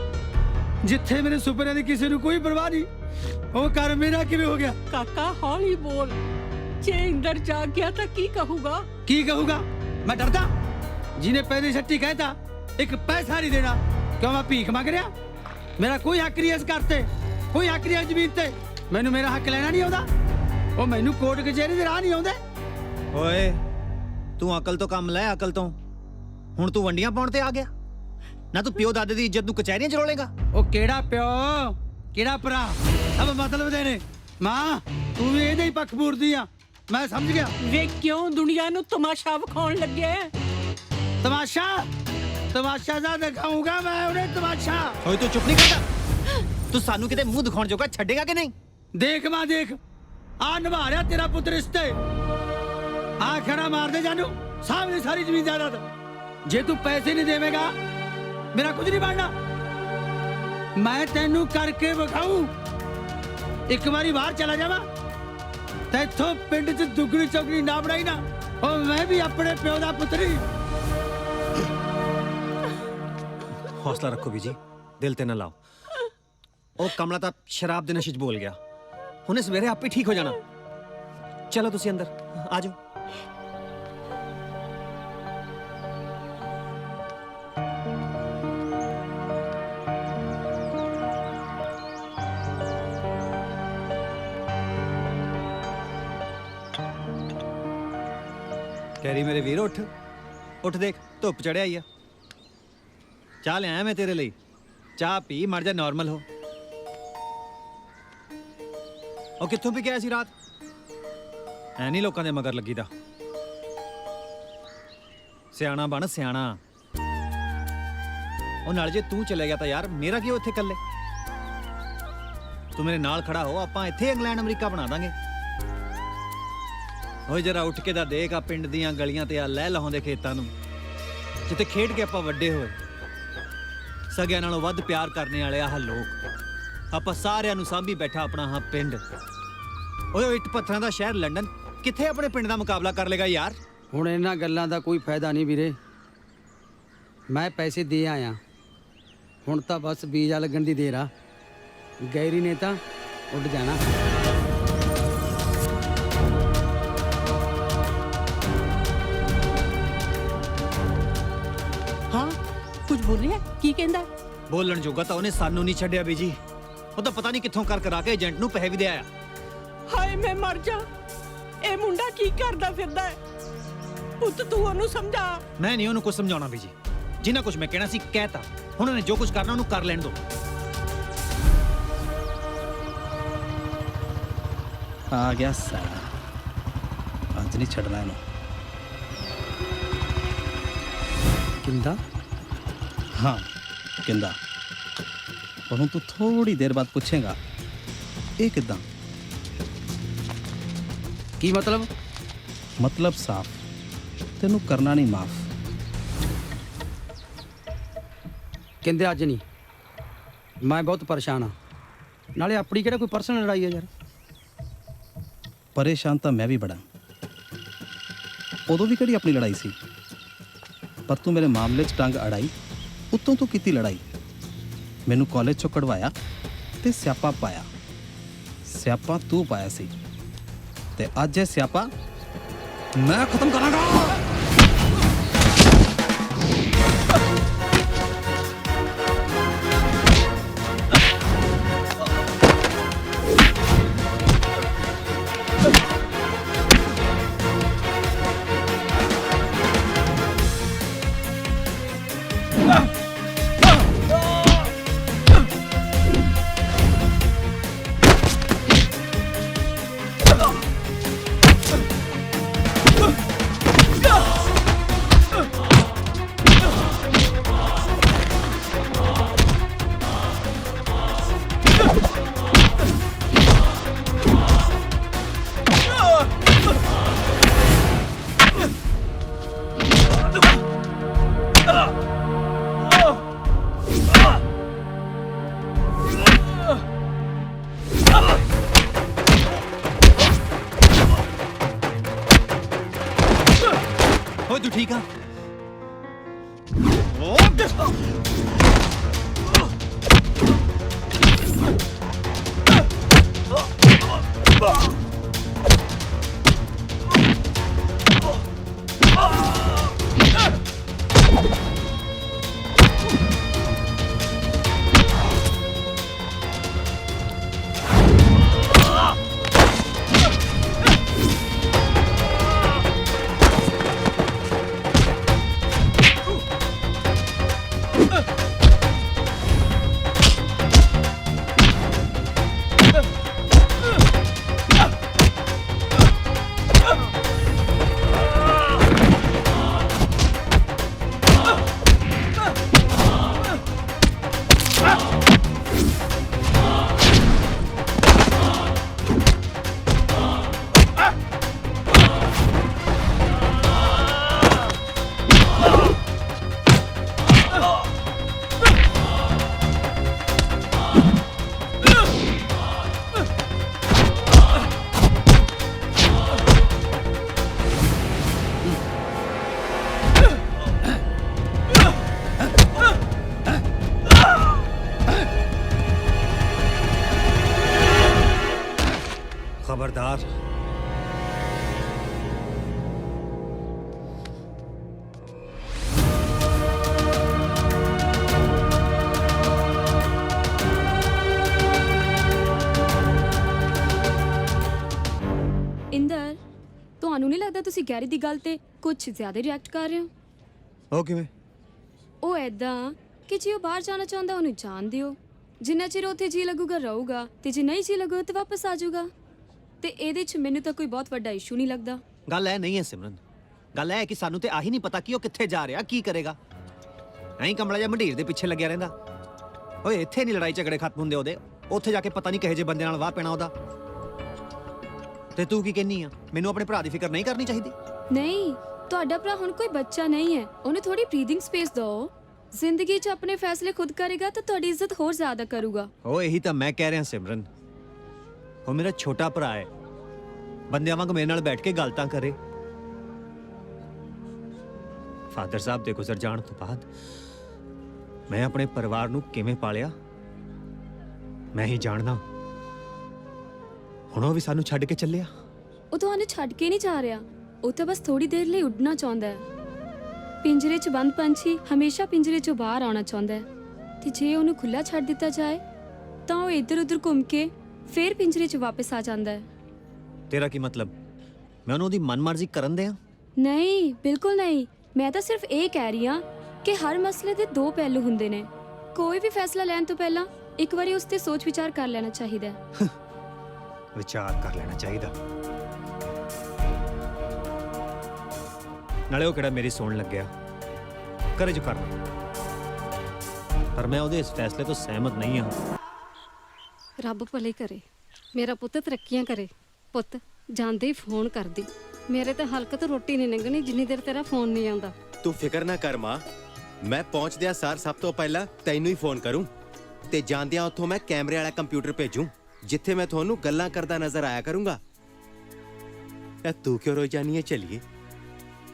ਜਿੱਥੇ ਮੇਰੇ ਸੁਪਨਿਆਂ ਦੀ ਕਿਸੇ ਨੂੰ ਕੋਈ ਪਰਵਾਹ ਨਹੀਂ, ਉਹ ਕਰ ਮੇਰਾ ਕਿਵੇਂ ਹੋ ਗਿਆ? ਕਾਕਾ ਹੌਲੀ ਬੋਲ, ਜੇ ਇੰਦਰ ਜਾਗ ਗਿਆ ਤਾਂ ਕੀ ਕਹੂਗਾ? ਕੀ ਕਹੂਗਾ? ਮੈਂ ਡਰਦਾ? ਜਿਹਨੇ ਪਹਿਲੀ ਛੱਟੀ ਕਹਿਤਾ ਇੱਕ ਪੈਸਾ ਨਹੀਂ ਦੇਣਾ, ਕਿਉਂ ਮੈਂ ਭੀਖ ਮੰਗ ਰਿਹਾ? ਮੇਰਾ ਕੋਈ ਹੱਕ ਨਹੀਂ ਇਸ ਘਰ ਤੇ, ਕੋਈ ਹੱਕ ਨਹੀਂ ਜ਼ਮੀਨ ਤੇ। ਮੈਨੂੰ ਮੇਰਾ ਹੱਕ ਲੈਣਾ ਨਹੀਂ ਆਉਂਦਾ। ਉਹ ਮੈਨੂੰ ਕੋਰਟ ਕਚਹਿਰੀ ਦੇ ਰਾਹ ਨਹੀਂ ਆਉਂਦੇ। ਓਏ ਤੂੰ ਅਕਲ ਤੋਂ ਕੰਮ ਲੈ, ਅਕਲ ਤੋਂ। ਹੁਣ ਤੂੰ ਵੰਡੀਆਂ ਪਾਉਣ ਤੇ ਆ ਗਿਆ ਨਾ? ਤੂੰ ਪਿਓ ਦਾਦੇ ਦੀ ਇੱਜ਼ਤ ਨੂੰ ਕਚਹਿਰੀਆਂ ਚ ਰੋਲੇਗਾ? ਉਹ ਕਿਹੜਾ ਪਿਓ ਕਿਹੜਾ ਭਰਾ, ਸਭ ਮਤਲਬ ਦੇ ਨੇ। ਮਾਂ ਤੂੰ ਵੀ ਇਹਦੇ ਹੀ ਪੱਖ ਪੂਰਦੀ ਆ, ਮੈਂ ਸਮਝ ਗਿਆ। ਵੇ ਕਿਉਂ ਦੁਨੀਆ ਨੂੰ ਤਮਾਸ਼ਾ ਵਿਖਾਉਣ ਲੱਗਿਆ? ਤਮਾਸ਼ਾ? ਤਮਾਸ਼ਾ ਦਾ ਦਿਖਾਊਂਗਾ ਮੈਂ ਉਹਨੇ ਤਮਾਸ਼ਾ। ਓਏ ਤੂੰ ਚੁੱਪ ਨਹੀਂ ਕਰਦਾ? ਤੂੰ ਸਾਨੂੰ ਕਿਤੇ ਮੂੰਹ ਦਿਖਾਉਣ ਜੋਗਾ ਛੱਡੇਗਾ ਕਿ ਨਹੀਂ? ਦੇਖ ਮਾਂ ਦੇਖ, ਆ ਨਿਭਾ ਰਿਹਾ ਤੇਰਾ ਪੁੱਤ ਰਿਸ਼ਤੇ। ਆ ਖੜਾ ਮਾਰ ਦੇ ਜਾਨੂੰ, ਸਾਹਮਣੇ ਸਾਰੀ ਜ਼ਮੀਨ ਜਾਇਦਾਦ। ਜੇ ਤੂੰ ਪੈਸੇ ਨਹੀਂ ਦੇਵੇਂਗਾ ਮੇਰਾ ਕੁਝ ਨਹੀਂ ਬਣਨਾ। ਮੈਂ ਤੈਨੂੰ ਕਰਕੇ ਵਿਖਾਊਂ। ਇੱਕ ਵਾਰੀ ਬਾਹਰ ਚਲਾ ਜਾਵਾਂ ਤੇ ਇੱਥੋਂ ਪਿੰਡ 'ਚ ਦੁੱਗਣੀ ਚੌਗਣੀ ਨਾ ਬਣਾਈ ਨਾ, ਉਹ ਮੈਂ ਵੀ ਆਪਣੇ ਪਿਓ ਦਾ ਪੁੱਤਰੀ। ਹੌਸਲਾ ਰੱਖੋ ਵੀ ਜੀ, ਦਿਲ ਤੇ ਨਾ ਲਾਓ। ਉਹ ਕਮਲਾ ਤਾਂ ਸ਼ਰਾਬ ਦੇ ਨਸ਼ੇ 'ਚ ਬੋਲ ਗਿਆ, ਹੁਣੇ ਸਵੇਰੇ ਆਪੇ ਠੀਕ ਹੋ ਜਾਣਾ। ਚਲੋ ਤੁਸੀਂ ਅੰਦਰ ਆ ਜਾਓ। ਕੈਰੀ ਮੇਰੇ ਵੀਰ ਉੱਠ ਉੱਠ, ਦੇਖ ਧੁੱਪ ਚੜਿਆ ਹੀ ਆ। ਚਾਹ ਲਿਆਇਆ ਮੈਂ ਤੇਰੇ ਲਈ, ਚਾਹ ਪੀ, ਮਰ ਜਾ ਨਾਰਮਲ ਹੋ। ਉਹ ਕਿੱਥੋਂ ਵੀ ਗਿਆ ਸੀ ਰਾਤ? ਐ ਨਹੀਂ ਲੋਕਾਂ ਦੇ ਮਗਰ ਲੱਗੀਦਾ। ਸਿਆਣਾ ਬਣ ਸਿਆਣਾ। ਉਹ ਨਾਲ ਜੇ ਤੂੰ ਚਲੇ ਗਿਆ ਤਾਂ ਯਾਰ ਮੇਰਾ ਕੀ ਉੱਥੇ ਇਕੱਲੇ? ਤੂੰ ਮੇਰੇ ਨਾਲ ਖੜਾ ਹੋ, ਆਪਾਂ ਇੱਥੇ ਇੰਗਲੈਂਡ ਅਮਰੀਕਾ ਬਣਾ ਦਾਂਗੇ। ਓਏ ਜਰਾ ਉੱਠ ਕੇ ਤਾਂ ਦੇਖ ਆ ਪਿੰਡ ਦੀਆਂ ਗਲੀਆਂ ਤੇ ਆ ਲੈ ਲਾਉਂਦੇ ਖੇਤਾਂ ਨੂੰ, ਜਿੱਥੇ ਖੇਡ ਕੇ ਆਪਾਂ ਵੱਡੇ ਹੋਏ। ਸਗਿਆਂ ਨਾਲੋਂ ਵੱਧ ਪਿਆਰ ਕਰਨੇ ਵਾਲੇ ਆਹ ਲੋਕ। ਆਪਾਂ ਸਾਰਿਆਂ ਨੂੰ ਸਾਂਭੀ ਬੈਠਾ ਆਪਣਾ ਹਾਂ ਪਿੰਡ। ਓਏ ਇੱਟ ਪੱਥਰਾਂ ਦਾ ਸ਼ਹਿਰ ਲੰਡਨ ਕਿੱਥੇ ਆਪਣੇ ਪਿੰਡ ਦਾ ਮੁਕਾਬਲਾ ਕਰ ਲੇਗਾ ਯਾਰ? ਹੁਣ ਇਹਨਾਂ ਗੱਲਾਂ ਦਾ ਕੋਈ ਫਾਇਦਾ ਨਹੀਂ ਵੀਰੇ। ਮੈਂ ਪੈਸੇ ਦੇ ਆਇਆ, ਹੁਣ ਤਾਂ ਬਸ ਬੀਜਾ ਲੱਗਣ ਦੀ ਦੇਰ ਆ। ਗੈਰੀ ਨੇ ਤਾਂ ਉੱਡ ਜਾਣਾ। ਹਾਂ ਕੁਝ ਬੋਲਿਆ? ਕੀ ਕਹਿੰਦਾ? ਬੋਲਣ ਜੋਗਾ ਤਾਂ ਉਹਨੇ ਸਾਨੂੰ ਨਹੀਂ ਛੱਡਿਆ ਵੀ ਜੀ। ਉਹ ਤਾਂ ਪਤਾ ਨਹੀਂ ਕਿੱਥੋਂ ਕਰ ਕਰਾ ਕੇ ਏਜੰਟ ਨੂੰ ਪੈਸੇ ਵੀ ਦੇ ਆਇਆ। ਹਾਏ ਮੈਂ ਮਰ ਜਾ, ਇਹ ਮੁੰਡਾ ਕੀ ਕਰਦਾ ਫਿਰਦਾ ਹੈ? ਪੁੱਤ ਤੂੰ ਉਹਨੂੰ ਸਮਝਾ। ਮੈਂ ਨਹੀਂ ਉਹਨੂੰ ਕੁਝ ਸਮਝਾਉਣਾ ਵੀ ਜੀ। ਜਿੰਨਾ ਕੁਝ ਮੈਂ ਕਹਿਣਾ ਸੀ ਕਹਿਤਾ। ਹੁਣ ਉਹਨੇ ਜੋ ਕੁਝ ਕਰਨਾ ਉਹਨੂੰ ਕਰ ਲੈਣ ਦਿਓ। ਆ ਗਿਆ ਸਾਲਾ, ਅੱਜ ਨਹੀਂ ਛੱਡਣਾ ਇਹਨੂੰ। ਕਿੰਦਾ? हाँ किंदा, पर हूँ तू थोड़ी देर बाद पूछेगा ये किदा। की मतलब? मतलब साफ, तेनू करना नहीं माफ। कहते अज नहीं, मैं बहुत परेशान हाँ। नाले अपनी किहड़ा कोई पर्सनल लड़ाई है यार? परेशान तो मैं भी बड़ा, उदों भी किहड़ी अपनी लड़ाई सी, पर तू मेरे मामले च टंग अड़ाई, उत्तों तू कीती लड़ाई। मैनू कॉलेज चों कढ़वाया ते स्यापा पाया। स्यापा तू पाया सी ते अज ये स्यापा मैं खत्म करांगा। ਓਏ ਤੂੰ ਠੀਕ ਆ? खबरदार। ਇੰਦਰ, ਤੁਹਾਨੂੰ ਨਹੀਂ ਲੱਗਦਾ ਤੁਸੀਂ ਗੈਰੀ ਦੀ ਗੱਲ ਤੇ ਕੁਝ ਜ਼ਿਆਦਾ ਰਿਐਕਟ ਕਰ ਰਹੇ ਹੋ? ਉਹ ਕਿਵੇਂ? ਉਹ ਐਦਾਂ ਕਿ ਜੇ ਉਹ ਬਾਹਰ ਜਾਣਾ ਚਾਹੁੰਦਾ ਉਹਨੂੰ ਜਾਣ ਦਿਓ, ਜਿੰਨਾ ਚਿਰ ਉੱਥੇ ਜੀ ਲੱਗੂਗਾ ਰਹੂਗਾ, ਤੇ ਜੇ ਨਹੀਂ ਜੀ ਲੱਗੂ ਤਾਂ ਵਾਪਸ ਆ ਜਾਊਗਾ। ਤੇ ਇਹਦੇ 'ਚ ਮੈਨੂੰ ਤਾਂ ਕੋਈ ਬਹੁਤ ਵੱਡਾ ਇਸ਼ੂ ਨਹੀਂ ਲੱਗਦਾ। ਗੱਲ ਇਹ ਨਹੀਂ ਹੈ ਸਿਮਰਨ, ਗੱਲ ਇਹ ਹੈ ਕਿ ਸਾਨੂੰ ਤੇ ਆਹੀ ਨਹੀਂ ਪਤਾ ਕਿ ਉਹ ਕਿੱਥੇ ਜਾ ਰਿਹਾ, ਕੀ ਕਰੇਗਾ। ਐਂ ਕਮਲਾ ਜਿਹਾ ਮੰਡੀਰ ਦੇ ਪਿੱਛੇ ਲੱਗਿਆ ਰਹਿੰਦਾ। ਓਏ ਇੱਥੇ ਨਹੀਂ ਲੜਾਈ ਝਗੜੇ ਖਤਮ ਹੁੰਦੇ ਉਹਦੇ, ਉੱਥੇ ਜਾ ਕੇ ਪਤਾ ਨਹੀਂ ਕਿਹੋ ਜਿਹੇ ਬੰਦੇ ਨਾਲ ਵਾਹ ਪੈਣਾ ਉਹਦਾ। ਤੇ ਤੂੰ ਕੀ ਕਹਿੰਨੀ ਆ, ਮੈਨੂੰ ਆਪਣੇ ਭਰਾ ਦੀ ਫਿਕਰ ਨਹੀਂ ਕਰਨੀ ਚਾਹੀਦੀ? ਨਹੀਂ, ਤੁਹਾਡਾ ਭਰਾ ਹੁਣ ਕੋਈ ਬੱਚਾ ਨਹੀਂ ਹੈ, ਉਹਨੂੰ ਥੋੜੀ ਬਰੀਥਿੰਗ ਸਪੇਸ ਦਿਓ। ਜ਼ਿੰਦਗੀ 'ਚ ਆਪਣੇ ਫੈਸਲੇ ਖੁਦ ਕਰੇਗਾ ਤਾਂ ਤੁਹਾਡੀ ਇੱਜ਼ਤ ਹੋਰ ਜ਼ਿਆਦਾ ਕਰੂਗਾ। ਓ ਇਹੀ ਤਾਂ ਮੈਂ ਕਹਿ ਰਿਹਾ ਸਿਮਰਨ, ਉਹ ਮੇਰਾ ਛੋਟਾ ਭਰਾ ਹੈ, ਬੰਦਿਆਂ ਵਾਂਗ ਮੇਰੇ ਨਾਲ ਬੈਠ ਕੇ ਗੱਲ ਤਾਂ ਕਰੇ। ਫਾਦਰ ਸਾਹਿਬ ਦੇ ਗੁਜ਼ਰ ਜਾਣ ਤੋਂ ਬਾਅਦ ਮੈਂ ਆਪਣੇ ਪਰਿਵਾਰ ਨੂੰ ਕਿਵੇਂ ਪਾਲਿਆ ਮੈਂ ਹੀ ਜਾਣਦਾ। ਹੁਣ ਉਹ ਵੀ ਸਾਨੂੰ ਛੱਡ ਕੇ ਚੱਲਿਆ। ਉਹ ਤੁਹਾਨੂੰ ਛੱਡ ਕੇ ਨਹੀਂ ਜਾ ਰਿਹਾ, ਉਹ ਤਾਂ ਬਸ ਥੋੜੀ ਦੇਰ ਲਈ ਉੱਡਣਾ ਚਾਹੁੰਦਾ ਹੈ। ਪਿੰਜਰੇ 'ਚ ਬੰਦ ਪੰਛੀ ਹਮੇਸ਼ਾ ਪਿੰਜਰੇ 'ਚੋਂ ਬਾਹਰ ਆਉਣਾ ਚਾਹੁੰਦਾ ਹੈ, ਤੇ ਜੇ ਉਹਨੂੰ ਖੁੱਲਾ ਛੱਡ ਦਿੱਤਾ ਜਾਏ ਤਾਂ ਉਹ ਇੱਧਰ ਉੱਧਰ ਘੁੰਮ ਕੇ ਫੇਰ ਪਿੰਜਰੇ 'ਚ ਵਾਪਸ ਆ ਜਾਂਦਾ ਹੈ। ਤੇਰਾ ਕੀ ਮਤਲਬ, ਮੈਂ ਉਹਨੂੰ ਉਹਦੀ ਮਨਮਰਜ਼ੀ ਕਰਨ ਦਿਆਂ? ਨਹੀਂ, ਬਿਲਕੁਲ ਨਹੀਂ। ਮੈਂ ਤਾਂ ਸਿਰਫ ਇਹ ਕਹਿ ਰਹੀ ਹਾਂ ਕਿ ਹਰ ਮਸਲੇ ਦੇ ਦੋ ਪਹਿਲੂ ਹੁੰਦੇ ਨੇ। ਕੋਈ ਵੀ ਫੈਸਲਾ ਲੈਣ ਤੋਂ ਪਹਿਲਾਂ ਇੱਕ ਵਾਰੀ ਉਸ ਤੇ ਸੋਚ ਵਿਚਾਰ ਕਰ ਲੈਣਾ ਚਾਹੀਦਾ ਹੈ। ਵਿਚਾਰ ਕਰ ਲੈਣਾ ਚਾਹੀਦਾ? ਨਾਲੇ ਉਹ ਕਿਹੜਾ ਮੇਰੀ ਸੁਣ ਲੱਗਿਆ, ਕਰੇ ਜੋ ਕਰਨਾ। ਪਰ ਮੈਂ ਉਹਦੇ ਇਸ ਫੈਸਲੇ ਤੋਂ ਸਹਿਮਤ ਨਹੀਂ ਹਾਂ। ਰੱਬ ਭਲੇ ਕਰੇ, ਮੇਰਾ ਪੁੱਤ ਤਰੱਕੀਆਂ ਕਰੇ। ਪੁੱਤ ਜਾਂਦੇ ਹੀ ਫੋਨ ਕਰਦੀ, ਮੇਰੇ ਤੇ ਹਲਕ ਤੋਂ ਰੋਟੀ ਨਹੀਂ ਲੰਘਣੀ ਜਿੰਨੀ ਦੇਰ ਤੇਰਾ ਫੋਨ ਨਹੀਂ ਆਉਂਦਾ। ਤੂੰ ਫਿਕਰ ਨਾ ਕਰ ਮਾਂ, ਮੈਂ ਪਹੁੰਚਦਿਆਂ ਸਾਰ ਸਭ ਤੋਂ ਪਹਿਲਾਂ ਤੈਨੂੰ ਹੀ ਫੋਨ ਕਰੂੰ, ਤੇ ਜਾਂਦਿਆਂ ਉੱਥੋਂ ਮੈਂ ਕੈਮਰੇ ਵਾਲਾ ਕੰਪਿਊਟਰ ਭੇਜੂੰ ਜਿੱਥੇ ਮੈਂ ਤੁਹਾਨੂੰ ਗੱਲਾਂ ਕਰਦਾ ਨਜ਼ਰ ਆਇਆ ਕਰੂੰਗਾ। ਐ ਤੂੰ ਕਿਉਂ ਰੋਈ ਜਾਨੀ ਹੈ? ਚੱਲੀਏ,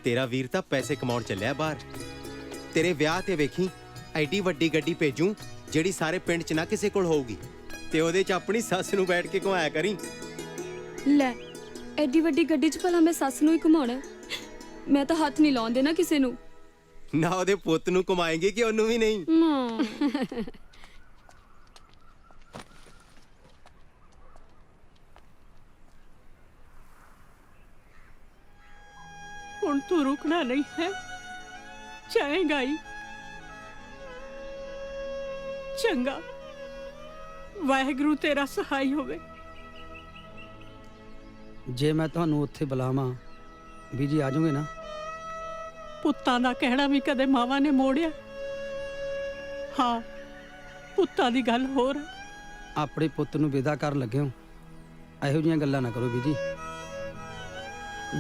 ਤੇਰਾ ਵੀਰ ਤਾਂ ਪੈਸੇ ਕਮਾਉਣ ਚੱਲਿਆ ਬਾਹਰ। ਤੇਰੇ ਵਿਆਹ ਤੇ ਵੇਖੀ ਐਡੀ ਵੱਡੀ ਗੱਡੀ ਭੇਜੂੰ ਜਿਹੜੀ ਸਾਰੇ ਪਿੰਡ 'ਚ ਨਾ ਕਿਸੇ ਕੋਲ ਹੋਊਗੀ, ਤੇ ਉਹਦੇ 'ਚ ਆਪਣੀ ਸੱਸ ਨੂੰ ਬੈਠ ਕੇ ਘੁਮਾਇਆ ਕਰੀ। ਲੈ, ਐਡੀ ਵੱਡੀ ਗੱਡੀ 'ਚ ਭਲਾ ਮੈਂ ਸੱਸ ਨੂੰ ਹੀ ਘੁਮਾਉਣਾ? ਮੈਂ ਤਾਂ ਹੱਥ ਨਹੀਂ ਲਾਉਣ ਦੇਣਾ ਕਿਸੇ ਨੂੰ। ਨਾ ਉਹਦੇ ਪੁੱਤ ਨੂੰ ਘੁਮਾਏਂਗੇ ਕਿ ਉਹਨੂੰ ਵੀ ਨਹੀਂ? ਹੁਣ ਤੂੰ ਰੁਕਣਾ ਨਹੀਂ ਹੈ, ਜਾਏਗਾ ਹੀ। ਚੰਗਾ, ਵਾਹਿਗੁਰੂ ਤੇਰਾ ਸਹਾਈ ਹੋਵੇ। ਜੇ ਮੈਂ ਤੁਹਾਨੂੰ ਉੱਥੇ ਬੁਲਾਵਾਂ ਵੀ ਜੀ ਆ ਜਾਓਗੇ ਨਾ? ਪੁੱਤਾਂ ਦਾ ਕਹਿਣਾ ਵੀ ਕਦੇ ਮਾਵਾਂ ਨੇ ਮੋੜਿਆ? ਹਾਂ, ਪੁੱਤਾਂ ਦੀ ਗੱਲ ਹੋਰ ਹੈ। ਆਪਣੇ ਪੁੱਤ ਨੂੰ ਵਿਦਾ ਕਰਨ ਲੱਗੇ ਹੋ, ਇਹੋ ਜਿਹੀਆਂ ਗੱਲਾਂ ਨਾ ਕਰੋ ਵੀ ਜੀ।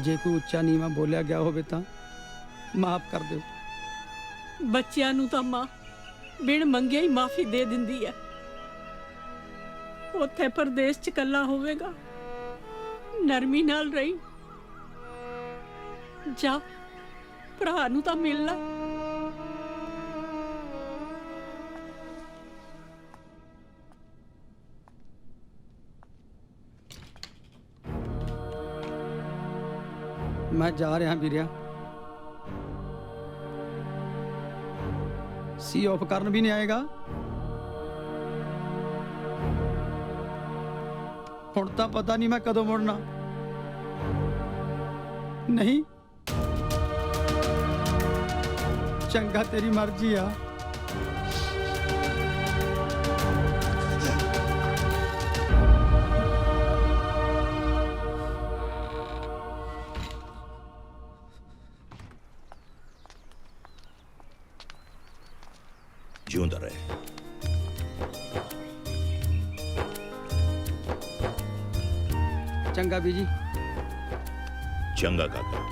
ਜੇ ਕੋਈ ਉੱਚਾ ਨੀਵਾਂ ਬੋਲਿਆ ਗਿਆ ਹੋਵੇ ਤਾਂ ਮਾਫ ਕਰ ਦਿਓ। ਬੱਚਿਆਂ ਨੂੰ ਤਾਂ ਮਾਂ ਬਿਨ ਮੰਗੇ ਹੀ ਮਾਫੀ ਦੇ ਦਿੰਦੀ ਹੈ। ਉੱਥੇ ਪਰਦੇਸ 'ਚ ਇਕੱਲਾ ਹੋਵੇਗਾ, ਨਰਮੀ ਨਾਲ ਰਹੀ। ਜਾ, ਭਰਾ ਨੂੰ ਤਾਂ ਮਿਲ ਲੈ। ਮੈਂ ਜਾ ਰਿਹਾ ਵੀਰਿਆ। ਸੀ ਆਫ ਕਰਨ ਵੀ ਨਹੀਂ ਆਏਗਾ। ਹੁਣ ਤਾਂ ਪਤਾ ਨਹੀਂ ਮੈਂ ਕਦੋਂ ਮੁੜਨਾ। ਨਹੀਂ, ਚੰਗਾ ਤੇਰੀ ਮਰਜ਼ੀ ਆ। ਜਿਉਂਦਾ ਰਹੇ। ਚੰਗਾ ਬੀਜੀ। ਚੰਗਾ ਕਾਕਾ।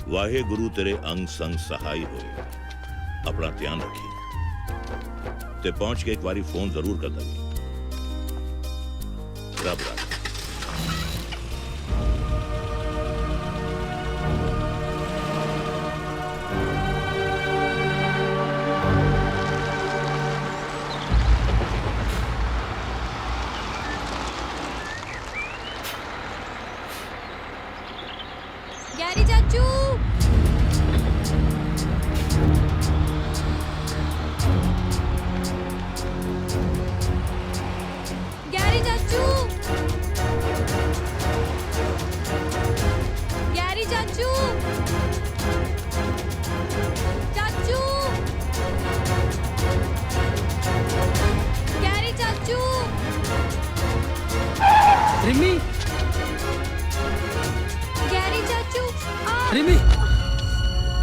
ਵਾਹਿਗੁਰੂ ਤੇਰੇ ਅੰਗ ਸੰਗ ਸਹਾਈ ਹੋਏ। ਆਪਣਾ ਧਿਆਨ ਰੱਖੀ ਤੇ ਪਹੁੰਚ ਕੇ ਇੱਕ ਵਾਰੀ ਫੋਨ ਜ਼ਰੂਰ ਕਰ ਦੇਵੀਂ। ਰੱਬ ਰਾਖਾ। गैरी चाचू गैरी चाचू गैरी चाचू चाचू गैरी चाचू रिमी, गैरी चाचू रिमी,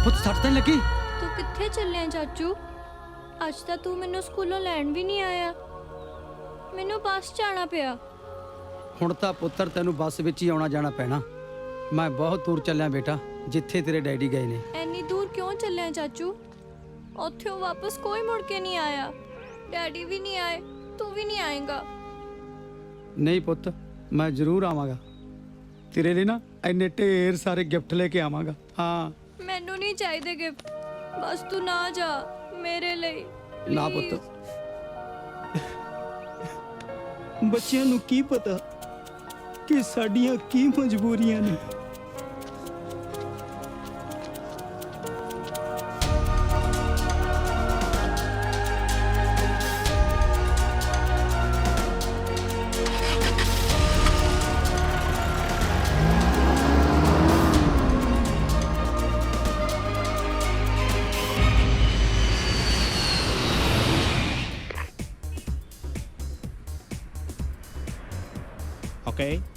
ਪੁੱਤ ਸੱਟ ਤਾਂ ਨੀ ਲੱਗੀ? ਤੂੰ ਕਿੱਥੇ ਚੱਲਿਆ ਚਾਚੂ? ਅੱਜ ਤਾਂ ਤੂੰ ਮੈਨੂੰ ਸਕੂਲੋਂ ਲੈਣ ਵੀ ਨਹੀਂ ਆਇਆ। ਮੈਨੂੰ ਬੱਸ ਜਾਣਾ ਪਿਆ। ਹੁਣ ਤਾਂ ਪੁੱਤਰ ਤੈਨੂੰ ਬੱਸ ਵਿੱਚ ਹੀ ਆਉਣਾ ਜਾਣਾ ਪੈਣਾ। ਮੈਂ ਬਹੁਤ ਦੂਰ ਚੱਲਿਆ ਬੇਟਾ, ਜਿੱਥੇ ਤੇਰੇ ਡੈਡੀ ਗਏ ਨੇ। ਐਨੀ ਦੂਰ ਕਿਉਂ ਚੱਲਿਆ ਚਾਚੂ? ਉੱਥੋਂ ਵਾਪਸ ਕੋਈ ਮੁੜ ਕੇ ਨਹੀਂ ਆਇਆ। ਡੈਡੀ ਵੀ ਨਹੀਂ ਆਏ, ਤੂੰ ਵੀ ਨਹੀਂ ਆਏਗਾ। ਨਹੀਂ ਪੁੱਤ, ਮੈਂ ਜ਼ਰੂਰ ਆਵਾਂਗਾ। ਤੇਰੇ ਲਈ ਨਾ ਇੰਨੇ ਢੇਰ ਸਾਰੇ ਗਿਫਟ ਲੈ ਕੇ ਆਵਾਂਗਾ। ਹਾਂ। ਮੈਨੂੰ ਨਹੀਂ ਚਾਹੀਦੇ ਗਿਫਟ, ਬਸ ਤੂੰ ਨਾ ਜਾ ਮੇਰੇ ਲਈ। ਨਾ ਪੁੱਤ। ਬੱਚਿਆਂ ਨੂੰ ਕੀ ਪਤਾ ਕਿ ਸਾਡੀਆਂ ਕੀ ਮਜਬੂਰੀਆਂ ਨੇ।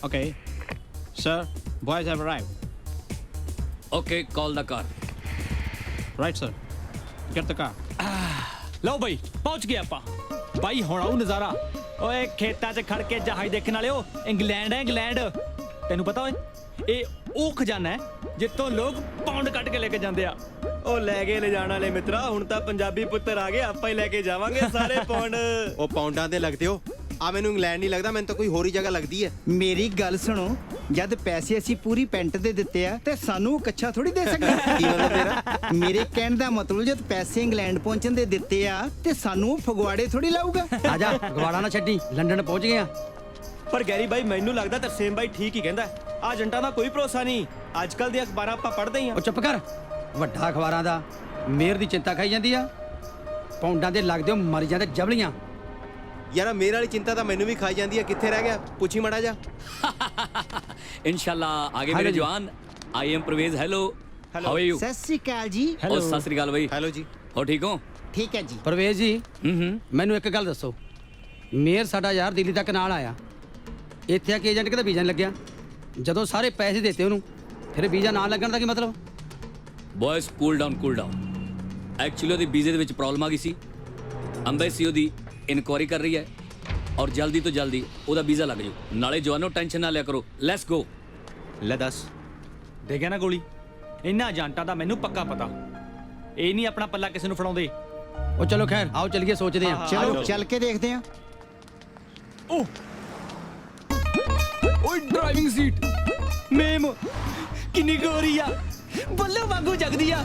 Okay. Sir, boys have arrived. Okay, call the car. Right, sir. Get the car. ਲਓ ਬਈ ਪਹੁੰਚ ਗਏ ਆਪਾਂ। ਬਾਈ ਹੁਣ ਆਉ ਨਜ਼ਾਰਾ। ਓਏ ਖੇਤਾਂ 'ਚ ਖੜ ਕੇ ਜਹਾਜ਼ ਦੇਖਣ ਵਾਲਿਓ, ਇੰਗਲੈਂਡ ਹੈ ਇੰਗਲੈਂਡ। ਤੈਨੂੰ ਪਤਾ ਓਏ, ਇਹ ਉਹ ਖਜ਼ਾਨਾ ਹੈ ਜਿੱਥੋਂ ਲੋਕ ਪਾਉਂਡ ਕੱਢ ਕੇ ਲੈ ਕੇ ਜਾਂਦੇ ਆ। ਉਹ ਲੈ ਕੇ ਲੈ ਜਾਣ ਵਾਲੇ ਮਿੱਤਰਾ, ਹੁਣ ਤਾਂ ਪੰਜਾਬੀ ਪੁੱਤਰ ਆ ਗਏ, ਆਪਾਂ ਹੀ ਲੈ ਕੇ ਜਾਵਾਂਗੇ ਸਾਰੇ ਪੌਂਡ। ਉਹ ਪੌਂਡਾਂ ਦੇ ਲੱਗਦੇ ਹੋ ਆ। ਮੈਨੂੰ ਇੰਗਲੈਂਡ ਨਹੀਂ ਲੱਗਦਾ, ਮੈਨੂੰ ਤਾਂ ਕੋਈ ਹੋਰ ਹੀ ਜਗ੍ਹਾ ਲੱਗਦੀ ਹੈ। ਮੇਰੀ ਗੱਲ ਸੁਣੋ, ਜਦ ਪੈਸੇ ਅਸੀਂ ਪੂਰੀ ਪੈਂਟ ਦੇ ਦਿੱਤੇ ਆ ਤੇ ਸਾਨੂੰ ਕੱਚਾ ਥੋੜੀ ਦੇ ਸਕਦਾ। ਕੀ ਮਤਲਬ ਤੇਰਾ? ਮੇਰੇ ਕਹਿਣ ਦਾ ਮਤਲਬ ਜਦ ਪੈਸੇ ਇੰਗਲੈਂਡ ਪਹੁੰਚਣ ਦੇ ਦਿੱਤੇ ਆ ਤੇ ਸਾਨੂੰ ਫਗਵਾੜੇ ਥੋੜੀ ਲਾਊਗਾ। ਆ ਜਾ, ਗਵਾੜਾ ਨਾ ਛੱਡੀ, ਲੰਡਨ ਪਹੁੰਚ ਗਏ ਆ। ਪਰ ਗੈਰੀ ਬਾਈ ਮੈਨੂੰ ਲੱਗਦਾ ਤਰਸੇਮ ਬਾਈ ਠੀਕ ਹੀ ਕਹਿੰਦਾ। ਆ ਏਜੰਟਾਂ ਦਾ ਕੋਈ ਭਰੋਸਾ ਨਹੀਂ। ਅੱਜ ਕੱਲ ਦੇ ਅਖਬਾਰਾਂ ਆਪਾਂ ਪੜ੍ਹਦੇ ਹੀ ਆ। ਉਹ ਚੁੱਪ ਕਰ, ਵੱਡਾ ਅਖਬਾਰਾਂ ਦਾ ਮੇਰ ਦੀ ਚਿੰਤਾ ਖਾਈ ਜਾਂਦੀ ਆ। ਪੌਂਡਾਂ ਦੇ ਲੱਗਦੇ ਹੋ ਮਰ ਜਾਂਦੇ ਜਬਲੀਆਂ। ਯਾਰ ਮੇਰੇ ਵਾਲੀ ਚਿੰਤਾ ਤਾਂ ਮੈਨੂੰ ਵੀ ਖਾਈ ਜਾਂਦੀ ਹੈ। ਕਿੱਥੇ ਰਹਿ ਗਿਆ? ਪੁੱਛੀ ਮੜਾ ਜਾ। इंशाल्लाह आगे मेरे जवान। I am Parvez. Hello, how are you? ਸਤਿ ਸ੍ਰੀ ਅਕਾਲ ਜੀ। और सत श्री अकाल भाई। ਹੈਲੋ ਜੀ। हो ठीक हो? ਠੀਕ ਹੈ ਜੀ। ਪਰਵੇਜ਼ ਜੀ, ਮੈਨੂੰ ਇੱਕ ਗੱਲ ਦੱਸੋ। ਮੇਰ ਸਾਡਾ ਯਾਰ ਦਿੱਲੀ ਤੱਕ ਨਾਲ ਆਇਆ, ਇੱਥੇ ਆ ਕੇ ਏਜੰਟ ਕਿਤੇ ਵੀਜ਼ਾ ਨਹੀਂ ਲੱਗਿਆ। ਜਦੋਂ ਸਾਰੇ ਪੈਸੇ ਦਿੱਤੇ ਉਹਨੂੰ, ਫਿਰ ਵੀਜ਼ਾ ਨਾ ਲੱਗਣ ਦਾ ਕੀ ਮਤਲਬ? Boys cool down. एक्चुअली ਉਹਦੀ ਵੀਜ਼ੇ ਦੇ ਵਿੱਚ ਪ੍ਰੋਬਲਮ ਆ ਗਈ ਸੀ। ਅੰਬੈਸੀ ਉਹਦੀ ਇਨਕੁਆਇਰੀ ਕਰ ਰਹੀ ਹੈ ਔਰ ਜਲਦੀ ਤੋਂ ਜਲਦੀ ਉਹਦਾ ਵੀਜ਼ਾ ਲੱਗ ਜਾਊ। ਨਾਲੇ ਜਵਾਨੋ ਟੈਨਸ਼ਨ ਨਾ ਲਿਆ ਕਰੋ। Let's go. ਲੈ ਦੱਸ, ਦੇ ਗਿਆ ਨਾ ਗੋਲੀ। ਇਹਨਾਂ ਏਜੰਟਾਂ ਦਾ ਮੈਨੂੰ ਪੱਕਾ ਪਤਾ, ਇਹ ਨਹੀਂ ਆਪਣਾ ਪੱਲਾ ਕਿਸੇ ਨੂੰ ਫੜਾਉਂਦੇ। ਉਹ ਚਲੋ ਖੈਰ, ਆਓ ਚੱਲੀਏ, ਸੋਚਦੇ ਆ। ਚਲੋ ਚੱਲ ਕੇ ਦੇਖਦੇ ਆ। ਓਏ ਡਰਾਈਵਿੰਗ ਸੀਟ ਮੇਮ ਕਿੰਨੀ ਗੋਰੀ ਆ। ਬੱਲੇ ਵਾਂਗੂ ਜਗਦੀ ਆ।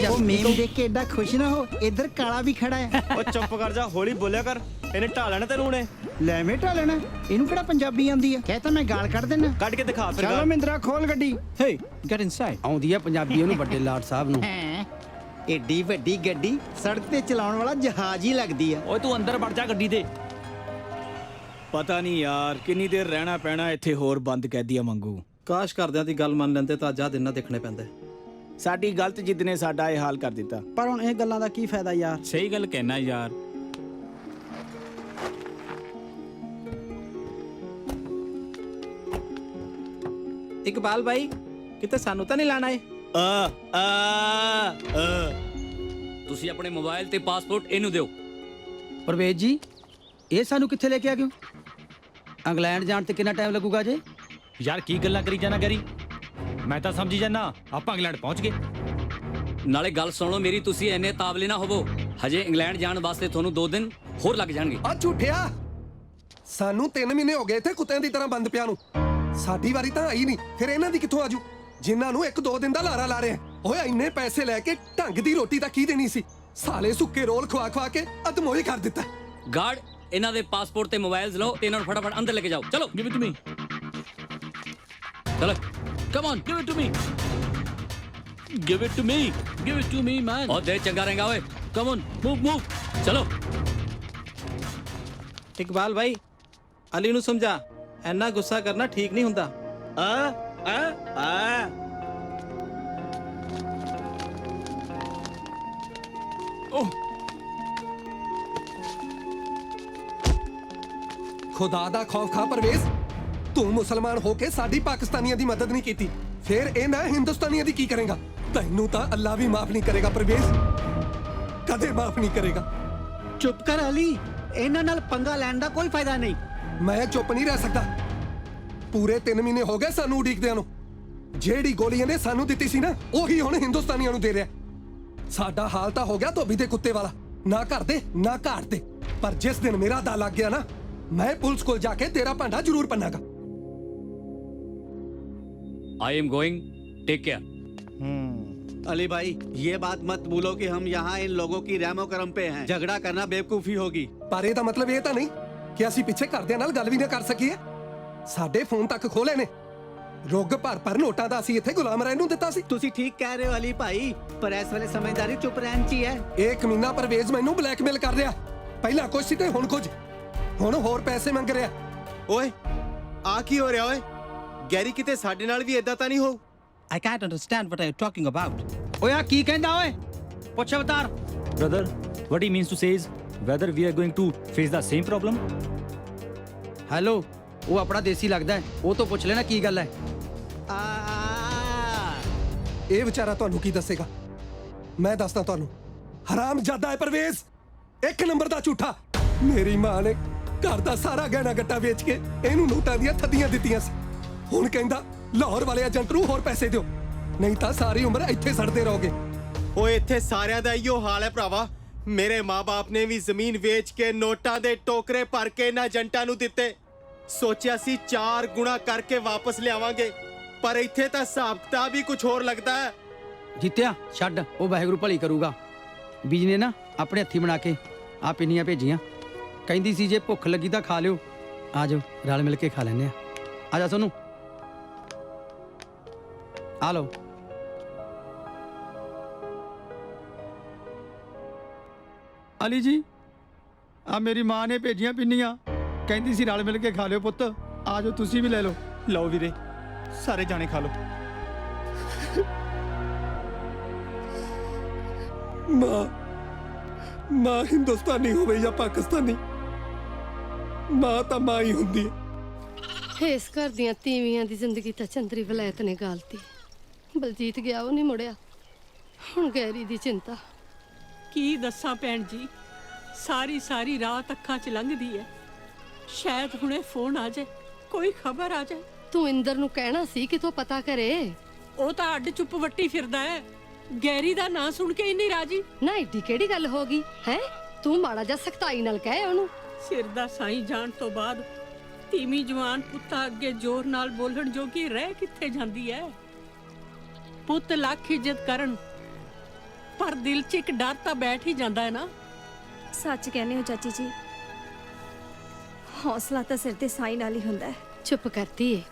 ਉਹ ਮੇਮ ਦੇਖ ਕੇ ਐਡਾ ਖੁਸ਼ ਨਾ ਹੋ, ਇੱਧਰ ਕਾਲਾ ਵੀ ਖੜਾ ਹੈ। ਉਹ ਚੁੱਪ ਕਰ ਜਾ, ਹੌਲੀ ਬੋਲਿਆ ਕਰ, ਇਹਨੇ ਢਾ ਲੈਣਾ ਤੈਨੂੰ ਨੇ। ਲੈ ਮੈਂ ਢਾ ਲੈਣਾ, ਇਹਨੂੰ ਕਿਹੜਾ ਪੰਜਾਬੀ ਆਉਂਦੀ ਆ? ਕਹਿ ਤਾਂ ਮੈਂ ਗਾਲ ਕੱਢ ਦੇਣਾ। ਕੱਢ ਕੇ ਦਿਖਾ ਫਿਰ। ਚਲੋ ਮਿੰਦਰਾ ਖੋਲ ਗੱਡੀ। ਹੇ ਗੈਟ ਇਨਸਾਈਡ। ਆਉਂਦੀ ਆ ਪੰਜਾਬੀ ਉਹਨੂੰ ਵੱਡੇ ਲਾਟ ਸਾਹਿਬ ਨੂੰ। ਏਡੀ ਵੱਡੀ ਗੱਡੀ ਸੜਕ ਤੇ ਚਲਾਉਣ ਵਾਲਾ ਜਹਾਜ਼ ਹੀ ਲੱਗਦੀ ਆ। ਓਏ ਤੂੰ ਅੰਦਰ ਵੜ ਜਾ ਗੱਡੀ ਦੇ। ਪਤਾ ਨਹੀਂ ਯਾਰ ਕਿੰਨੀ ਦੇਰ ਰਹਿਣਾ ਪੈਣਾ ਇੱਥੇ ਹੋਰ ਬੰਦ ਕੈਦੀਆਂ ਵਾਂਗੂ। ਕਾਸ਼ ਕਰਦਿਆਂ ਦੀ ਗੱਲ ਮੰਨ ਲੈਂਦੇ ਤਾਂ ਅੱਜ ਦਿਨ ਨਾ ਦੇਖਣੇ ਪੈਂਦੇ। ਸਾਡੀ ਗਲਤ ਜਿੱਦ ਨੇ ਸਾਡਾ ਇਹ ਹਾਲ ਕਰ ਦਿੱਤਾ। ਪਰ ਹੁਣ ਇਹ ਗੱਲਾਂ ਦਾ ਕੀ ਫਾਇਦਾ ਯਾਰ। ਸਹੀ ਗੱਲ ਕਹਿਣਾ ਯਾਰ। ਇਕਬਾਲ ਭਾਈ ਕਿਤੇ ਸਾਨੂੰ ਤਾਂ ਨਹੀਂ ਲਾਣਾ ਏ? ਤੁਸੀਂ ਆਪਣੇ ਮੋਬਾਈਲ ਤੇ ਪਾਸਪੋਰਟ ਇਹਨੂੰ ਦਿਓ। ਪਰਵੇਜ਼ ਜੀ ਇਹ ਸਾਨੂੰ ਕਿੱਥੇ ਲੈ ਕੇ ਆ ਗਏ? ਇੰਗਲੈਂਡ ਜਾਣ ਤੇ ਕਿੰਨਾ ਟਾਈਮ ਲੱਗੂਗਾ ਜੇ? ਯਾਰ ਕੀ ਗੱਲਾਂ ਕਰੀ ਜਾਣਾ ਗੈਰੀ, ਮੈਂ ਤਾਂ ਸਮਝੀ ਜਾਣਾ ਆਪਾਂ ਇੰਗਲੈਂਡ ਪਹੁੰਚ ਗਏ। ਨਾਲੇ ਗੱਲ ਸੁਣੋ ਮੇਰੀ, ਤੁਸੀਂ ਐਨੇ ਤਾਵਲੇ ਨਾ ਹੋਵੋ। ਹਜੇ ਇੰਗਲੈਂਡ ਜਾਣ ਵਾਸਤੇ ਤੁਹਾਨੂੰ 2 ਦਿਨ ਹੋਰ ਲੱਗ ਜਾਣਗੇ। ਆ ਝੂਠਿਆ, ਸਾਨੂੰ 3 ਮਹੀਨੇ ਹੋ ਗਏ ਇੱਥੇ ਕੁੱਤਿਆਂ ਦੀ ਤਰ੍ਹਾਂ ਬੰਦ ਪਿਆ ਨੂੰ। ਸਾਡੀ ਵਾਰੀ ਤਾਂ ਆਈ ਨਹੀਂ, ਫਿਰ ਇਹਨਾਂ ਦੀ ਕਿੱਥੋਂ ਆਜੂ ਜਿਨ੍ਹਾਂ ਨੂੰ 1-2 ਦਿਨ ਦਾ ਲਾਰਾ ਲਾ ਰਹੇ। ਓਏ ਇੰਨੇ ਪੈਸੇ ਲੈ ਕੇ ਢੰਗ ਦੀ ਰੋਟੀ ਤਾਂ ਕੀ ਦੇਣੀ ਸੀ? ਸਾਲੇ ਸੁੱਕੇ ਰੋਲ ਖਵਾ ਖਵਾ ਕੇ ਅਦਮੋਈ ਕਰ ਦਿੱਤਾ। ਗਾਰਡ ਇਹਨਾਂ ਦੇ ਪਾਸਪੋਰਟ ਤੇ ਮੋਬਾਈਲਸ ਲਓ ਤੇ ਇਹਨਾਂ ਨੂੰ ਫਟਾਫਟ ਅੰਦਰ ਲੈ ਕੇ ਜਾਓ। ਚਲੋ ਗਿਵ ਇਟ ਟੂ ਮੀ। ਚਲੋ come on give it to me. Give it to me, give it to me man. ਉਹ ਦੇ ਚੰਗਾ ਰਹੇਗਾ ਓਏ। Come on move move. ਚਲੋ ਇਕਬਾਲ ਭਾਈ ਅਲੀ ਨੂੰ ਸਮਝਾ, ਇੰਨਾ ਗੁੱਸਾ ਕਰਨਾ ਠੀਕ ਨਹੀਂ ਹੁੰਦਾ। ਖੁਦਾ ਦਾ ਖੌਫ ਖਾ ਪਰਵੇਜ਼, ਤੂੰ ਮੁਸਲਮਾਨ ਹੋ ਕੇ ਸਾਡੀ ਪਾਕਿਸਤਾਨੀਆਂ ਦੀ ਮਦਦ ਨਹੀਂ ਕੀਤੀ, ਫਿਰ ਇਹ ਨਾ ਹਿੰਦੁਸਤਾਨੀਆਂ ਦੀ ਕੀ ਕਰੇਗਾ? ਤੈਨੂੰ ਤਾਂ ਅੱਲਾ ਵੀ ਮਾਫ ਨਹੀਂ ਕਰੇਗਾ ਪਰਵੇਜ਼, ਕਦੇ ਮਾਫ ਨਹੀਂ ਕਰੇਗਾ। ਚੁੱਪ ਕਰ ਅਲੀ, ਇਹਨਾਂ ਨਾਲ ਪੰਗਾ ਲੈਣ ਦਾ ਕੋਈ ਫਾਇਦਾ ਨਹੀਂ। ਮੈਂ ਚੁੱਪ ਨਹੀਂ ਰਹਿ ਸਕਦਾ। ਪੂਰੇ 3 ਮਹੀਨੇ ਹੋ ਗਏ ਸਾਨੂੰ ਉਡੀਕਦਿਆਂ ਨੂੰ। ਜਿਹੜੀ ਗੋਲੀ ਇਹਨੇ ਸਾਨੂੰ ਦਿੱਤੀ ਸੀ ਨਾ, ਉਹੀ ਹੁਣ ਹਿੰਦੁਸਤਾਨੀਆਂ ਨੂੰ ਦੇ ਰਿਹਾ। ਸਾਡਾ ਹਾਲ ਤਾਂ ਹੋ ਗਿਆ ਧੋਬੀ ਦੇ ਕੁੱਤੇ ਵਾਲਾ, ਨਾ ਘਰ ਦੇ ਨਾ ਘਾਟ ਦੇ। ਪਰ ਜਿਸ ਦਿਨ ਮੇਰਾ ਦਾ ਲੱਗ ਗਿਆ ਨਾ, मैं पुलिस को जाके तेरा भांडा जरूर पन्नागा। I am going, take care. Ali भाई ये बात मत भूलो कि हम यहाँ इन लोगों की रहमो करम पे हैं। झगड़ा करना बेवकूफी होगी। पर ਇਹਦਾ मतलब ਇਹ ਤਾਂ ਨਹੀਂ ਕਿ ਅਸੀਂ ਪਿੱਛੇ ਘਰਦਿਆਂ ਨਾਲ ਗੱਲ ਵੀ ਨਾ ਕਰ ਸਕੀਏ। ਸਾਡੇ ਫੋਨ ਤੱਕ ਖੋਲੇ ਨੇ। ਰੁੱਗ ਭਰ ਨੋਟਾਂ ਦਾ ਅਸੀਂ ਇੱਥੇ ਗੁਲਾਮ ਰਹਿਣ ਨੂੰ ਦਿੱਤਾ ਸੀ। ਤੁਸੀਂ ਠੀਕ ਕਹਿ ਰਹੇ ਹੋ ਅਲੀ ਭਾਈ, ਪਰ ਇਸ ਵੇਲੇ ਸਮਝਦਾਰੀ ਚੁੱਪ ਰਹਿਣ ਚ ਹੀ ਹੈ। ਇਹ ਕਮੀਨਾ ਪਰਵੇਜ਼ ਮੈਨੂੰ ਬਲੈਕਮੇਲ ਕਰ ਰਿਹਾ। ਪਹਿਲਾਂ ਕੁਝ ਸੀ ਤੇ ਹੁਣ ਕੁਝ, ਹੁਣ ਹੋਰ ਪੈਸੇ ਮੰਗ ਰਿਹਾ। ਓਏ ਆ ਕੀ ਹੋ ਰਿਹਾ ਓਏ? ਗੈਰੀ ਕਿਤੇ ਸਾਡੇ ਨਾਲ ਵੀ ਇਦਾਂ ਤਾਂ ਨਹੀਂ ਹੋ? I can't understand what you're talking about. ਓਏ ਆ ਕੀ ਕਹਿੰਦਾ ਓਏ? ਪੁੱਛ ਅਵਤਾਰ। Brother, what he means to say is whether we are going to face the same problem. Hello, ਉਹ ਆਪਣਾ ਦੇਸੀ ਲੱਗਦਾ ਹੈ, ਉਹ ਤੋਂ ਪੁੱਛ ਲੈਣਾ ਕੀ ਗੱਲ ਹੈ। ਇਹ ਵਿਚਾਰਾ ਤੁਹਾਨੂੰ ਕੀ ਦੱਸੇਗਾ? ਮੈਂ ਦੱਸਦਾ ਤੁਹਾਨੂੰ। ਹਰਾਮਜ਼ਾਦਾ ਹੈ ਪਰਵੇਜ਼, 1 ਨੰਬਰ ਦਾ ਝੂਠਾ। ਮੇਰੀ ਮਾਂ ਨੇ ਘਰ ਦਾ ਸਾਰਾ ਗਹਿਣਾ ਗੱਟਾ ਵੇਚ ਕੇ ਇਹਨੂੰ ਨੋਟਾਂ ਦੀਆਂ ਥੱਦੀਆਂ ਦਿੱਤੀਆਂ ਸੀ। ਹੁਣ ਕਹਿੰਦਾ ਲਾਹੌਰ ਵਾਲੇ ਏਜੰਟ ਨੂੰ ਹੋਰ ਪੈਸੇ ਦਿਓ, ਨਹੀਂ ਤਾਂ ਸਾਰੀ ਉਮਰ ਇੱਥੇ ਸੜਦੇ ਰਹੋਗੇ। ਓਏ ਇੱਥੇ ਸਾਰਿਆਂ ਦਾ ਇਹੋ ਹਾਲ ਹੈ ਭਰਾਵਾ। ਮੇਰੇ ਮਾਂ-ਬਾਪ ਨੇ ਵੀ ਜ਼ਮੀਨ ਵੇਚ ਕੇ ਨੋਟਾਂ ਦੇ ਟੋਕਰੇ ਭਰ ਕੇ ਇਹਨਾਂ ਏਜੰਟਾਂ ਨੂੰ ਦਿੱਤੇ। ਸੋਚਿਆ ਸੀ 4 ਗੁਣਾ ਕਰਕੇ ਵਾਪਸ ਲਿਆਵਾਂਗੇ, ਪਰ ਇੱਥੇ ਤਾਂ ਹਿਸਾਬ ਕਿਤਾਬ ਹੀ ਕੁਝ ਹੋਰ ਲੱਗਦਾ ਹੈ। ਜਿੱਤਿਆ ਛੱਡ, ਉਹ ਵਾਹਿਗੁਰੂ ਭਲੀ ਕਰੂਗਾ। ਬੀਜ ਨੇ ਨਾ ਆਪਣੇ ਹੱਥੀ ਬਣਾ ਕੇ ਆ ਪਿੰਨੀਆਂ ਭੇਜੀਆਂ। ਕਹਿੰਦੀ ਸੀ ਜੇ ਭੁੱਖ ਲੱਗੀ ਤਾਂ ਖਾ ਲਿਓ। ਆ ਜਾਓ ਰਲ ਮਿਲ ਕੇ ਖਾ ਲੈਂਦੇ ਆ। ਆ ਜਾ ਸੋਨੂੰ, ਆ ਲਓ। ਅਲੀ ਜੀ ਆ ਮੇਰੀ ਮਾਂ ਨੇ ਭੇਜੀਆਂ ਪਿੰਨੀਆਂ, ਕਹਿੰਦੀ ਸੀ ਰਲ ਮਿਲ ਕੇ ਖਾ ਲਿਓ ਪੁੱਤ। ਆ ਜਾਓ ਤੁਸੀਂ ਵੀ ਲੈ ਲਓ। ਲਓ ਵੀਰੇ, ਸਾਰੇ ਜਾਣੇ ਖਾ ਲਓ। ਮਾਂ ਹਿੰਦੁਸਤਾਨੀ ਹੋਵੇ ਜਾਂ ਪਾਕਿਸਤਾਨੀ, ਮਾਂ ਤਾਂ ਮਾਂ ਹੀ ਹੁੰਦੀ ਹੈ। ਇਸ ਘਰ ਦੀਆਂ ਤੀਵੀਆਂ ਦੀ ਜ਼ਿੰਦਗੀ ਤਾਂ ਚੰਦਰੀ ਵਲੈਤ ਨੇ ਗਾਲਤੀ। ਬਲਜੀਤ ਗਿਆ, ਉਹ ਨਹੀਂ ਮੁੜਿਆ। ਹੁਣ ਗੈਰੀ ਦੀ ਚਿੰਤਾ। ਕੀ ਦੱਸਾਂ ਭੈਣ ਜੀ, ਸਾਰੀ ਰਾਤ ਅੱਖਾਂ 'ਚ ਲੰਘਦੀ ਹੈ। ਸ਼ਾਇਦ ਹੁਣੇ ਫੋਨ ਆ ਜਾਏ, ਕੋਈ ਖਬਰ ਆ ਜਾਏ। ਤੂੰ ਇੰਦਰ ਨੂੰ ਕਹਿਣਾ ਸੀ ਕਿ ਤੂੰ ਪਤਾ ਕਰੇ। ਉਹ ਤਾਂ ਅੱਡ ਚੁੱਪ ਵੱਟੀ ਫਿਰਦਾ ਹੈ। ਗੈਰੀ ਦਾ ਨਾਂ ਸੁਣ ਕੇ ਹੀ ਨਹੀਂ ਰਾਜੀ। ਨਾ ਏਡੀ ਕਿਹੜੀ ਗੱਲ ਹੋ ਗਈ ਹੈ? ਤੂੰ ਮਾੜਾ ਜਿਹਾ ਸਖਤਾਈ ਨਾਲ ਕਹਿ ਉਹਨੂੰ। ਸਿਰ ਦਾ ਸਾਈਂ ਜਾਣ ਤੋਂ ਬਾਅਦ ਤੀਵੀਂ ਜਵਾਨ ਪੁੱਤਾਂ ਅੱਗੇ ਜ਼ੋਰ ਨਾਲ ਬੋਲਣ ਜੋਗੀ ਰਹਿ ਕਿੱਥੇ ਜਾਂਦੀ ਹੈ? ਪੁੱਤ ਲੱਖ ਇੱਜ਼ਤ ਕਰਨ ਪਰ ਦਿਲ 'ਚ ਇੱਕ ਡਰ ਤਾਂ ਬੈਠ ਹੀ ਜਾਂਦਾ ਹੈ ਨਾ। ਸੱਚ ਕਹਿੰਦੇ ਹੋ ਚਾਚੀ ਜੀ, ਹੌਸਲਾ ਤਾਂ ਸਿਰ ਤੇ ਸਾਈ ਨਾਲ ਹੀ ਹੁੰਦਾ ਹੈ। ਚੁੱਪ ਕਰਤੀ ਏ,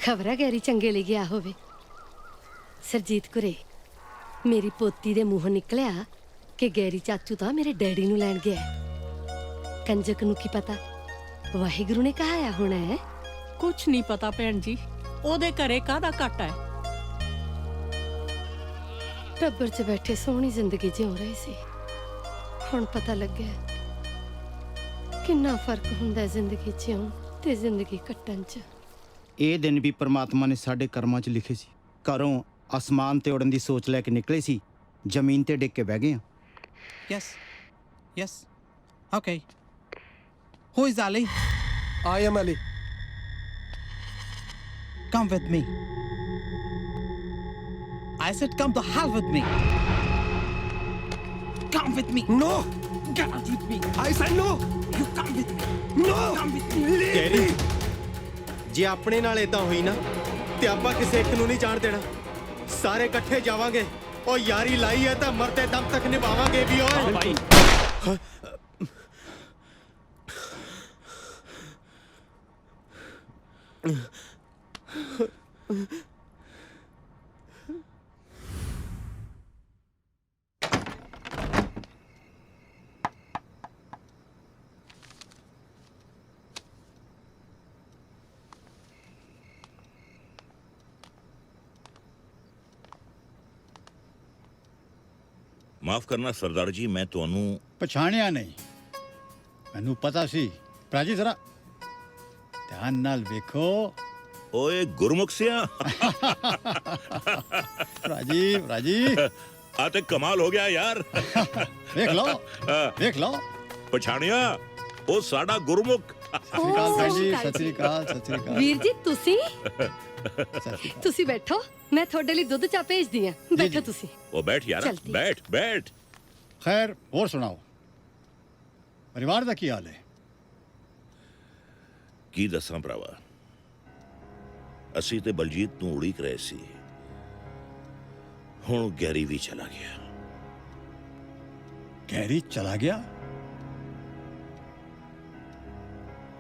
ਖਬਰਾਂ ਗੈਰੀ ਚੰਗੇ ਲਈ ਗਿਆ ਹੋਵੇ। ਸਰਜੀਤ ਕੁਰੇ, ਮੇਰੀ ਪੋਤੀ ਦੇ ਮੂੰਹੋਂ ਨਿਕਲਿਆ ਕਿ ਗੈਰੀ ਚਾਚੂ ਤਾਂ ਮੇਰੇ ਡੈਡੀ ਨੂੰ ਲੈਣ ਗਿਆ ਹੈ। ਕੰਜਕ ਨੂੰ ਕੀ ਪਤਾ ਵਾਹਿਗੁਰੂ ਨੇ ਕਹਾਇਆ ਹੋਣਾ ਹੈ। ਕੁਛ ਨਹੀਂ ਪਤਾ ਭੈਣ ਜੀ, ਉਹਦੇ ਘਰੇ ਕਾਹਦਾ ਘਾਟਾ ਹੈ। ਟੱਬਰ 'ਚ ਬੈਠੇ ਸੋਹਣੀ ਜ਼ਿੰਦਗੀ ਜਿਉ ਰਹੇ ਸੀ, ਹੁਣ ਪਤਾ ਲੱਗਿਆ ਕਿੰਨਾ ਫਰਕ ਹੁੰਦਾ ਹੈ ਜ਼ਿੰਦਗੀ ਜਿਉਣ ਤੇ ਜ਼ਿੰਦਗੀ ਕੱਟਣ 'ਚ। ਇਹ ਦਿਨ ਵੀ ਪ੍ਰਮਾਤਮਾ ਨੇ ਸਾਡੇ ਕਰਮਾਂ 'ਚ ਲਿਖੇ ਸੀ। ਘਰੋਂ ਅਸਮਾਨ ਤੇ ਉੜਨ ਦੀ ਸੋਚ ਲੈ ਕੇ ਨਿਕਲੇ ਸੀ, ਜ਼ਮੀਨ ਤੇ ਡਿੱਗ ਕੇ ਬਹਿ ਗਏ ਆ। Yes. Okay. Who is Ali? I am Ali. Come with me. I said come to hell with me. Come with me. No. Get out with me. I said no. You come with me. No. Come with me. Gary, ਜੇ ਆਪਣੇ ਨਾਲ ਇਦਾਂ ਹੋਈ ਨਾ ਤੇ ਆਪਾਂ ਕਿਸੇ ਇੱਕ ਨੂੰ ਨਹੀਂ ਜਾਣ ਦੇਣਾ। ਸਾਰੇ ਇਕੱਠੇ ਜਾਵਾਂਗੇ। ਉਹ ਯਾਰੀ ਲਾਈ ਹੈ ਤਾਂ ਮਰਦੇ ਦਮ ਤੱਕ ਨਿਭਾਵਾਂਗੇ ਵੀ ਓਏ। ਭਾਈ ਮਾਫ ਕਰਨਾ ਸਰਦਾਰ ਜੀ, ਮੈਂ ਤੁਹਾਨੂੰ ਪਛਾਣਿਆ ਨਹੀਂ। ਮੈਨੂੰ ਪਤਾ ਸੀ। ਪ੍ਰਾਜੀ ਜ਼ਰਾ ਧਿਆਨ ਨਾਲ ਵੇਖੋ। ਓਏ ਗੁਰਮੁਖ ਸਿਆ। ਰਾਜੀ ਆ ਤੇ ਕਮਾਲ ਹੋ ਗਿਆ ਯਾਰ। ਵੇਖ ਲਓ ਪਛਾਣਿਆ, ਉਹ ਸਾਡਾ ਗੁਰਮੁਖ। ਸਤਿ ਸ੍ਰੀ ਅਕਾਲ। ਵੀਰ ਜੀ ਤੁਸੀਂ ਬੈਠੋ, ਮੈਂ ਤੁਹਾਡੇ ਲਈ ਦੁੱਧ ਚਾਹ ਭੇਜਦੀ ਆ। ਬੈਠੋ ਤੁਸੀਂ। ਉਹ ਬੈਠ ਯਾਰ, ਬੈਠ। ਖੈਰ ਹੋਰ ਸੁਣਾਓ, ਪਰਿਵਾਰ ਦਾ ਕੀ ਹਾਲ ਹੈ? ਕੀ ਦੱਸਾਂ ਭਰਾਵਾ, ਅਸੀਂ ਤੇ ਬਲਜੀਤ ਨੂੰ ਉਡੀਕ ਰਹੇ ਸੀ, ਹੁਣ ਗੈਰੀ ਵੀ ਚਲਾ ਗਿਆ। ਗੈਰੀ ਚਲਾ ਗਿਆ?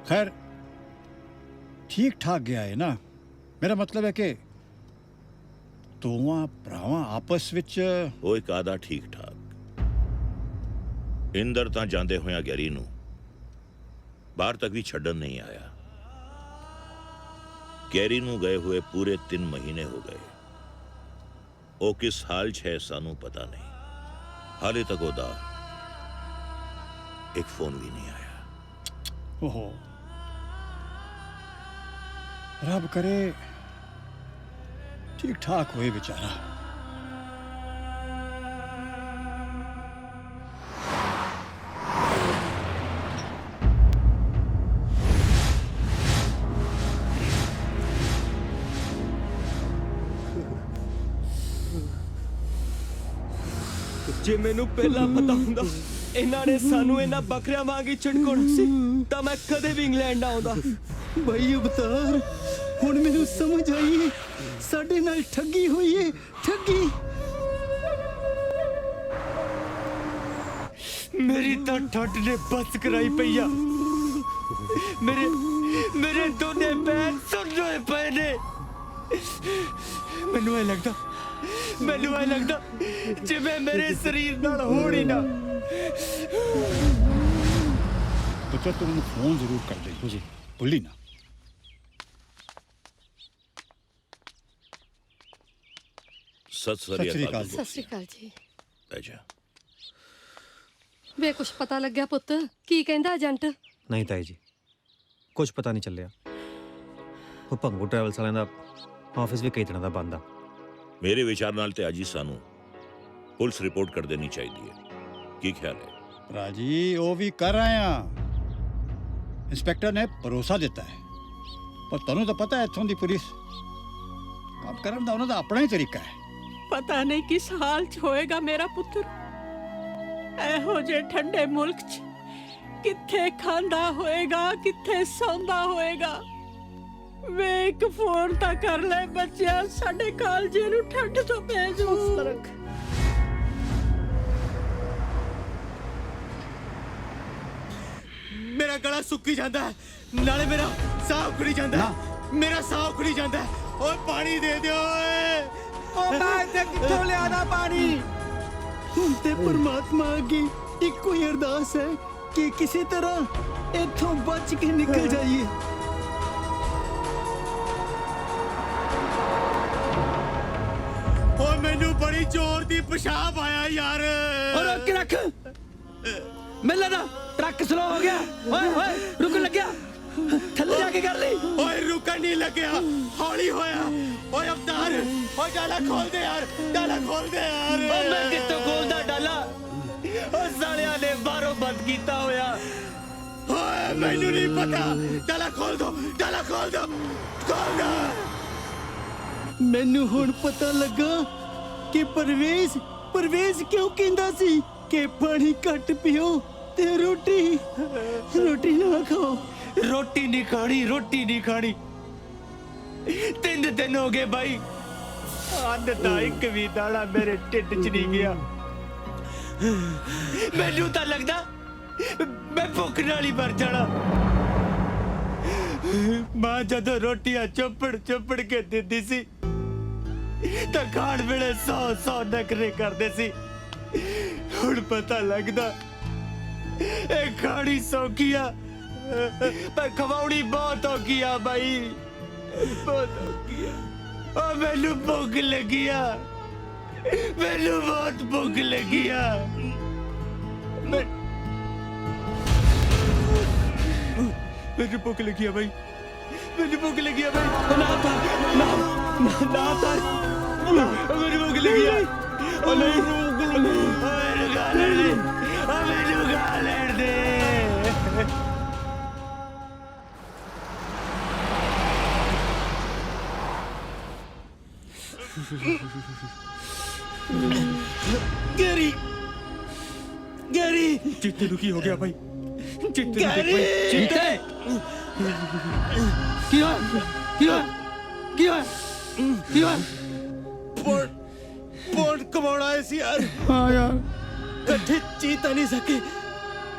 ਖੈਰ ਠੀਕ ਠਾਕ ਗਿਆ ਹੈ ਨਾ? ਮੇਰਾ ਮਤਲਬ ਹੈ ਕਿ ਦੋਵਾਂ ਭਰਾਵਾਂ ਆਪਸ ਵਿੱਚ ਓਏ ਕਾਦਾ ਠੀਕ ਠਾਕ। ਇੰਦਰ ਤਾਂ ਜਾਂਦੇ ਹੋਇਆ ਗੈਰੀ ਨੂੰ ਬਾਹਰ ਤੱਕ ਵੀ ਛੱਡਣ ਨਹੀਂ ਆਇਆ। ਗੈਰੀ ਨੂੰ ਗਏ ਹੋਏ ਪੂਰੇ 3 ਮਹੀਨੇ ਹੋ ਗਏ। ਉਹ ਕਿਸ ਹਾਲ 'ਚ ਹੈ ਸਾਨੂੰ ਪਤਾ ਨਹੀਂ। ਹਾਲੇ ਤੱਕ ਉਹਦਾ ਇੱਕ ਫੋਨ ਵੀ ਨਹੀਂ ਆਇਆ। ਓਹੋ, ਰੱਬ ਕਰੇ ਠੀਕ ਠਾਕ ਹੋਏ ਵਿਚਾਰਾ। ਜੇ ਮੈਨੂੰ ਪਹਿਲਾਂ ਪਤਾ ਹੁੰਦਾ ਇਹਨਾਂ ਨੇ ਸਾਨੂੰ ਇਹਨਾਂ ਬੱਕਰਿਆਂ ਵਾਂਗ ਹੀ ਝਟਕਾਉਣਾ ਸੀ ਤਾਂ ਮੈਂ ਕਦੇ ਵੀ ਇੰਗਲੈਂਡ ਨਾ ਆਉਂਦਾ। ਬਈ ਅਵਤਾਰ, ਹੁਣ ਮੈਨੂੰ ਸਮਝ ਆਈ ਸਾਡੇ ਨਾਲ ਠੱਗੀ ਹੋਈ ਏ, ਠੱਗੀ। ਮੇਰੀ ਤਾਂ ਠੱਡ ਨੇ ਬਸ ਕਰਾਈ ਪਈ ਆ। ਮੇਰੇ ਦੋਨੇ ਪੈਰ ਸੁੱਜੇ ਪਏ ਨੇ। ਮੈਨੂੰ ਐ ਲੱਗਦਾ ਜਿਵੇਂ ਮੇਰੇ ਸਰੀਰ ਨਾਲ ਹੋਣ ਹੀ ਨਾ। ਪੁੱਤਰ ਤੂੰ ਮੈਨੂੰ ਫੋਨ ਜ਼ਰੂਰ ਕਰ ਦੇ ਜੀ, ਭੁੱਲੀ ਨਾ। ਸਤਿ ਸ੍ਰੀ ਅਕਾਲ। ਸਤਿ ਸ਼੍ਰੀ ਅਕਾਲ ਜੀ। ਅੱਛਾ ਵੇ ਕੁਛ ਪਤਾ ਲੱਗਿਆ ਪੁੱਤ? ਕੀ ਕਹਿੰਦਾ ਏਜੰਟ? ਨਹੀਂ ਤਾਈ ਜੀ, ਕੁਝ ਪਤਾ ਨਹੀਂ ਚੱਲਿਆ। ਉਹ ਭੰਗੂ ਟਰੈਵਲਸ ਵਾਲਿਆਂ ਦਾ ਆਫਿਸ ਵੀ ਕਈ ਦਿਨਾਂ ਦਾ ਬੰਦ ਆ। ਮੇਰੇ ਵਿਚਾਰ ਨਾਲ ਤੇ ਅੱਜ ਹੀ ਸਾਨੂੰ ਪੁਲਿਸ ਰਿਪੋਰਟ ਕਰ ਦੇਣੀ ਚਾਹੀਦੀ ਹੈ। ਕੀ ਖਿਆਲ ਹੈ? ਰਾਜੀ ਉਹ ਵੀ ਕਰ ਰਹੇ ਆ। ਇੰਸਪੈਕਟਰ ਨੇ ਭਰੋਸਾ ਦਿੱਤਾ ਹੈ, ਪਰ ਤੁਹਾਨੂੰ ਤਾਂ ਪਤਾ ਹੈ ਇੱਥੋਂ ਦੀ ਪੁਲਿਸ ਕੰਮ ਕਰਨ ਦਾ ਉਹਨਾਂ ਦਾ ਆਪਣਾ ਹੀ ਤਰੀਕਾ ਹੈ। ਪਤਾ ਨਹੀਂ ਕਿਸ ਹਾਲ 'ਚ ਹੋਏਗਾ ਮੇਰਾ ਪੁੱਤਰ। ਇਹੋ ਜਿਹੇ ਠੰਡੇ ਮੁਲਕ 'ਚ ਕਿੱਥੇ ਖਾਂਦਾ ਹੋਏਗਾ, ਕਿੱਥੇ ਸੌਂਦਾ ਹੋਏਗਾ। ਵੇ ਇੱਕ ਫੋਨ ਤਾਂ ਕਰ ਲੈ ਬੱਚਿਆ, ਸਾਡੇ ਕਾਲਜੇ ਨੂੰ ਠੰਡ ਤੋਂ ਪੈ ਜੂ। ਮੇਰਾ ਗਲਾ ਸੁੱਕੀ ਜਾਂਦਾ ਹੈ, ਨਾਲੇ ਮੇਰਾ ਸਾਹ ਉਖੜੀ ਜਾਂਦਾ ਹੈ, ਮੇਰਾ ਸਾਹ ਉਖੜੀ ਜਾਂਦਾ ਹੈ। ਓਏ ਪਾਣੀ ਦੇ ਦਿਓ ਓਏ। ਓ ਮੈਂ ਇੱਥੇ ਕਿੱਥੋਂ ਲਿਆਦਾ ਪਾਣੀ? ਹੁਣ ਤੇ ਪਰਮਾਤਮਾ ਅੱਗੇ ਇੱਕੋ ਹੀ ਅਰਦਾਸ ਹੈ ਕਿ ਕਿਸੇ ਤਰ੍ਹਾਂ ਇੱਥੋਂ ਬਚ ਕੇ ਨਿਕਲ ਜਾਈਏ। ਓਏ ਮੈਨੂੰ ਬੜੀ ਜ਼ੋਰ ਦੀ ਪਿਸ਼ਾਬ ਆਇਆ ਯਾਰ। ਓ ਰੋਕ ਕੇ ਰੱਖ, ਮੈਨੂੰ ਲੱਗਦਾ ਟਰੱਕ ਸਲੋ ਹੋ ਗਿਆ। ਓਏ ਓਏ ਰੁਕਣ ਲੱਗਿਆ, ਥੱਲੇ ਜਾ ਕੇ ਕਰ ਲਈ। ਓਏ ਰੁਕਣ ਨਹੀਂ ਲੱਗਿਆ, ਹੌਲੀ ਹੋਇਆ। ਓਏ ਅਵਤਾਰ, ਓਏ ਡਾਲਾ ਖੋਲ ਦੇ ਯਾਰ, ਡਾਲਾ ਖੋਲ ਦੇ ਯਾਰ। ਓ ਮੈਂ ਕਿੱਥੋਂ ਖੋਲਦਾ ਡਾਲਾ? ਓ ਸਾਲਿਆਂ ਨੇ ਬਾਹਰੋਂ ਬੰਦ ਕੀਤਾ ਹੋਇਆ। ਓਏ ਮੈਨੂੰ ਨਹੀਂ ਪਤਾ, ਡਾਲਾ ਖੋਲ ਦੋ, ਡਾਲਾ ਖੋਲ ਦੋ, ਖੋਲ ਦੋ। ਮੈਨੂੰ ਹੁਣ ਪਤਾ ਲੱਗਾ ਕਿ ਪਰਵੇਜ਼ ਕਿਉਂ ਕਹਿੰਦਾ ਸੀ ਕਿ ਪਾਣੀ ਘੱਟ ਪੀਓ ਤੇ ਰੋਟੀ ਨਾ ਖਾਓ। ਰੋਟੀ ਨਹੀਂ ਖਾਣੀ, ਰੋਟੀ ਨਹੀਂ ਖਾਣੀ। 3 ਦਿਨ ਹੋ ਗਏ ਬਾਈ, ਅੰਨ ਦਾ ਇੱਕ ਵੀ ਦਾਣਾ ਮੇਰੇ ਢਿੱਡ 'ਚ ਨਹੀਂ ਗਿਆ। ਮੈਨੂੰ ਤਾਂ ਲੱਗਦਾ ਮੈਂ ਭੁੱਖ ਨਾਲ ਹੀ ਮਰ ਜਾਣਾ। ਮਾਂ ਜਦੋਂ ਰੋਟੀਆਂ ਚੁੱਪੜ ਕੇ ਦਿੰਦੀ ਸੀ ਤਾਂ ਖਾਣ ਵੇਲੇ 100 ਨਖਰੇ ਕਰਦੇ ਸੀ। ਹੁਣ ਪਤਾ ਲੱਗਦਾ ਇਹ ਖਾਣੀ ਸੌਖੀ ਆ, ਪਰ ਖਵਾਉਣੀ ਬਹੁਤ ਔਖੀ ਆ ਬਾਈ, ਬਹੁਤ ਔਖੀ ਆ। ਓ ਮੈਨੂੰ ਭੁੱਖ ਲੱਗੀ ਆ, ਮੈਨੂੰ ਬਹੁਤ ਭੁੱਖ ਲੱਗੀ ਆ। ਮੈਨੂੰ ਭੁੱਖ ਲੱਗੀ ਆ ਬਾਈ, ਮੈਨੂੰ ਭੁੱਖ ਲੱਗੀ ਆ ਬਾਈ। ਨਾ ਮੈਨੂੰ ਭੁੱਖ ਲੱਗੀ ਆ। ਓ ਨਹੀਂ, ਮੈਨੂੰ ਗਾ ਲੈਣ ਦੇ, ਮੈਨੂੰ ਗਾ ਲੈਣ ਦੇ। ਗੈਰੀ ਚਿੱਤੇ ਨੂੰ ਕੀ ਹੋ ਗਿਆ ਭਾਈ? ਚਿੱਤੇ ਨੂੰ ਦੇਖ ਭਾਈ, ਚਿੱਤੇ ਕੀ ਹੋਇਆ? ਕੀ ਹੋਇਆ? ਕੀ ਹੋਇਆ? ਕੀ ਹੋਇਆ? ਪੌਂਡ ਕਮਾਉਣ ਆਏ ਸੀ ਯਾਰ। ਹਾਂ ਯਾਰ, ਇਕੱਠੇ ਜੀਤ ਤਾਂ ਨਹੀਂ ਸਕੇ,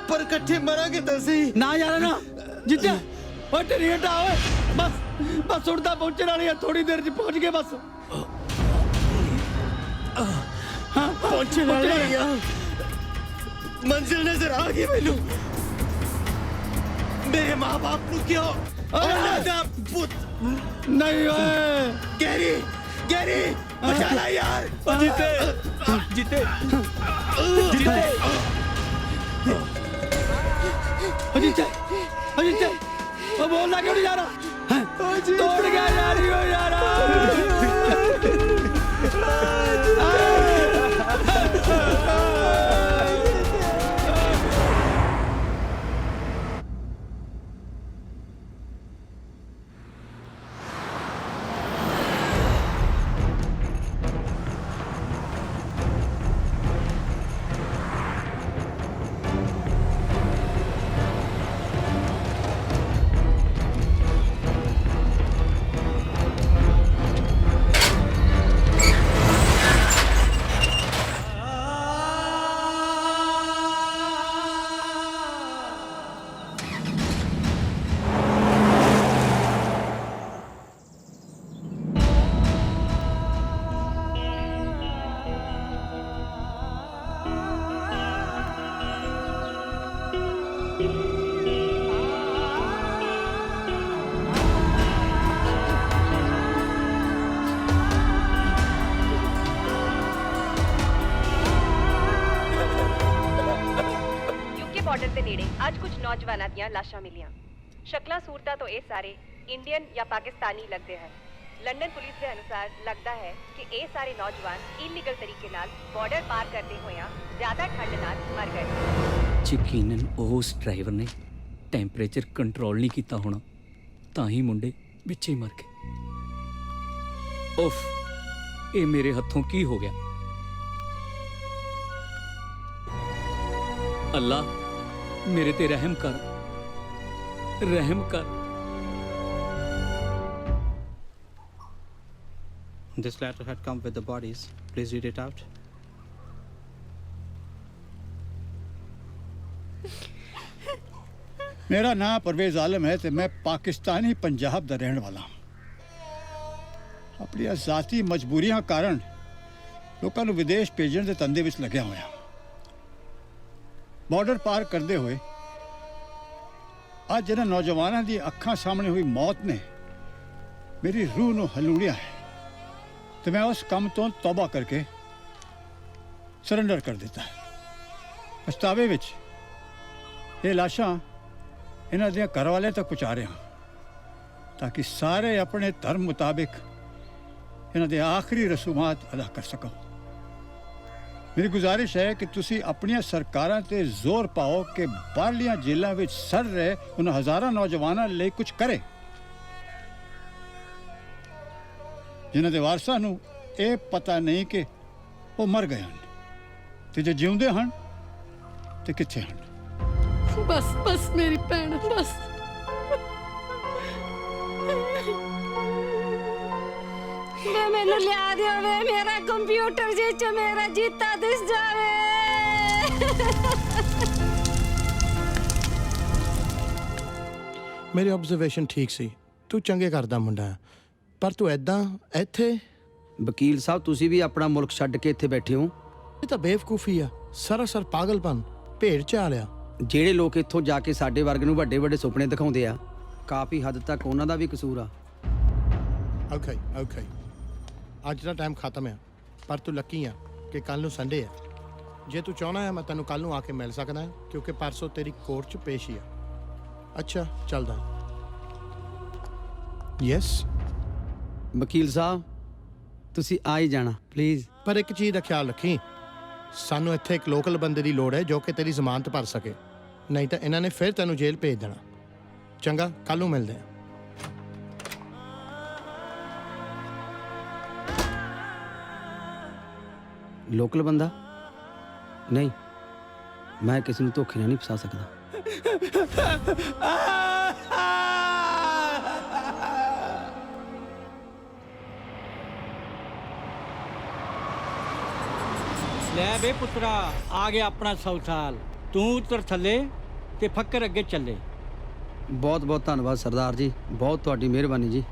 ਪਰ ਇਕੱਠੇ ਮਰਾਂਗੇ ਤਾਂ ਸਹੀ। ਨਾ ਯਾਰ ਨਾ ਜਿੱਤਿਆ। ਓਏ ਤੇਰੀ ਹਟਾ ਓਏ, ਬਸ ਹੁਣ ਤਾਂ ਪਹੁੰਚਣ ਵਾਲੀ ਆ, ਥੋੜੀ ਦੇਰ 'ਚ ਪਹੁੰਚ ਗਏ ਬਸ। ਹਾਂ ਪਹੁੰਚਣ ਵਾਲੇ ਆ, ਮੰਜ਼ਿਲ ਨਜ਼ਰ ਆ ਗਈ ਮੈਨੂੰ। ਮੇਰੇ ਮਾਂ-ਬਾਪ ਨੂੰ ਕਿਉਂ ਔਲਾਦ ਦਾ ਪੁੱਤ ਨਹੀਂ ਓਏ। ਗੈਰੀ ਬਚਾ ਲੈ ਯਾਰ। ਜਿੱਤੇ ਅਜੀਤ ਉਹ ਬੋਲਦਾ ਕਿਉਂ ਨਹੀਂ ਜਾ ਰਹਾ? ਤੋੜ ਗਿਆ ਯਾਰੀ ਓ ਯਾਰਾ। ਬਾਰਡਰ ਦੇ ਨੇੜੇ ਅੱਜ ਕੁਝ ਨੌਜਵਾਨਾਂ ਦੀਆਂ ਲਾਸ਼ਾਂ ਮਿਲੀਆਂ। ਸ਼ਕਲਾਂ ਸੂਰਤਾਂ ਤੋਂ ਇਹ ਸਾਰੇ ਇੰਡੀਅਨ ਜਾਂ ਪਾਕਿਸਤਾਨੀ ਲੱਗਦੇ ਹਨ। ਲੰਡਨ ਪੁਲਿਸ ਦੇ ਅਨੁਸਾਰ ਲੱਗਦਾ ਹੈ ਕਿ ਇਹ ਸਾਰੇ ਨੌਜਵਾਨ ਇਲੀਗਲ ਤਰੀਕੇ ਨਾਲ ਬਾਰਡਰ ਪਾਰ ਕਰਦੇ ਹੋਇਆਂ ਜ਼ਿਆਦਾ ਠੰਡ ਨਾਲ ਮਰ ਗਏ। ਯਕੀਨਨ ਉਸ ਡਰਾਈਵਰ ਨੇ ਟੈਂਪਰੇਚਰ ਕੰਟਰੋਲ ਨਹੀਂ ਕੀਤਾ ਹੋਣਾ, ਤਾਂ ਹੀ ਮੁੰਡੇ ਵਿੱਚੇ ਹੀ ਮਰ ਗਏ। ਉਫ, ਇਹ ਮੇਰੇ ਹੱਥੋਂ ਕੀ ਹੋ ਗਿਆ? ਅੱਲਾ ਮੇਰੇ ਤੇ ਰਹਿਮ ਕਰ, ਰਹਿਮ ਕਰ। This letter had come with the bodies. Please read it out. मेरा नाम परवेज आलम है ਤੇ ਮੈਂ ਪਾਕਿਸਤਾਨੀ ਪੰਜਾਬ ਦਾ ਰਹਿਣ ਵਾਲਾ ਹਾਂ। ਆਪਣੀਆਂ ਜ਼ਾਤੀ ਮਜਬੂਰੀਆਂ ਕਾਰਨ ਲੋਕਾਂ ਨੂੰ ਵਿਦੇਸ਼ ਭੇਜਣ ਦੇ ਧੰਦੇ ਵਿੱਚ ਲੱਗਿਆ ਹੋਇਆ। ਬਾਰਡਰ ਪਾਰ ਕਰਦੇ ਹੋਏ ਅੱਜ ਇਹਨਾਂ ਨੌਜਵਾਨਾਂ ਦੀ ਅੱਖਾਂ ਸਾਹਮਣੇ ਹੋਈ ਮੌਤ ਨੇ ਮੇਰੀ ਰੂਹ ਨੂੰ ਹਲੂੜਿਆ ਹੈ ਤੇ ਮੈਂ ਉਸ ਕੰਮ ਤੋਂ ਤੌਬਾ ਕਰਕੇ ਸਰੈਂਡਰ ਕਰ ਦਿੱਤਾ ਹੈ। ਪਛਤਾਵੇ ਵਿੱਚ ਇਹ ਲਾਸ਼ਾਂ ਇਹਨਾਂ ਦੇ ਘਰ ਵਾਲਿਆਂ ਤੱਕ ਪਹੁੰਚਾ ਰਿਹਾ ਤਾਂ ਕਿ ਸਾਰੇ ਆਪਣੇ ਧਰਮ ਮੁਤਾਬਿਕ ਇਹਨਾਂ ਦੇ ਆਖਰੀ ਰਸੂਮਾਤ ਅਦਾ ਕਰ ਸਕੋ। ਮੇਰੀ ਗੁਜ਼ਾਰਿਸ਼ ਹੈ ਕਿ ਤੁਸੀਂ ਆਪਣੀਆਂ ਸਰਕਾਰਾਂ ਤੇ ਜ਼ੋਰ ਪਾਓ ਕਿ ਬਾਹਰਲੀਆਂ ਜੇਲ੍ਹਾਂ ਵਿੱਚ ਸੜ ਰਹੇ ਉਹਨਾਂ ਹਜ਼ਾਰਾਂ ਨੌਜਵਾਨਾਂ ਲਈ ਕੁਝ ਕਰੇ ਜਿਨ੍ਹਾਂ ਦੇ ਵਾਰਸਾਂ ਨੂੰ ਇਹ ਪਤਾ ਨਹੀਂ ਕਿ ਉਹ ਮਰ ਗਏ ਹਨ ਤੇ ਜੇ ਜਿਉਂਦੇ ਹਨ ਤੇ ਕਿੱਥੇ ਹਨ। ਬਸ ਬਸ ਮੇਰੀ ਭੈਣ ਬਸ। ਵੇ ਮੈਨੂੰ ਲਿਆ ਦਿਓ ਵੇ ਮੇਰਾ ਕੰਪਿਊਟਰ ਜੇ ਚ ਮੇਰਾ ਜੀਤਾ ਦਿਸ ਜਾਵੇ। ਮੇਰੀ ਆਬਜ਼ਰਵੇਸ਼ਨ ਠੀਕ ਸੀ, ਤੂੰ ਚੰਗੇ ਕਰਦਾ ਮੁੰਡਾ ਹੈ, ਪਰ ਤੂੰ ਐਦਾਂ ਇੱਥੇ। ਵਕੀਲ ਸਾਹਿਬ ਤੁਸੀਂ ਵੀ ਆਪਣਾ ਮੁਲਕ ਛੱਡ ਕੇ ਇੱਥੇ ਬੈਠੇ ਹੋ। ਇਹ ਤਾਂ ਬੇਵਕੂਫੀ ਆ, ਸਰਾਸਰ ਪਾਗਲਪਨ, ਭੇਡ ਚਾਲਿਆ। ਜਿਹੜੇ ਲੋਕ ਇੱਥੋਂ ਜਾ ਕੇ ਸਾਡੇ ਵਰਗ ਨੂੰ ਵੱਡੇ ਵੱਡੇ ਸੁਪਨੇ ਦਿਖਾਉਂਦੇ ਆ, ਕਾਫੀ ਹੱਦ ਤੱਕ ਉਹਨਾਂ ਦਾ ਵੀ ਕਸੂਰ ਆ। ਓਕੇ ਓਕੇ, ਅੱਜ ਦਾ ਟਾਈਮ ਖਤਮ ਹੈ, ਪਰ ਤੂੰ ਲੱਕੀ ਆ ਕਿ ਕੱਲ ਨੂੰ ਸੰਡੇ ਹੈ। ਜੇ ਤੂੰ ਚਾਹਣਾ ਹੈ ਮੈਂ ਤੈਨੂੰ ਕੱਲ ਨੂੰ ਆ ਕੇ ਮਿਲ ਸਕਦਾ ਹਾਂ, ਕਿਉਂਕਿ ਪਰਸੋਂ ਤੇਰੀ ਕੋਰਟ 'ਚ ਪੇਸ਼ੀ ਆ। ਅੱਛਾ ਚੱਲਦਾ। ਯੈਸ ਵਕੀਲ ਸਾਹਿਬ ਤੁਸੀਂ ਆ ਹੀ ਜਾਣਾ ਪਲੀਜ਼। ਪਰ ਇੱਕ ਚੀਜ਼ ਦਾ ਖਿਆਲ ਰੱਖੀ, ਸਾਨੂੰ ਇੱਥੇ ਇੱਕ ਲੋਕਲ ਬੰਦੇ ਦੀ ਲੋੜ ਹੈ ਜੋ ਕਿ ਤੇਰੀ ਜ਼ਮਾਨਤ ਭਰ ਸਕੇ, ਨਹੀਂ ਤਾਂ ਇਹਨਾਂ ਨੇ ਫਿਰ ਤੈਨੂੰ ਜੇਲ੍ਹ ਭੇਜ ਦੇਣਾ। ਚੰਗਾ, ਕੱਲ ਨੂੰ ਮਿਲਦੇ ਹਾਂ। ਲੋਕਲ ਬੰਦਾ ਨਹੀਂ, ਮੈਂ ਕਿਸੇ ਨੂੰ ਧੋਖੇ ਨਾਲ ਨਹੀਂ ਫਸਾ ਸਕਦਾ। ਲੈ ਬੇ ਪੁੱਤਰਾ, ਆ ਗਿਆ ਆਪਣਾ 100 ਸਾਲ। ਤੂੰ ਉਤਰ ਥੱਲੇ ਤੇ ਫੱਕਰ ਅੱਗੇ ਚੱਲੇ। ਬਹੁਤ ਬਹੁਤ ਧੰਨਵਾਦ ਸਰਦਾਰ ਜੀ, ਬਹੁਤ ਤੁਹਾਡੀ ਮਿਹਰਬਾਨੀ ਜੀ।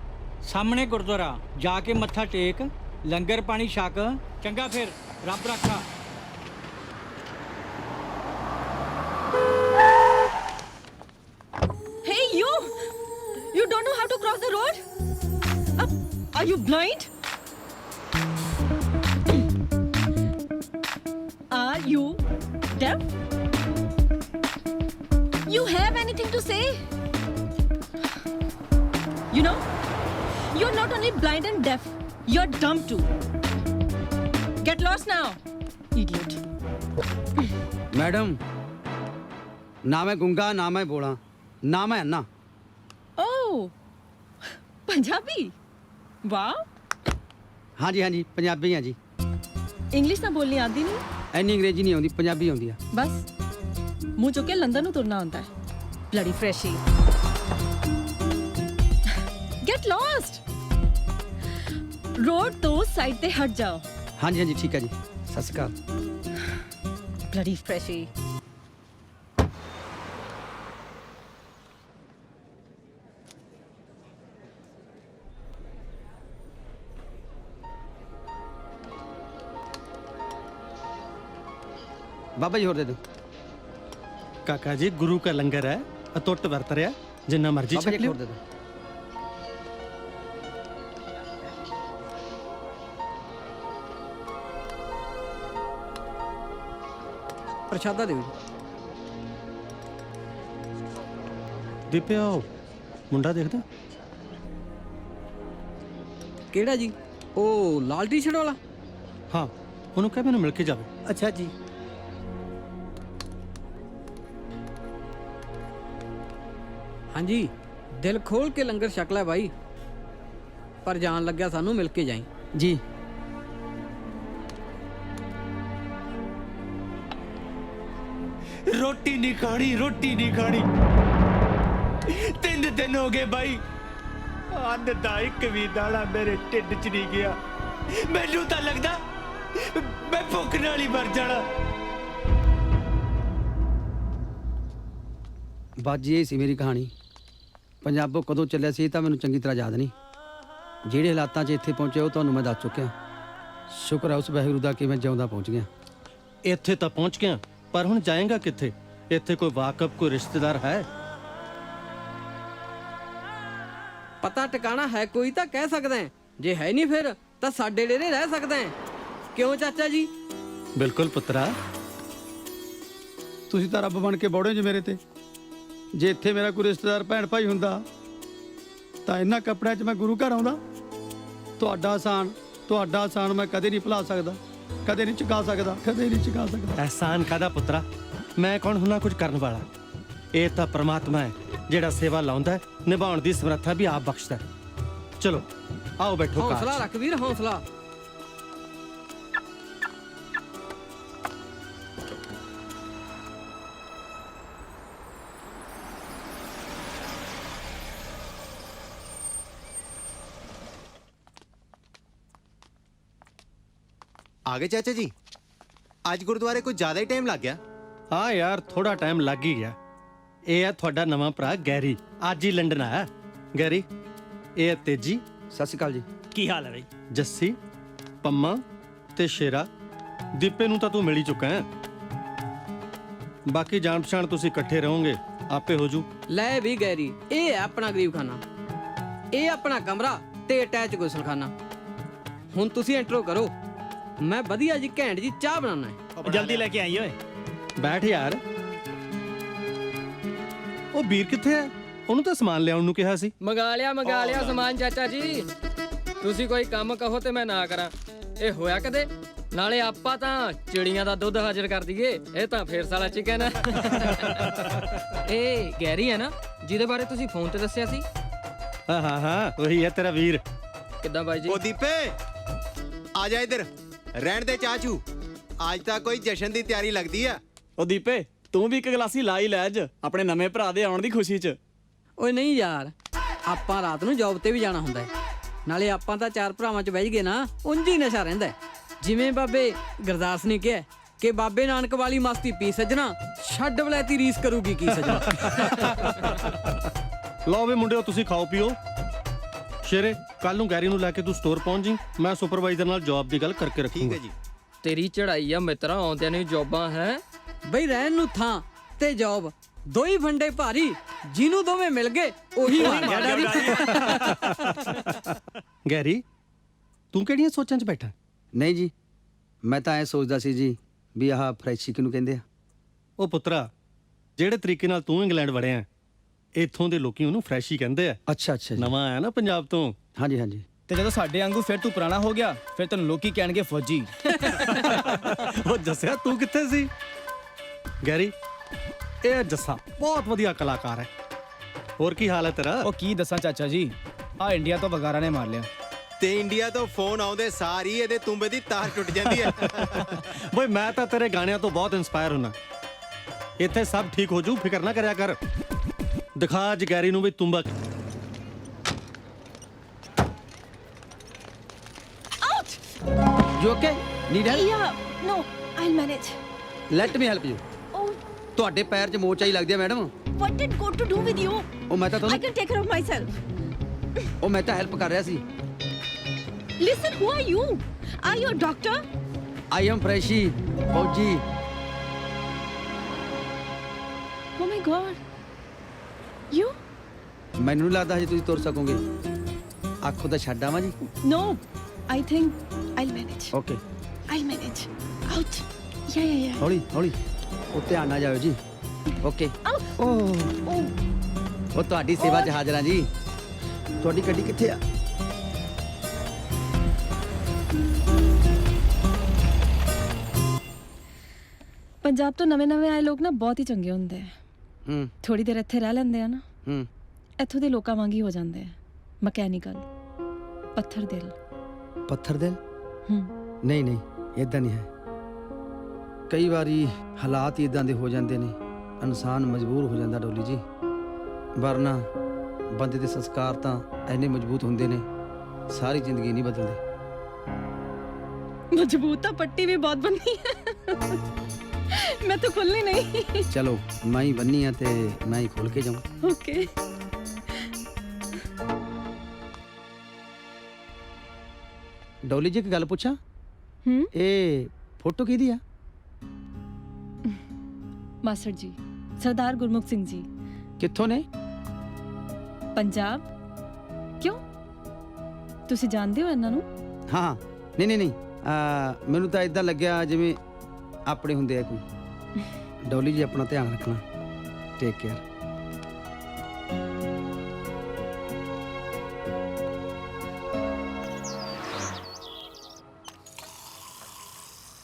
ਸਾਹਮਣੇ ਗੁਰਦੁਆਰਾ ਜਾ ਕੇ ਮੱਥਾ ਟੇਕ, ਲੰਗਰ ਪਾਣੀ ਛਕ। ਚੰਗਾ ਫਿਰ, ਰੱਬ ਰੱਖਾ। Hey, you! You don't know how to cross the road? Are you blind? Are you deaf? You have anything to say? You know, you're not only blind and deaf, you're dumb too. Get lost now, idiot. Madam, ना मैं गुंगा ना मैं बोला ना मैं अन्ना। Oh, Punjabi? वाह। हाँ जी पंजाबी हाँ जी। इंग्लिश ना बोलनी आती नहीं? ਇੰਨੀ ਅੰਗਰੇਜ਼ੀ ਨਹੀਂ ਆਉਂਦੀ, ਪੰਜਾਬੀ ਆਉਂਦੀ ਆ। बस मुंह चुक के लंदन ਨੂੰ ਤੁਰਨਾ ਹੁੰਦਾ ਹੈ। Bloody freshie. Get lost. Road तो साइड ਤੇ ਹਟ ਜਾਓ। हाँ जी ठीक है जी, सत श्री अकाल। Bloody freshie. बाबा जी होर दे दो। काका जी गुरु का लंगर है, अतुट वरत रहा, जिन्ना मर्जी बाबा छक जी लियो। होर दे दो। ਪ੍ਰਸ਼ਾਦਾ ਦਿਓ ਜੀ। ਦੀਪਿਆ ਉਹ ਮੁੰਡਾ ਦੇਖਦਾ ਕਿਹੜਾ ਜੀ? ਉਹ ਲਾਲ ਟੀ-ਸ਼ਰਟ ਵਾਲਾ? ਹਾਂ, ਉਹਨੂੰ ਕਹਿ ਮੈਨੂੰ ਮਿਲ ਕੇ ਜਾਵੇ। ਅੱਛਾ ਜੀ। ਹਾਂਜੀ, ਦਿਲ ਖੋਲ ਕੇ ਲੰਗਰ ਛਕ ਲੈ ਭਾਈ, ਪਰ ਜਾਣ ਲੱਗਿਆ ਸਾਨੂੰ ਮਿਲ ਕੇ ਜਾਈ। ਜੀ। रोटी नहीं खानी, रोटी नहीं खानी। 3 दिन हो गए भाई, अन्न दा एक भी दाना मेरे ढिड च नहीं गया। ਮੈਨੂੰ ਤਾਂ ਲੱਗਦਾ ਮੈਂ ਭੁੱਖ ਨਾਲ ਹੀ ਮਰ ਜਾਣਾ। ਬਾਜੀ ਇਹ ਸੀ ਮੇਰੀ ਕਹਾਣੀ। ਪੰਜਾਬੋਂ ਕਦੋਂ ਚੱਲਿਆ ਸੀ ਇਹ ਤਾਂ ਮੈਨੂੰ ਚੰਗੀ ਤਰ੍ਹਾਂ ਯਾਦ ਨਹੀਂ। ਜਿਹੜੇ ਹਾਲਾਤਾਂ 'ਚ ਇੱਥੇ ਪਹੁੰਚਿਆ ਉਹ ਤੁਹਾਨੂੰ ਮੈਂ ਦੱਸ ਚੁੱਕਿਆ। ਸ਼ੁਕਰ ਹੈ ਉਸ ਵਾਹਿਗੁਰੂ ਦਾ ਕਿ ਮੈਂ ਜਿਉਂਦਾ ਪਹੁੰਚ ਗਿਆ। ਇੱਥੇ ਤਾਂ ਪਹੁੰਚ ਗਿਆ, ਪਰ ਹੁਣ ਜਾਏਗਾ ਕਿੱਥੇ? ਇੱਥੇ ਕੋਈ ਵਾਕਫ ਕੋਈ ਰਿਸ਼ਤੇਦਾਰ ਹੈ? ਪਤਾ ਟਿਕਾਣਾ ਹੈ ਕੋਈ ਤਾਂ ਕਹਿ ਸਕਦਾ ਹੈ, ਜੇ ਹੈ ਨਹੀਂ ਫਿਰ ਤਾਂ ਸਾਡੇ ਡੇਰੇ ਰਹਿ ਸਕਦਾ ਹੈ। ਕਿਉਂ ਚਾਚਾ ਜੀ? ਬਿਲਕੁਲ ਪੁੱਤਰਾ। ਤੁਸੀਂ ਤਾਂ ਰੱਬ ਬਣ ਕੇ ਬੋੜੇ ਜੀ ਮੇਰੇ ਤੇ। ਜੇ ਇੱਥੇ ਮੇਰਾ ਕੋਈ ਰਿਸ਼ਤੇਦਾਰ ਭੈਣ ਭਾਈ ਹੁੰਦਾ ਤਾਂ ਇਹਨਾਂ ਕੱਪੜਿਆਂ 'ਚ ਮੈਂ ਗੁਰੂ ਘਰ ਆਉਂਦਾ। ਤੁਹਾਡਾ ਆਸਾਨ ਮੈਂ ਕਦੇ ਨਹੀਂ ਭੁਲਾ ਸਕਦਾ, ਕਦੇ ਨਹੀਂ ਚੁਕਾ ਸਕਦਾ, ਕਦੇ ਨਹੀਂ ਚੁਕਾ ਸਕਦਾ। ਅਹਿਸਾਨ ਕਾਹਦਾ ਪੁੱਤਰਾ? ਮੈਂ ਕੌਣ ਹੁੰਨਾ ਕੁਝ ਕਰਨ ਵਾਲਾ? ਇਹ ਤਾਂ ਪ੍ਰਮਾਤਮਾ ਹੈ ਜਿਹੜਾ ਸੇਵਾ ਲਾਉਂਦਾ ਹੈ, ਨਿਭਾਉਣ ਦੀ ਸਮਰੱਥਾ ਵੀ ਆਪ ਬਖਸ਼ਦਾ ਹੈ। ਚਲੋ ਆਓ ਬੈਠੋ। ਹੌਸਲਾ ਰੱਖ ਵੀਰ, ਹੌਸਲਾ। ਆ ਗਏ ਚਾਚਾ ਜੀ? ਅੱਜ ਗੁਰਦੁਆਰੇ ਕੋਈ ਜ਼ਿਆਦਾ ਹੀ ਟਾਈਮ ਲੱਗ ਗਿਆ। ਹਾਂ ਯਾਰ, ਥੋੜਾ ਟਾਈਮ ਲੱਗ ਹੀ ਗਿਆ। ਇਹ ਹੈ ਤੁਹਾਡਾ ਨਵਾਂ ਭਰਾ ਗੈਰੀ, ਅੱਜ ਹੀ ਲੰਡਨ ਆਇਆ। ਗੈਰੀ, ਇਹ ਹੈ ਤੇਜੀ। ਸਤਿ ਸ਼੍ਰੀ ਅਕਾਲ ਜੀ। ਕੀ ਹਾਲ ਹੈ ਬਈ? ਜੱਸੀ, ਪੰਮਾ ਤੇ ਸ਼ੇਰਾ। ਦੀਪੇ ਨੂੰ ਤਾਂ ਤੂੰ ਮਿਲ ਹੀ ਚੁੱਕਾ ਹੈ। ਬਾਕੀ ਜਾਣ ਪਛਾਣ ਤੁਸੀਂ ਇਕੱਠੇ ਰਹੋਗੇ, ਆਪੇ ਹੋ ਜੂ। ਲੈ ਵੀ ਗੈਰੀ, ਇਹ ਹੈ ਆਪਣਾ ਗਰੀਬ ਖਾਨਾ, ਇਹ ਆਪਣਾ ਕਮਰਾ ਤੇ ਅਟੈਚ ਗੁਸਲਖਾਨਾ। ਹੁਣ ਤੁਸੀਂ ਐਂਟਰੋ ਕਰੋ, ਮੈਂ ਵਧੀਆ ਜੀ ਘੈਂਟ ਜੀ ਚਾਹ ਬਣਾਉਣਾ ਹੈ। ਜਲਦੀ ਲੈ ਕੇ ਆਈ ਓਏ। ਬੈਠ ਯਾਰ। ਉਹ ਵੀਰ ਕਿੱਥੇ ਹੈ? ਉਹਨੂੰ ਤਾਂ ਸਮਾਨ ਲਿਆਉਣ ਨੂੰ ਕਿਹਾ ਸੀ। ਮੰਗਾ ਲਿਆ ਸਮਾਨ ਚਾਚਾ ਜੀ। ਤੁਸੀਂ ਕੋਈ ਕੰਮ ਕਹੋ ਤੇ ਮੈਂ ਨਾ ਕਰਾਂ, ਇਹ ਹੋਇਆ ਕਦੇ? ਨਾਲੇ ਆਪਾਂ ਤਾਂ ਚਿੜੀਆਂ ਦਾ ਦੁੱਧ ਹਾਜ਼ਰ ਕਰ ਦਈਏ, ਇਹ ਤਾਂ ਫੇਰ ਸਾਲਾ ਚਿਕਨ ਹੈ। ਇਹ ਗੈਰੀ ਹੈ ਨਾ ਜਿਹਦੇ ਬਾਰੇ ਤੁਸੀਂ ਫੋਨ ਤੇ ਦੱਸਿਆ ਸੀ? ਹਾਂ ਉਹੀ ਹੈ ਤੇਰਾ ਵੀਰ। ਕਿੱਦਾਂ ਬਾਈ ਜੀ? ਉਹ ਦੀਪੇ ਆ ਜਾ ਇੱਧਰ। ਰਹਿਣ ਦੇ ਚਾਚੂ, ਅੱਜ ਤਾਂ ਕੋਈ ਜਸ਼ਨ ਦੀ ਤਿਆਰੀ ਲੱਗਦੀ ਆ। ਉਹ ਦੀਪੇ, ਤੂੰ ਵੀ ਇੱਕ ਗਲਾਸੀ ਲਾ ਹੀ ਲੈ ਅੱਜ ਆਪਣੇ ਨਵੇਂ ਭਰਾ ਦੇ ਆਉਣ ਦੀ ਖੁਸ਼ੀ 'ਚ। ਓਏ ਨਹੀਂ ਯਾਰ, ਆਪਾਂ ਰਾਤ ਨੂੰ ਜੌਬ ਤੇ ਵੀ ਜਾਣਾ ਹੁੰਦਾ ਹੈ। ਨਾਲੇ ਆਪਾਂ ਤਾਂ ਚਾਰ ਭਰਾਵਾਂ 'ਚ ਬਹਿ ਗਏ ਨਾ, ਉਂਝ ਹੀ ਨਸ਼ਾ ਰਹਿੰਦਾ। ਜਿਵੇਂ ਬਾਬੇ ਗੁਰਦਾਸ ਨੇ ਕਿਹਾ ਕਿ ਬਾਬੇ ਨਾਨਕ ਵਾਲੀ ਮਸਤੀ ਪੀ ਸੱਜਣਾ, ਛੱਡ ਵਲੈਤੀ ਰੀਸ ਕਰੂਗੀ ਕੀ ਸੱਜਣਾ। ਲਓ ਵੇ ਮੁੰਡਿਓ, ਤੁਸੀਂ ਖਾਓ ਪੀਓ। ਸ਼ੇਰੇ, ਕੱਲ ਨੂੰ ਗੈਰੀ ਨੂੰ ਲੈ ਕੇ ਤੂੰ ਸਟੋਰ ਪਹੁੰਚ ਜੀ। ਮੈਂ ਸੁਪਰਵਾਈਜ਼ਰ ਨਾਲ ਜੌਬ ਦੀ ਗੱਲ ਕਰਕੇ ਰੱਖੂੰਗਾ। ਠੀਕ ਹੈ ਜੀ। ਤੇਰੀ ਚੜਾਈ ਆ ਮਿੱਤਰਾ, ਆਉਂਦਿਆਂ ਨੂੰ ਜੌਬਾਂ ਹੈ ਬਈ। ਰਹਿਣ ਨੂੰ ਥਾਂ ਤੇ ਜੌਬ, ਦੋ ਹੀ ਫੰਡੇ ਭਾਰੀ, ਜਿਹਨੂੰ ਦੋਵੇਂ ਮਿਲ ਗਏ ਉਹੀ ਮਾਰ ਗਿਆ ਡੈਡੀ। ਗੈਰੀ, ਤੂੰ ਕਿਹੜੀਆਂ ਸੋਚਾਂ 'ਚ ਬੈਠਾ? ਨਹੀਂ ਜੀ, ਮੈਂ ਤਾਂ ਐ ਸੋਚਦਾ ਸੀ ਜੀ ਵੀ ਆਹ ਫਰੈਸ਼ੀ ਕਿਹਨੂੰ ਕਹਿੰਦੇ ਆ। ਉਹ ਪੁੱਤਰਾ, ਜਿਹੜੇ ਤਰੀਕੇ ਨਾਲ ਤੂੰ ਇੰਗਲੈਂਡ ਵੜਿਆ, ਇੱਥੋਂ ਦੇ ਲੋਕੀ ਉਹਨੂੰ ਫਰੈਸ਼ ਹੀ ਕਹਿੰਦੇ ਆ। ਅੱਛਾ ਜੀ। ਨਵਾਂ ਆਇਆ ਨਾ ਪੰਜਾਬ ਤੋਂ। ਹਾਂਜੀ। ਤੇ ਜਦੋਂ ਸਾਡੇ ਵਾਂਗੂ ਫਿਰ ਤੂੰ ਪੁਰਾਣਾ ਹੋ ਗਿਆ, ਫਿਰ ਤੈਨੂੰ ਲੋਕੀ ਕਹਿਣਗੇ ਫੌਜੀ। ਉਹ ਜੱਸਿਆ, ਤੂੰ ਕਿੱਥੇ ਸੀ? ਗੈਰੀ, ਇਹ ਜੱਸਾ ਬਹੁਤ ਵਧੀਆ ਕਲਾਕਾਰ ਹੈ। ਹੋਰ ਕੀ ਹਾਲ ਹੈ ਤੇਰਾ? ਉਹ ਕੀ ਦੱਸਾਂ ਚਾਚਾ ਜੀ, ਆ ਇੰਡੀਆ ਤੋਂ ਵਗਾਰਾ ਨੇ ਮਾਰ ਲਿਆ। ਤੇ ਇੰਡੀਆ ਤੋਂ ਫੋਨ ਆਉਂਦੇ ਸਾਰੀ ਇਹਦੇ ਤੁੰਬੇ ਦੀ ਤਾਰ ਟੁੱਟ ਜਾਂਦੀ ਹੈ। ਬਈ ਮੈਂ ਤਾਂ ਤੇਰੇ ਗਾਣਿਆਂ ਤੋਂ ਬਹੁਤ ਇਨਸਪਾਇਰ ਹੁੰਨਾ। ਇੱਥੇ ਸਭ ਠੀਕ ਹੋ ਜੂ, ਫਿਕਰ ਨਾ ਕਰਿਆ ਕਰ। ਦਿਖਾ ਅੱਜ ਗੈਰੀ ਨੂੰ ਵੀ ਤੁੰਬਾ। You okay? Need help? Yeah, no, I'll manage. Let me help you. Oh, ਤੁਹਾਡੇ ਪੈਰ 'ਚ ਮੋਚ ਆਈ ਲੱਗਦੀ ਹੈ madam. what did God to do with you? ਉਹ ਮੈਂ ਤਾਂ I ਤੁਹਾਨੂੰ can take care of myself. ਉਹ ਮੈਂ ਤਾਂ ਹੈਲਪ ਕਰ ਰਿਹਾ ਸੀ। Listen, who are you? Are you a doctor? I am Freshy, ਫੌਜੀ। Oh my God. You? ਮੈਨੂੰ ਨਹੀਂ ਲੱਗਦਾ ਹਜੇ ਤੁਸੀਂ ਤੁਰ ਸਕੋਗੇ। ਆਖੋ ਤਾਂ ਛੱਡ ਆਵਾਂ ਜੀ। No, I think I'll manage. Okay. I'll manage. Out. Yeah. ਹੌਲੀ ਉਹ ਧਿਆਨ ਨਾਲ ਜਾਓ ਜੀ। ਓਕੇ। ਉਹ ਤੁਹਾਡੀ ਸੇਵਾ 'ਚ ਹਾਜ਼ਰ ਹਾਂ ਜੀ। ਤੁਹਾਡੀ ਗੱਡੀ ਕਿੱਥੇ ਆ? ਪੰਜਾਬ ਤੋਂ ਨਵੇਂ ਆਏ ਲੋਕ ਨਾ ਬਹੁਤ ਹੀ ਚੰਗੇ ਹੁੰਦੇ ਆ। ਥੋੜੀ ਦੇਰ ਇੱਥੇ ਰਹਿ ਲੈਂਦੇ ਆ ਨਾ, ਇੱਥੋਂ ਦੇ ਲੋਕਾਂ ਵਾਂਗ ਹੀ ਹੋ ਜਾਂਦੇ ਆ। ਮਕੈਨੀਕਲ, ਪੱਥਰ ਦਿਲ। ਨਹੀਂ ਇਦਾਂ ਨਹੀਂ ਹੈ। ਕਈ ਵਾਰੀ ਹਾਲਾਤ ਹੀ ਇਦਾਂ ਦੇ ਹੋ ਜਾਂਦੇ ਨੇ, ਇਨਸਾਨ ਮਜਬੂਰ ਹੋ ਜਾਂਦਾ ਡੋਲੀ ਜੀ। ਵਰਨਾ ਬੰਦੇ ਦੇ ਸੰਸਕਾਰ ਤਾਂ ਇੰਨੇ ਮਜ਼ਬੂਤ ਹੁੰਦੇ ਨੇ, ਸਾਰੀ ਜ਼ਿੰਦਗੀ ਨਹੀਂ ਬਦਲਦੇ। मजबूत तो पट्टी भी बहुत बननी है मैं तो खुलनी नहीं। चलो मैं ही बन्नी है ते मैं ही खोल के जाऊं। ओके डॉली जी एक गल पूछा, ए फोटो किहदी आ? मास्टर जी सरदार गुरमुख सिंह जी। कित्थों ने? पंजाब। क्यों ਤੁਸੀਂ ਜਾਣਦੇ ਹੋ ਇਹਨਾਂ ਨੂੰ? हाँ नहीं मैनू तो इदा लग्या जिवें अपने हुंदे आ कोई। डॉली जी अपना ध्यान रखना, टेक केयर।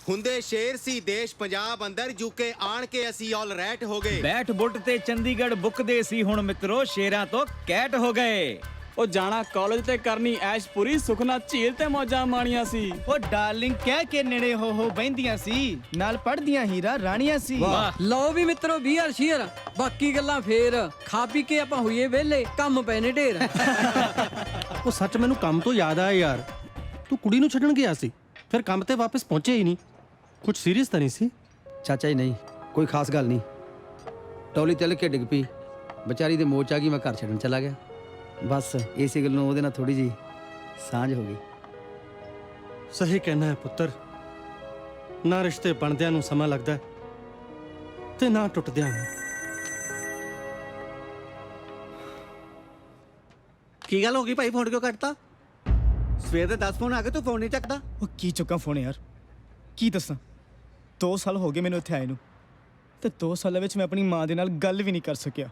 ਹੁੰਦੇ ਸ਼ੇਰ ਸੀ ਦੇਸ਼ ਪੰਜਾਬ ਅੰਦਰ ਜੁਕੇ ਆਣ ਕੇ ਅਸੀਂ ਆਲ ਰੈਟ ਹੋ ਗਏ। ਬੈਠ ਬੁੱਟ ਤੇ ਚੰਡੀਗੜ੍ਹ ਬੁੱਕਦੇ ਸੀ, ਹੁਣ ਮਿੱਤਰੋ ਸ਼ੇਰਾਂ ਤੋਂ ਕੈਟ ਹੋ ਗਏ। ਉਹ ਜਾਣਾ ਕਾਲਜ ਤੇ ਕਰਨੀ ਐਸ਼ ਪੂਰੀ, ਸੁਖਨਾ ਝੀਲ ਤੇ ਮੌਜਾਂ ਮਾਣੀਆਂ ਸੀ। ਉਹ ਡਾਰਲਿੰਗ ਕਹਿ ਕੇ ਨੇੜੇ ਹੋ ਬਹਿੰਦੀਆਂ ਸੀ, ਨਾਲ ਪੜਦੀਆਂ ਹੀਰਾ ਰਾਣੀਆਂ ਸੀ। ਲਓ ਵੀ ਮਿੱਤਰੋ ਬੀਅਰ ਸ਼ੀਅਰ, ਬਾਕੀ ਗੱਲਾਂ ਫੇਰ। ਖਾ ਪੀ ਕੇ ਆਪਾਂ ਹੋਈਏ ਵਿਹਲੇ, ਕੰਮ ਪਏ ਨੇ ਢੇਰ। ਉਹ ਸੱਚ ਮੈਨੂੰ ਕੰਮ ਤੋਂ ਯਾਦ ਆਇਆ ਯਾਰ, ਤੂੰ ਕੁੜੀ ਨੂੰ ਛੱਡਣ ਗਿਆ ਸੀ, ਫਿਰ ਕੰਮ ਤੇ ਵਾਪਸ ਪਹੁੰਚੇ ਹੀ ਨਹੀਂ। ਕੁਝ ਸੀਰੀਅਸ ਤਾਂ ਨਹੀਂ ਸੀ? ਚਾਚਾ ਜੀ ਨਹੀਂ, ਕੋਈ ਖਾਸ ਗੱਲ ਨਹੀਂ। ਟੋਲੀ ਤਿਲ ਕੇ ਡਿੱਗ ਪਈ, ਵਿਚਾਰੀ ਦੇ ਮੋਚ ਆ ਗਈ, ਮੈਂ ਘਰ ਛੱਡਣ ਚਲਾ ਗਿਆ। ਬਸ ਇਸੇ ਗੱਲੋਂ ਉਹਦੇ ਨਾਲ ਥੋੜੀ ਜੀ ਸਾਂਝ ਹੋ ਗਈ। ਸਹੀ ਕਹਿਣਾ ਹੈ ਪੁੱਤਰ, ਨਾ ਰਿਸ਼ਤੇ ਬਣਦਿਆਂ ਨੂੰ ਸਮਾਂ ਲੱਗਦਾ ਤੇ ਨਾ ਟੁੱਟਦਿਆਂ ਨੂੰ। ਕੀ ਗੱਲ ਹੋ ਗਈ ਭਾਈ, ਫੋਨ ਕਿਉਂ ਕੱਟਤਾ? ਸਵੇਰ ਦੇ 10 ਫੋਨ ਆ ਗਏ, ਤੂੰ ਫੋਨ ਨਹੀਂ ਚੱਕਦਾ। ਉਹ ਕੀ ਚੁੱਕਾਂ ਫੋਨ ਯਾਰ, ਕੀ ਦੱਸਾਂ। 2 ਸਾਲ ਹੋ ਗਏ ਮੈਨੂੰ ਇੱਥੇ ਆਏ ਨੂੰ, ਤੇ 2 ਸਾਲਾਂ ਵਿੱਚ ਮੈਂ ਆਪਣੀ ਮਾਂ ਦੇ ਨਾਲ ਗੱਲ ਵੀ ਨਹੀਂ ਕਰ ਸਕਿਆ।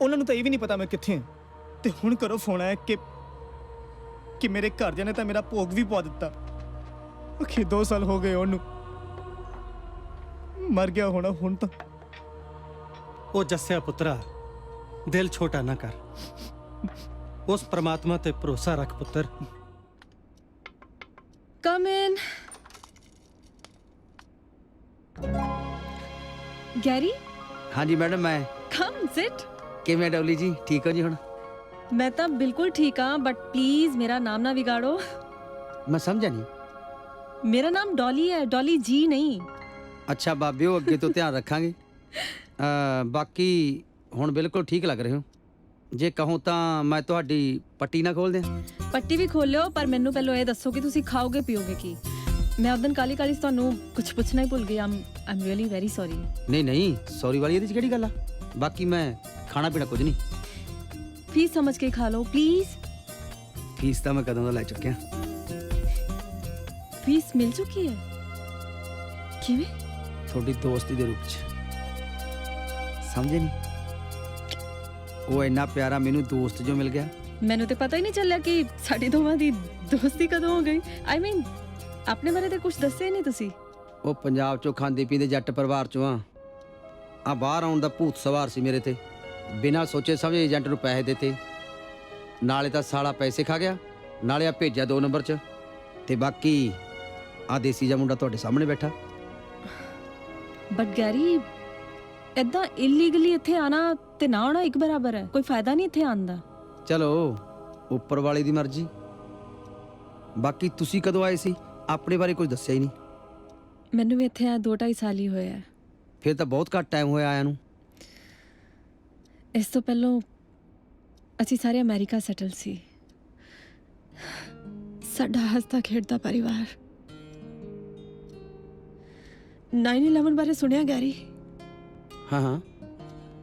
ਉਹਨਾਂ ਨੂੰ ਤਾਂ ਇਹ ਵੀ ਨਹੀਂ ਪਤਾ ਮੈਂ ਕਿੱਥੇ ਹਾਂ। ਤੇ ਹੁਣ ਘਰੋਂ ਫੋਨ ਆਇਆ ਕਿ ਮੇਰੇ ਘਰਦਿਆਂ ਨੇ ਤਾਂ ਮੇਰਾ ਭੋਗ ਵੀ ਪਵਾ ਦਿੱਤਾ। ਕਿ 2 ਸਾਲ ਹੋ ਗਏ ਉਹਨੂੰ, ਮਰ ਗਿਆ ਹੋਣਾ ਹੁਣ ਤਾਂ। ਉਹ ਜੱਸਿਆ ਪੁੱਤਰਾ, ਦਿਲ ਛੋਟਾ ਨਾ ਕਰ, ਉਸ ਪ੍ਰਮਾਤਮਾ ਤੇ ਭਰੋਸਾ ਰੱਖ ਪੁੱਤਰ। Come in. ਗੈਰੀ। ਹਾਂਜੀ ਮੈਡਮ, ਮੈਂ Come sit. ਕਿਵੇਂ ਡੌਲੀ ਜੀ, ਠੀਕ ਹੋ ਜੀ ਹੁਣ? मैं तो बिल्कुल ठीक हाँ, बट प्लीज मेरा नाम ना बिगाड़ो। मैं समझा नहीं। मेरा नाम डॉली है, डॉली जी नहीं। अच्छा बाबियो, अगे तो ध्यान रखांगे। बाकी हुण बिल्कुल ठीक लग रहे हो। जे कहूँ तो मैं तुहाडी पट्टी ना खोल दें? पट्टी भी खोल लो, पर मैनू पहलो ये दसो कि तुसी खाओगे पियोगे की। मैं उस दिन काली काली तुहानू कुछ पूछना ही भुल गई। I'm really very sorry। नहीं सॉरी वाली इहदे च किहड़ी गल आ? बाकी मैं खाना पीना कुछ नहीं। फीस समझ के खा लो प्लीज। फीस तो मैं कदों दा लै चुक्या। फीस मिल चुकी है? किवें? थोड़ी दोस्ती दे रूप च, समझे नहीं? वो इन्ना प्यारा मैनू दोस्त जो मिल गया। मैनू तो पता ही नहीं चलिया कि साडी दोवां दी दोस्ती कदों हो गई। I mean, अपने बारे तो कुछ दस्सिया नहीं तुसी। वो पंजाब चों खांदे पींदे जट परिवार चों आ बाहर आउण दा भूत सवार सी मेरे ते। बिना सोचे समझे एजेंट ਨੂੰ ਪੈਸੇ ਦਿੱਤੇ, ਨਾਲੇ ਤਾਂ ਸਾਲਾ ਪੈਸੇ ਖਾ ਗਿਆ, ਨਾਲੇ ਆ ਭੇਜਿਆ 2 ਨੰਬਰ 'ਚ, ਤੇ ਬਾਕੀ ਆ ਦੇਸੀ ਜਿਹਾ ਮੁੰਡਾ ਤੁਹਾਡੇ ਸਾਹਮਣੇ ਬੈਠਾ। बट गैरी, इदां इलीगली ਇੱਥੇ ਆਣਾ ਤੇ ਨਾ ਆਉਣਾ ਇੱਕ ਬਰਾਬਰ ਹੈ। ਕੋਈ ਫਾਇਦਾ ਨਹੀਂ ਇੱਥੇ ਆਉਣ ਦਾ। ਚਲੋ ਉੱਪਰ ਵਾਲੇ ਦੀ ਮਰਜ਼ੀ। ਬਾਕੀ ਤੁਸੀਂ ਕਦੋਂ ਆਏ ਸੀ? ਆਪਣੇ ਬਾਰੇ ਕੁਝ ਦੱਸਿਆ ਹੀ ਨਹੀਂ। ਮੈਨੂੰ ਵੀ ਇੱਥੇ ਆ 2-2.5 ਸਾਲ ਹੀ ਹੋਇਆ ਹੈ। ਫਿਰ ਤਾਂ ਬਹੁਤ ਘੱਟ ਟਾਈਮ ਹੋਇਆ ਆਇਆ ਨੂੰ। ਇਸ ਤੋਂ ਪਹਿਲਾਂ ਅਸੀਂ ਸਾਰੇ ਅਮਰੀਕਾ ਸੈਟਲ ਸੀ। ਸਾਡਾ ਹੱਸਦਾ ਖੇਡਦਾ ਪਰਿਵਾਰ। 9/11 ਬਾਰੇ ਸੁਣਿਆ ਗੈਰੀ? ਹਾਂ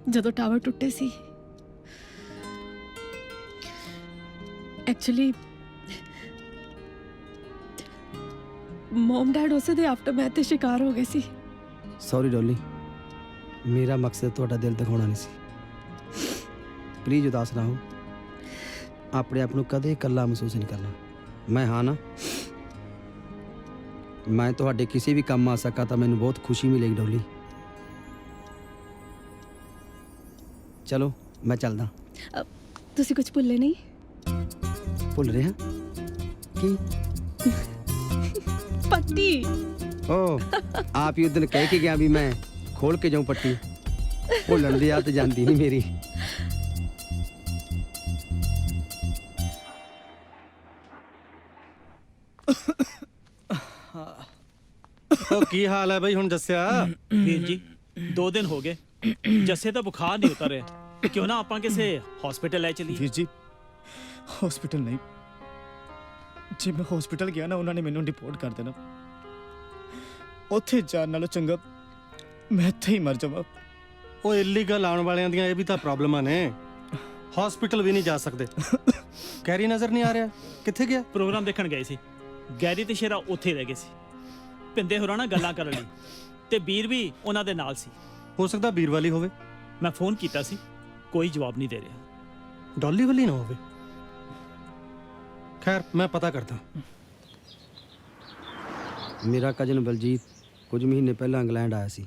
ਜਦੋਂ ਟਾਵਰ ਟੁੱਟੇ ਸੀ। ਐਕਚੁਅਲੀ ਮਮ ਡੈਡ ਉਸੇ ਦੇ ਆਫਟਰਮੈਥ ਦੇ ਸ਼ਿਕਾਰ ਹੋ ਗਏ ਸੀ। ਸੌਰੀ ਡੋਲੀ, ਮੇਰਾ ਮਕਸਦ ਤੁਹਾਡਾ ਦਿਲ ਦਿਖਾਉਣਾ ਨਹੀਂ ਸੀ। प्लीज उदास ना हो, अपने आप को कदे इकल्ला महसूस नहीं करना। मैं हाँ ना, मैं तुहाडे किसी भी काम आ सका तो मैनू बहुत खुशी मिलेगी डोली। चलो मैं चलदा। तुसी कुछ भुल्ले नहीं? भुल रहे हैं की? पट्टी। ओ आप ही उस दिन कह के गया भी मैं खोल के जाऊं पट्टी। भुलन दी आदत जाती नहीं मेरी। ਉਹ ਕੀ ਹਾਲ ਹੈ ਬਈ ਹੁਣ ਦੱਸਿਆ? ਵੀਰ ਜੀ 2 ਦਿਨ ਹੋ ਗਏ ਜੱਸੇ ਦਾ ਬੁਖਾਰ ਨਹੀਂ ਉਤਰ ਰਿਹਾ। ਕਿਉਂ ਨਾ ਆਪਾਂ ਕਿਸੇ ਹਸਪੀਟਲ ਲੈ ਚਲੀਏ? ਵੀਰ ਜੀ ਹਸਪੀਟਲ ਨਹੀਂ, ਜੇ ਮੈਂ ਹਸਪੀਟਲ ਗਿਆ ਨਾ ਉਹਨਾਂ ਨੇ ਮੈਨੂੰ ਰਿਪੋਰਟ ਕਰ ਦੇਣਾ। ਉੱਥੇ ਜਾਣ ਨਾਲੋਂ ਚੰਗਾ ਮੈਂ ਇੱਥੇ ਹੀ ਮਰ ਜਾਵਾਂ। ਉਹ ਇਲੀਗਲ ਆਉਣ ਵਾਲਿਆਂ ਦੀਆਂ ਇਹ ਵੀ ਤਾਂ ਪ੍ਰੋਬਲਮਾਂ ਨੇ। ਹਸਪੀਟਲ ਵੀ ਨਹੀਂ ਜਾ ਸਕਦੇ। ਗੈਰੀ ਨਜ਼ਰ ਨਹੀਂ ਆ ਰਿਹਾ, ਕਿੱਥੇ ਗਿਆ? ਪ੍ਰੋਗਰਾਮ ਦੇਖਣ ਗਏ ਸੀ। ਗੈਰੀ ਤੇ ਸ਼ੇਰਾ ਉੱਥੇ ਰਹਿ ਗਏ ਸੀ ਪਿੰਦੇ ਹੋਰਾਂ ਨਾਲ ਗੱਲਾਂ ਕਰਨ ਲਈ, ਤੇ ਵੀਰ ਵੀ ਉਹਨਾਂ ਦੇ ਨਾਲ ਸੀ। ਹੋ ਸਕਦਾ ਵੀਰ ਵਾਲੀ ਹੋਵੇ। ਮੈਂ ਫੋਨ ਕੀਤਾ ਸੀ, ਕੋਈ ਜਵਾਬ ਨਹੀਂ ਦੇ ਰਿਹਾ। ਡੌਲੀ ਵਾਲੀ ਨਾ ਹੋਵੇ। ਖੈਰ ਮੈਂ ਪਤਾ ਕਰਦਾ। ਮੇਰਾ ਕਜ਼ਨ ਬਲਜੀਤ ਕੁਝ ਮਹੀਨੇ ਪਹਿਲਾਂ ਇੰਗਲੈਂਡ ਆਇਆ ਸੀ।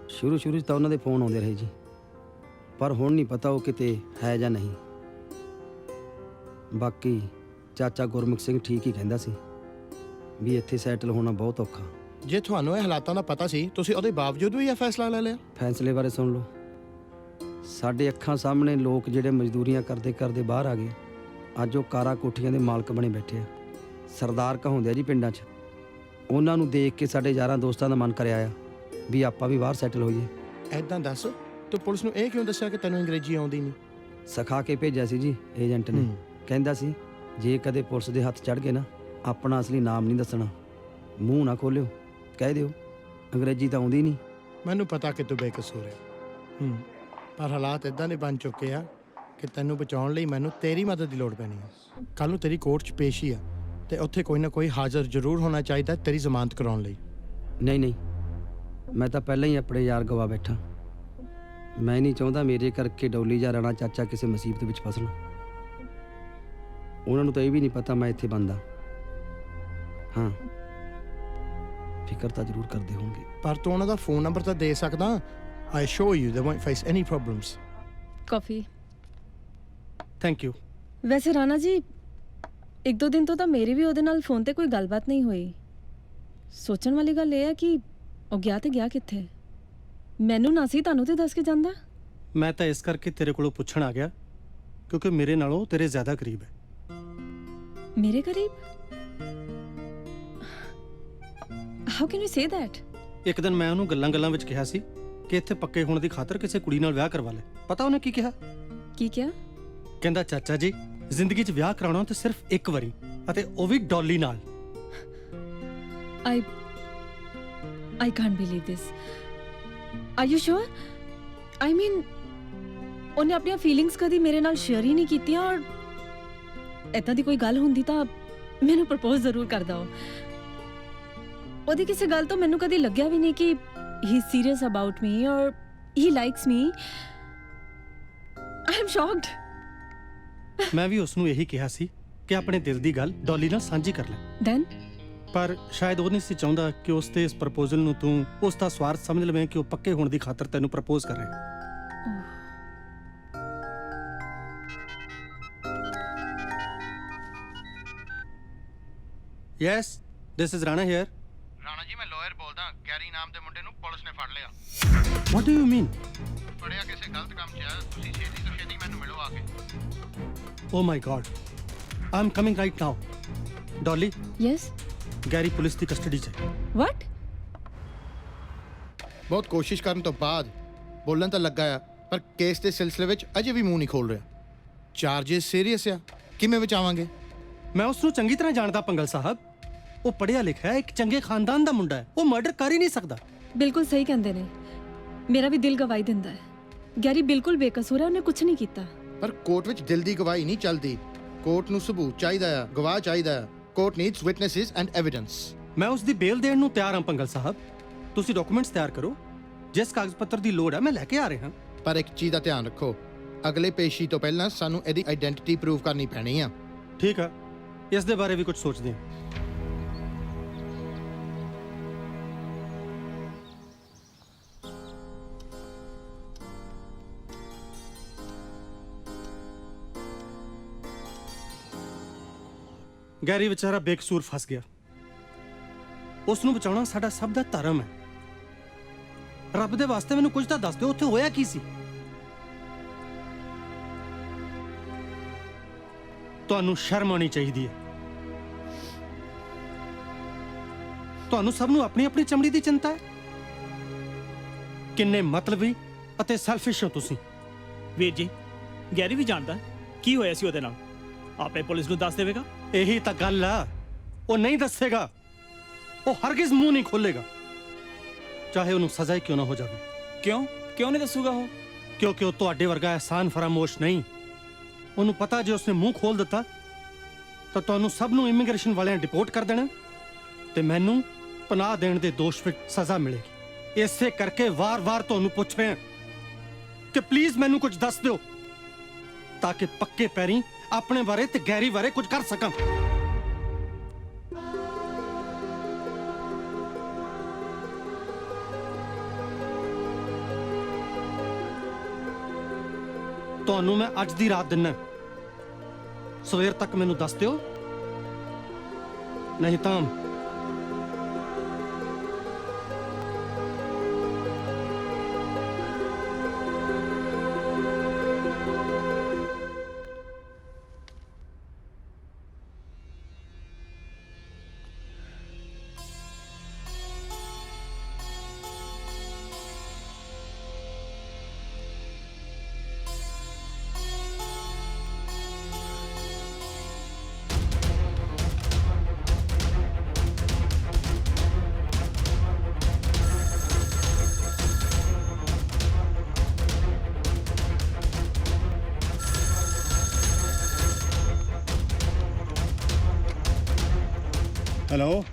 ਸ਼ੁਰੂ 'ਚ ਤਾਂ ਉਹਨਾਂ ਦੇ ਫੋਨ ਆਉਂਦੇ ਰਹੇ ਜੀ, ਪਰ ਹੁਣ ਨਹੀਂ ਪਤਾ ਉਹ ਕਿਤੇ ਹੈ ਜਾਂ ਨਹੀਂ। ਬਾਕੀ ਚਾਚਾ ਗੁਰਮੁਖ ਸਿੰਘ ਠੀਕ ਹੀ ਕਹਿੰਦਾ ਸੀ ਵੀ ਇੱਥੇ ਸੈਟਲ ਹੋਣਾ ਬਹੁਤ ਔਖਾ। ਜੇ ਤੁਹਾਨੂੰ ਇਹ ਹਾਲਾਤਾਂ ਦਾ ਪਤਾ ਸੀ, ਤੁਸੀਂ ਉਹਦੇ ਬਾਵਜੂਦ ਵੀ ਇਹ ਫੈਸਲਾ ਲੈ ਲਿਆ? ਫੈਸਲੇ ਬਾਰੇ ਸੁਣ ਲਓ। ਸਾਡੇ ਅੱਖਾਂ ਸਾਹਮਣੇ ਲੋਕ ਜਿਹੜੇ ਮਜ਼ਦੂਰੀਆਂ ਕਰਦੇ ਕਰਦੇ ਬਾਹਰ ਆ ਗਏ, ਅੱਜ ਉਹ ਕਾਰਾਂ ਕੋਠੀਆਂ ਦੇ ਮਾਲਕ ਬਣੇ ਬੈਠੇ ਆ। ਸਰਦਾਰ ਕਹਾਉਂਦੇ ਆ ਜੀ ਪਿੰਡਾਂ 'ਚ। ਉਹਨਾਂ ਨੂੰ ਦੇਖ ਕੇ ਸਾਡੇ ਯਾਰਾਂ ਦੋਸਤਾਂ ਦਾ ਮਨ ਕਰਿਆ ਆ ਵੀ ਆਪਾਂ ਵੀ ਬਾਹਰ ਸੈਟਲ ਹੋਈਏ। ਐਦਾਂ ਦੱਸ, ਤੂੰ ਪੁਲਿਸ ਨੂੰ ਇਹ ਕਿਉਂ ਦੱਸਿਆ ਕਿ ਤੈਨੂੰ ਅੰਗਰੇਜ਼ੀ ਆਉਂਦੀ ਨਹੀਂ? ਸਿਖਾ ਕੇ ਭੇਜਿਆ ਸੀ ਜੀ ਏਜੰਟ ਨੇ। ਕਹਿੰਦਾ ਸੀ ਜੇ ਕਦੇ ਪੁਲਿਸ ਦੇ ਹੱਥ ਚੜ ਗਏ ਨਾ, ਆਪਣਾ ਅਸਲੀ ਨਾਮ ਨਹੀਂ ਦੱਸਣਾ, ਮੂੰਹ ਨਾ ਖੋਲਿਓ, ਕਹਿ ਦਿਓ ਅੰਗਰੇਜ਼ੀ ਤਾਂ ਆਉਂਦੀ ਨਹੀਂ। ਮੈਨੂੰ ਪਤਾ ਕਿ ਤੂੰ ਬੇਕਸੂਰ ਹੈ, ਪਰ ਹਾਲਾਤ ਇਦਾਂ ਦੇ ਬਣ ਚੁੱਕੇ ਆ ਕਿ ਤੈਨੂੰ ਬਚਾਉਣ ਲਈ ਮੈਨੂੰ ਤੇਰੀ ਮਦਦ ਦੀ ਲੋੜ ਪੈਣੀ ਹੈ। ਕੱਲ ਨੂੰ ਤੇਰੀ ਕੋਰਟ 'ਚ ਪੇਸ਼ੀ ਆ ਤੇ ਉੱਥੇ ਕੋਈ ਨਾ ਕੋਈ ਹਾਜ਼ਰ ਜ਼ਰੂਰ ਹੋਣਾ ਚਾਹੀਦਾ ਤੇਰੀ ਜ਼ਮਾਨਤ ਕਰਾਉਣ ਲਈ। ਨਹੀਂ, ਮੈਂ ਤਾਂ ਪਹਿਲਾਂ ਹੀ ਆਪਣੇ ਯਾਰ ਗਵਾ ਬੈਠਾ। ਮੈਂ ਨਹੀਂ ਚਾਹੁੰਦਾ ਮੇਰੇ ਕਰਕੇ ਡੌਲੀ ਜਾਂ ਰਾਣਾ ਚਾਚਾ ਕਿਸੇ ਮੁਸੀਬਤ ਵਿੱਚ ਫਸਣ। ਉਹਨਾਂ ਨੂੰ ਤਾਂ ਇਹ ਵੀ ਨਹੀਂ ਪਤਾ ਮੈਂ ਇੱਥੇ ਬੰਦਾ। ਹਾਂ, ਫਿਕਰ ਤਾਂ ਜ਼ਰੂਰ ਕਰਦੇ ਹੋਣਗੇ। ਪਰ ਤੂੰ ਉਹਨਾਂ ਦਾ ਫੋਨ ਨੰਬਰ ਤਾਂ ਦੇ ਸਕਦਾ। I assure you they won't face any problems. Coffee. Thank you. ਵੈਸੇ ਰਾਣਾ ਜੀ 1-2 ਦਿਨ ਤੋਂ ਤਾਂ ਮੇਰੀ ਵੀ ਉਹਦੇ ਨਾਲ ਫੋਨ ਤੇ ਕੋਈ ਗੱਲਬਾਤ ਨਹੀਂ ਹੋਈ। ਸੋਚਣ ਵਾਲੀ ਗੱਲ ਇਹ ਹੈ ਕਿ ਉਹ ਗਿਆ ਤੇ ਗਿਆ ਕਿੱਥੇ? ਮੈਨੂੰ ਨਾ ਸੀ, ਤੁਹਾਨੂੰ ਤੇ ਦੱਸ ਕੇ ਜਾਂਦਾ। ਮੈਂ ਤਾਂ ਇਸ ਕਰਕੇ ਤੇਰੇ ਕੋਲੋਂ ਪੁੱਛਣ ਆ ਗਿਆ ਕਿਉਂਕਿ ਮੇਰੇ ਨਾਲੋਂ ਤੇਰੇ ਜ਼ਿਆਦਾ ਕਰੀਬ ਹੈ। ਮੇਰੇ ਕਰੀਬ? How can you say that? ਇੱਕ ਦਿਨ ਮੈਂ ਉਹਨੂੰ ਗੱਲਾਂ ਵਿੱਚ ਕਿਹਾ ਸੀ ਕਿ ਇੱਥੇ ਪੱਕੇ ਹੋਣ ਦੀ ਖਾਤਰ ਕਿਸੇ ਕੁੜੀ ਨਾਲ ਵਿਆਹ ਕਰਵਾ ਲੈ। ਪਤਾ ਉਹਨੇ ਕੀ ਕਿਹਾ? ਕੀ ਕਿਹਾ? ਕਹਿੰਦਾ ਚਾਚਾ ਜੀ ਜ਼ਿੰਦਗੀ 'ਚ ਵਿਆਹ ਕਰਾਉਣਾ ਤੇ ਸਿਰਫ ਇੱਕ ਵਾਰੀ, ਅਤੇ ਉਹ ਵੀ ਡੌਲੀ ਨਾਲ। I can't believe this. Are you sure? I mean, ਉਹਨੇ ਆਪਣੀਆਂ ਫੀਲਿੰਗਸ ਕਦੀ ਮੇਰੇ ਨਾਲ ਸ਼ੇਅਰ ਹੀ ਨਹੀਂ ਕੀਤੀਆਂ, ਔਰ ਏਦਾਂ ਦੀ ਕੋਈ ਗੱਲ ਹੁੰਦੀ ਤਾਂ ਮੈਨੂੰ ਪ੍ਰਪੋਜ਼ ਜ਼ਰੂਰ ਕਰਦਾ ਉਹ। ਉਹਦੀ ਕਿਸੇ ਗੱਲ ਤੋਂ ਮੈਨੂੰ ਕਦੀ ਲੱਗਿਆ ਵੀ ਨਹੀਂ ਕਿ he is serious about me or he likes me. I am shocked. ਮੈਂ ਵੀ ਉਸ ਨੂੰ ਇਹੀ ਕਿਹਾ ਸੀ ਕਿ ਆਪਣੇ ਦਿਲ ਦੀ ਗੱਲ ਡੌਲੀ ਨਾਲ ਸਾਂਝੀ ਕਰ ਲੈ। Then? ਪਰ ਸ਼ਾਇਦ ਉਹ ਨਹੀਂ ਸੀ ਚਾਹੁੰਦਾ ਕਿ ਉਸ ਤੇ ਇਸ ਪ੍ਰਪੋਜ਼ਲ ਨੂੰ ਤੂੰ ਉਸ ਦਾ ਸਵਾਰਥ ਸਮਝ ਲਵੇਂ ਕਿ ਉਹ ਪੱਕੇ ਹੋਣ ਦੀ ਖਾਤਰ ਤੈਨੂੰ ਪ੍ਰਪੋਜ਼ ਕਰ ਰਿਹਾ। Yes, this is Rana here. Rana ji, ਮੈਂ ਲਾਇਰ ਬੋਲਦਾ। ਗੈਰੀ ਨਾਮ ਦੇ ਮੁੰਡੇ ਨੂੰ ਪੁਲਿਸ ਨੇ ਫੜ ਲਿਆ। What do you mean? ਫੜਿਆ ਕਿਸੇ ਗਲਤ ਕੰਮ 'ਚ ਆ। ਤੁਸੀਂ ਛੇਤੀ ਤੋਂ ਛੇਤੀ ਮੈਨੂੰ ਮਿਲੋ ਆ ਕੇ। Oh my God. I'm coming right now. Dolly? Yes? Gary police ਦੀ ਕਸਟਡੀ 'ਚ ਹੈ। What? ਬਹੁਤ ਕੋਸ਼ਿਸ਼ ਕਰਨ ਤੋਂ ਬਾਅਦ ਬੋਲਣ ਤਾਂ ਲੱਗਾ ਆ, ਪਰ ਕੇਸ ਦੇ ਸਿਲਸਿਲੇ ਵਿੱਚ ਅਜੇ ਵੀ ਮੂੰਹ ਨਹੀਂ ਖੋਲ ਰਿਹਾ। ਚਾਰजेस ਸੀਰੀਅਸ ਆ, ਕਿਵੇਂ ਬਚਾਵਾਂਗੇ? ਮੈਂ ਉਸ ਨੂੰ ਚੰਗੀ ਤਰ੍ਹਾਂ ਜਾਣਦਾ ਪੰਗਲ ਸਾਹਿਬ। ਉਹ ਪੜ੍ਹਿਆ ਲਿਖਿਆ ਹੈ, ਇੱਕ ਚੰਗੇ ਖਾਨਦਾਨ ਦਾ ਮੁੰਡਾ ਹੈ। ਉਹ ਮਰਡਰ ਕਰ ਹੀ ਨਹੀਂ ਸਕਦਾ। ਬਿਲਕੁਲ ਸਹੀ ਕਹਿੰਦੇ ਨੇ। ਮੇਰਾ ਵੀ ਦਿਲ ਗਵਾਹੀ ਦਿੰਦਾ ਹੈ। ਗੈਰੀ ਬਿਲਕੁਲ ਬੇਕਸੂਰ ਹੈ, ਉਹਨੇ ਕੁਝ ਨਹੀਂ ਕੀਤਾ। ਪਰ ਕੋਰਟ ਵਿੱਚ ਦਿਲ ਦੀ ਗਵਾਹੀ ਨਹੀਂ ਚੱਲਦੀ। ਕੋਰਟ ਨੂੰ ਸਬੂਤ ਚਾਹੀਦਾ ਆ, ਗਵਾਹ ਚਾਹੀਦਾ ਆ। Court needs witnesses and evidence. ਮੈਂ ਉਸ ਦੀ ਬੇਲ ਦੇਣ ਨੂੰ ਤਿਆਰ ਹਾਂ ਪੰਗਲ ਸਾਹਿਬ। ਤੁਸੀਂ ਡਾਕੂਮੈਂਟਸ ਤਿਆਰ ਕਰੋ। ਜਿਸ ਕਾਗਜ਼ ਪੱਤਰ ਦੀ ਲੋੜ ਹੈ ਮੈਂ ਲੈ ਕੇ ਆ ਰਿਹਾ ਹਾਂ। ਪਰ ਇੱਕ ਚੀਜ਼ ਦਾ ਧਿਆਨ ਰੱਖੋ, ਅਗਲੇ ਪੇਸ਼ੀ ਤੋਂ ਪਹਿਲਾਂ ਸਾਨੂੰ ਇਹਦੀ ਆਇਡੈਂਟੀਟੀ ਪ੍ਰੂਵ ਕਰਨੀ ਪੈਣੀ ਆ। ਠੀਕ ਆ, ਇਸ ਦੇ ਬਾਰੇ ਵੀ ਕੁਝ ਸੋਚਦੇ ਹਾਂ। ਗੈਰੀ ਵਿਚਾਰਾ ਬੇਕਸੂਰ ਫਸ ਗਿਆ। ਉਸ ਨੂੰ ਬਚਾਉਣਾ ਸਾਡਾ ਸਭ ਦਾ ਧਰਮ ਹੈ। ਰੱਬ ਦੇ ਵਾਸਤੇ ਮੈਨੂੰ ਕੁਝ ਤਾਂ ਦੱਸ ਦਿਓ, ਉੱਥੇ ਹੋਇਆ ਕੀ ਸੀ? ਤੁਹਾਨੂੰ ਸ਼ਰਮ ਆਉਣੀ ਚਾਹੀਦੀ ਹੈ। ਤੁਹਾਨੂੰ ਸਭ ਨੂੰ ਆਪਣੀ ਆਪਣੀ ਚਮੜੀ ਦੀ ਚਿੰਤਾ ਹੈ। ਕਿੰਨੇ ਮਤਲਬੀ ਅਤੇ ਸੈਲਫਿਸ਼ ਹੋ ਤੁਸੀਂ। ਵੀਰ ਜੀ, ਗੈਰੀ ਵੀ ਜਾਣਦਾ ਕੀ ਹੋਇਆ ਸੀ ਉਹਦੇ ਨਾਲ। ਆਪੇ ਪੁਲਿਸ ਨੂੰ ਦੱਸ ਦੇਵੇਗਾ। ਇਹੀ ਤਾਂ ਗੱਲ ਆ, ਉਹ ਨਹੀਂ ਦੱਸੇਗਾ। ਉਹ ਹਰਗਿਜ਼ ਮੂੰਹ ਨਹੀਂ ਖੋਲੇਗਾ, ਚਾਹੇ ਉਹਨੂੰ ਸਜ਼ਾ ਹੀ ਕਿਉਂ ਨਾ ਹੋ ਜਾਵੇ। ਕਿਉਂ ਨਹੀਂ ਦੱਸੂਗਾ ਉਹ? ਕਿਉਂਕਿ ਉਹ ਤੁਹਾਡੇ ਵਰਗਾ ਅਹਿਸਾਨ ਫਰਾਮੋਸ਼ ਨਹੀਂ। ਉਹਨੂੰ ਪਤਾ ਜੇ ਉਸਨੇ ਮੂੰਹ ਖੋਲ ਦਿੱਤਾ ਤਾਂ ਤੁਹਾਨੂੰ ਸਭ ਨੂੰ ਇਮੀਗ੍ਰੇਸ਼ਨ ਵਾਲਿਆਂ ਡਿਪੋਰਟ ਕਰ ਦੇਣਾ ਤੇ ਮੈਨੂੰ ਪਨਾਹ ਦੇਣ ਦੇ ਦੋਸ਼ ਵਿੱਚ ਸਜ਼ਾ ਮਿਲੇਗੀ। ਇਸੇ ਕਰਕੇ ਵਾਰ-ਵਾਰ ਤੁਹਾਨੂੰ ਪੁੱਛ ਰਿਹਾ ਕਿ ਪਲੀਜ਼ ਮੈਨੂੰ ਕੁਝ ਦੱਸ ਦਿਓ ਤਾਂ ਕਿ ਪੱਕੇ ਪੈਰੀਂ ਆਪਣੇ ਬਾਰੇ ਤੇ ਗੈਰੀ ਬਾਰੇ ਕੁਝ ਕਰ ਸਕਾਂ। ਤੁਹਾਨੂੰ ਮੈਂ ਅੱਜ ਦੀ ਰਾਤ ਦਿੰਨਾ, ਸਵੇਰ ਤੱਕ ਮੈਨੂੰ ਦੱਸ ਦਿਓ, ਨਹੀਂ ਤਾਂ ਹੈਲੋ।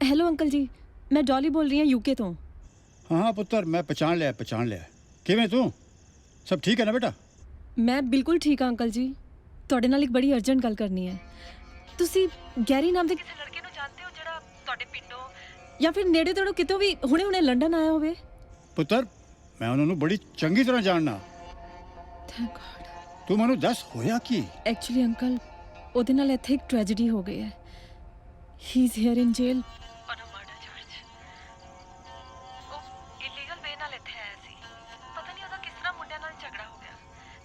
ਹੈਲੋ ਅੰਕਲ ਜੀ, ਮੈਂ ਡੋਲੀ ਬੋਲ ਰਹੀ ਹਾਂ ਯੂਕੇ ਤੋਂ। ਹਾਂ ਪੁੱਤਰ, ਮੈਂ ਪਛਾਣ ਲਿਆ। ਕਿਵੇਂ ਤੂੰ? ਸਭ ਠੀਕ ਹੈ ਨਾ ਬੇਟਾ? ਮੈਂ ਬਿਲਕੁਲ ਠੀਕ ਹਾਂ ਅੰਕਲ ਜੀ। ਤੁਹਾਡੇ ਨਾਲ ਇੱਕ ਬੜੀ ਅਰਜੈਂਟ ਗੱਲ ਕਰਨੀ ਹੈ। ਤੁਸੀਂ ਗੈਰੀ ਨਾਮ ਦੇ ਕਿਸੇ ਲੜਕੇ ਨੂੰ ਜਾਣਦੇ ਹੋ ਜਿਹੜਾ ਤੁਹਾਡੇ ਪਿੰਡੋਂ ਜਾਂ ਫਿਰ ਨੇੜੇ ਤੇੜੋਂ ਕਿਤੋਂ ਵੀ ਹੁਣੇ ਲੰਡਨ ਆਇਆ ਹੋਵੇ? ਪੁੱਤਰ, ਮੈਂ ਉਹਨਾਂ ਨੂੰ ਬੜੀ ਚੰਗੀ ਤਰ੍ਹਾਂ ਜਾਣਦਾ। Thank god. ਤੂੰ ਮੈਨੂੰ ਦੱਸ, ਹੋਇਆ ਕੀ? ਐਕਚੁਅਲੀ ਅੰਕਲ, ਉਹਦੇ ਨਾਲ ਇੱਥੇ ਇੱਕ ਟ੍ਰੈਜੇਡੀ ਹੋ ਗਈ ਹੈ। He is here in jail on a murder charge. ਉਹ ਇਲੀਗਲ ਵੇ ਨਾਲ ਇੱਥੇ ਆਇਆ ਸੀ। ਪਤਾ ਨਹੀਂ ਉਹਦਾ ਕਿਸ ਤਰ੍ਹਾਂ ਮੁੰਡਿਆਂ ਨਾਲ ਝਗੜਾ ਹੋ ਗਿਆ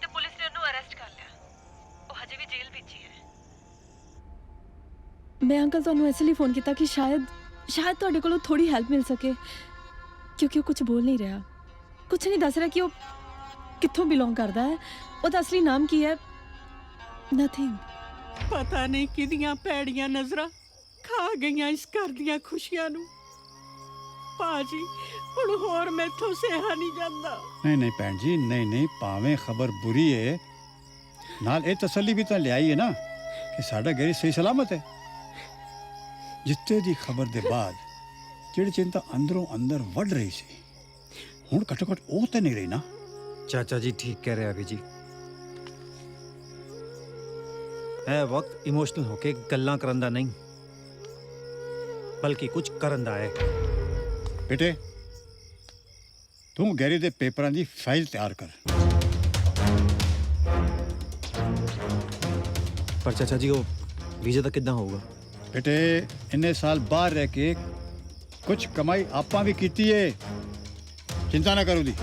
ਤੇ ਪੁਲਿਸ ਨੇ ਉਹਨੂੰ ਅਰੈਸਟ ਕਰ ਲਿਆ। ਉਹ ਹਜੇ ਵੀ ਜੇਲ੍ਹ ਵਿੱਚ ਹੀ ਹੈ। ਮੈਂ ਅੰਕਲ ਤੁਹਾਨੂੰ ਇਸ ਲਈ ਫੋਨ ਕੀਤਾ ਕਿ ਸ਼ਾਇਦ ਤੁਹਾਡੇ ਕੋਲੋਂ ਥੋੜੀ ਹੈਲਪ ਮਿਲ ਸਕੇ, ਕਿਉਂਕਿ ਉਹ ਕੁਝ ਬੋਲ ਨਹੀਂ ਰਿਹਾ, ਕੁਝ ਨਹੀਂ ਦੱਸ ਰਿਹਾ ਕਿ ਉਹ ਕਿੱਥੋਂ ਬਿਲੋਂਗ ਕਰਦਾ ਹੈ, ਉਹਦਾ ਅਸਲੀ ਨਾਮ ਕੀ ਹੈ। ਨਥਿੰਗ। ਪਤਾ ਨਹੀਂ ਕਿਹਦੀਆਂ ਭੈੜੀਆਂ ਨਜ਼ਰਾਂ ਖਾ ਗਈਆਂ ਇਸ ਘਰ ਦੀਆਂ ਖੁਸ਼ੀਆਂ ਨੂੰ। ਪਾਜੀ, ਹੁਣ ਹੋਰ ਮੈਥੋਂ ਸਹਿਆ ਨਹੀਂ ਜਾਂਦਾ। ਨਹੀਂ ਭੈਣ ਜੀ, ਨਹੀਂ, ਭਾਵੇਂ ਖਬਰ ਬੁਰੀ ਹੈ, ਨਾਲ ਇਹ ਤਸੱਲੀ ਵੀ ਤਾਂ ਲਿਆਈ ਹੈ ਨਾ ਕਿ ਸਾਡਾ ਗੈਰੀ ਸਹੀ ਸਲਾਮਤ ਹੈ। ਜਿੱਤੇ ਦੀ ਖਬਰ ਦੇ ਬਾਅਦ ਜਿਹੜੀ ਚਿੰਤਾ ਅੰਦਰੋਂ ਅੰਦਰ ਵੱਢ ਰਹੀ ਸੀ, ਹੁਣ ਘੱਟੋ ਘੱਟ ਉਹ ਤਾਂ ਨਹੀਂ ਰਹੀ ਨਾ। ਚਾਚਾ ਜੀ ਠੀਕ ਕਹਿ ਰਹੇ ਅਭੀ ਜੀ। ਇਹ ਵਕਤ ਇਮੋਸ਼ਨਲ ਹੋ ਕੇ ਗੱਲਾਂ ਕਰਨ ਦਾ ਨਹੀਂ, ਬਲਕਿ ਕੁਝ ਕਰਨ ਦਾ ਹੈ। ਬੇਟੇ, ਤੂੰ ਗੈਰੀ ਦੇ ਪੇਪਰਾਂ ਦੀ ਫਾਈਲ ਤਿਆਰ ਕਰ। ਪਰ ਚਾਚਾ ਜੀ, ਉਹ ਵੀਜ਼ਾ ਤਾਂ ਕਿੱਦਾਂ ਹੋਊਗਾ? ਬੇਟੇ, ਇੰਨੇ ਸਾਲ ਬਾਹਰ ਰਹਿ ਕੇ ਕੁਝ ਕਮਾਈ ਆਪਾਂ ਵੀ ਕੀਤੀ ਏ, ਚਿੰਤਾ ਨਾ ਕਰੋ ਦੀ।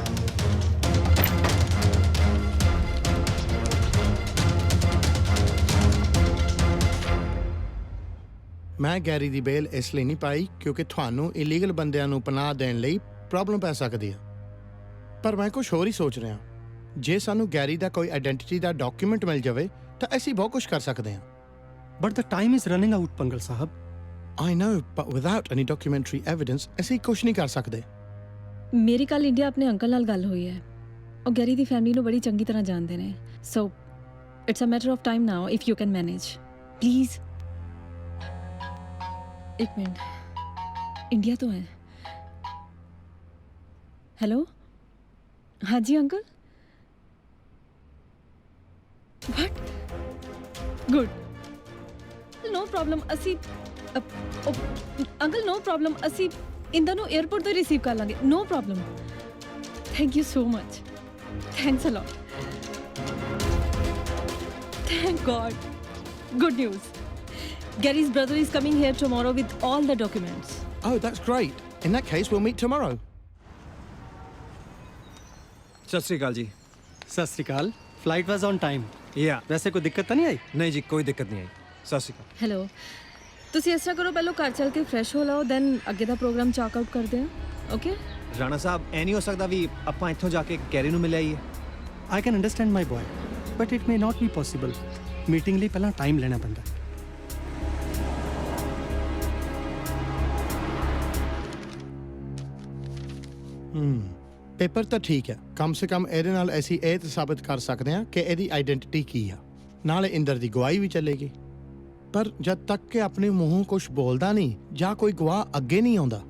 ਮੈਂ ਗੈਰੀ ਦੀ ਬੇਲ ਇਸ ਲਈ ਨਹੀਂ ਪਾਈ ਕਿਉਂਕਿ ਤੁਹਾਨੂੰ ਇਲੀਗਲ ਬੰਦਿਆਂ ਨੂੰ ਪਨਾਹ ਦੇਣ ਲਈ ਪ੍ਰੋਬਲਮ ਪੈ ਸਕਦੀ ਹੈ। ਪਰ ਮੈਂ ਕੁਝ ਹੋਰ ਹੀ ਸੋਚ ਰਿਹਾ। ਜੇ ਸਾਨੂੰ ਗੈਰੀ ਦਾ ਕੋਈ ਆਇਡੈਂਟੀਟੀ ਦਾ ਡਾਕੂਮੈਂਟ ਮਿਲ ਜਾਵੇ ਤਾਂ ਅਸੀਂ ਬਹੁਤ ਕੁਝ ਕਰ ਸਕਦੇ ਹਾਂ। But the time is running out Pangal Sahib. I know, but without any documentary evidence ਅਸੀਂ ਕੁਝ ਨਹੀਂ ਕਰ ਸਕਦੇ। ਮੇਰੀ ਕੱਲ ਇੰਡੀਆ ਆਪਣੇ ਅੰਕਲ ਨਾਲ ਗੱਲ ਹੋਈ ਹੈ। ਉਹ ਗੈਰੀ ਦੀ ਫੈਮਿਲੀ ਨੂੰ ਬੜੀ ਚੰਗੀ ਤਰ੍ਹਾਂ ਜਾਣਦੇ ਨੇ। So it's a matter of time now if you can manage please. एक मिनट, इंडिया तो है। हेलो, हाँ जी uncle. What? Good, no problem. असी अंकल नो प्रॉब्लम, असी इंदा नु एयरपोर्ट तो रिसीव कर लांगे, no problem. Thank you so much, thanks a lot. Thank god, good news. Gary's brother is coming here tomorrow with all the documents. Oh, that's great. In that case, we'll meet tomorrow. सत श्री अकाल जी। सत श्री अकाल। Flight was on time. या वैसे कोई दिक्कत तो नहीं आई? नहीं जी, कोई दिक्कत नहीं आई। सत श्री अकाल। हेलो, ਤੁਸੀਂ ਇਸ ਤਰ੍ਹਾਂ ਕਰੋ, ਪਹਿਲਾਂ ਘਰ ਚੱਲ ਕੇ ਫਰੈਸ਼ ਹੋ ਲਓ, ਦੈਨ ਅੱਗੇ ਦਾ ਪ੍ਰੋਗਰਾਮ ਚੈੱਕ ਆਊਟ ਕਰਦੇ ਹਾਂ। ਓਕੇ ਰਾਣਾ ਸਾਹਿਬ ਐ ਨਹੀਂ ਹੋ ਸਕਦਾ ਵੀ ਆਪਾਂ ਇੱਥੋਂ ਜਾ ਕੇ ਗੈਰੀ ਨੂੰ ਮਿਲ ਆਈਏ? I can understand my boy, but it may not be possible. Meeting ਲਈ ਪਹਿਲਾਂ ਟਾਈਮ ਲੈਣਾ ਪੈਂਦਾ। ਪੇਪਰ ਤਾਂ ਠੀਕ ਹੈ, ਕਮ ਸੇ ਕਮ ਇਹਦੇ ਨਾਲ ਅਸੀਂ ਇਹ ਤਾਂ ਸਾਬਤ ਕਰ ਸਕਦੇ ਹਾਂ ਕਿ ਇਹਦੀ ਆਈਡੈਂਟੀਟੀ ਕੀ ਆ, ਨਾਲੇ ਇੰਦਰ ਦੀ ਗਵਾਹੀ ਵੀ ਚੱਲੇਗੀ। ਪਰ ਜਦ ਤੱਕ ਕਿ ਆਪਣੇ ਮੂੰਹੋਂ ਕੁਝ ਬੋਲਦਾ ਨਹੀਂ ਜਾਂ ਕੋਈ ਗਵਾਹ ਅੱਗੇ ਨਹੀਂ ਆਉਂਦਾ,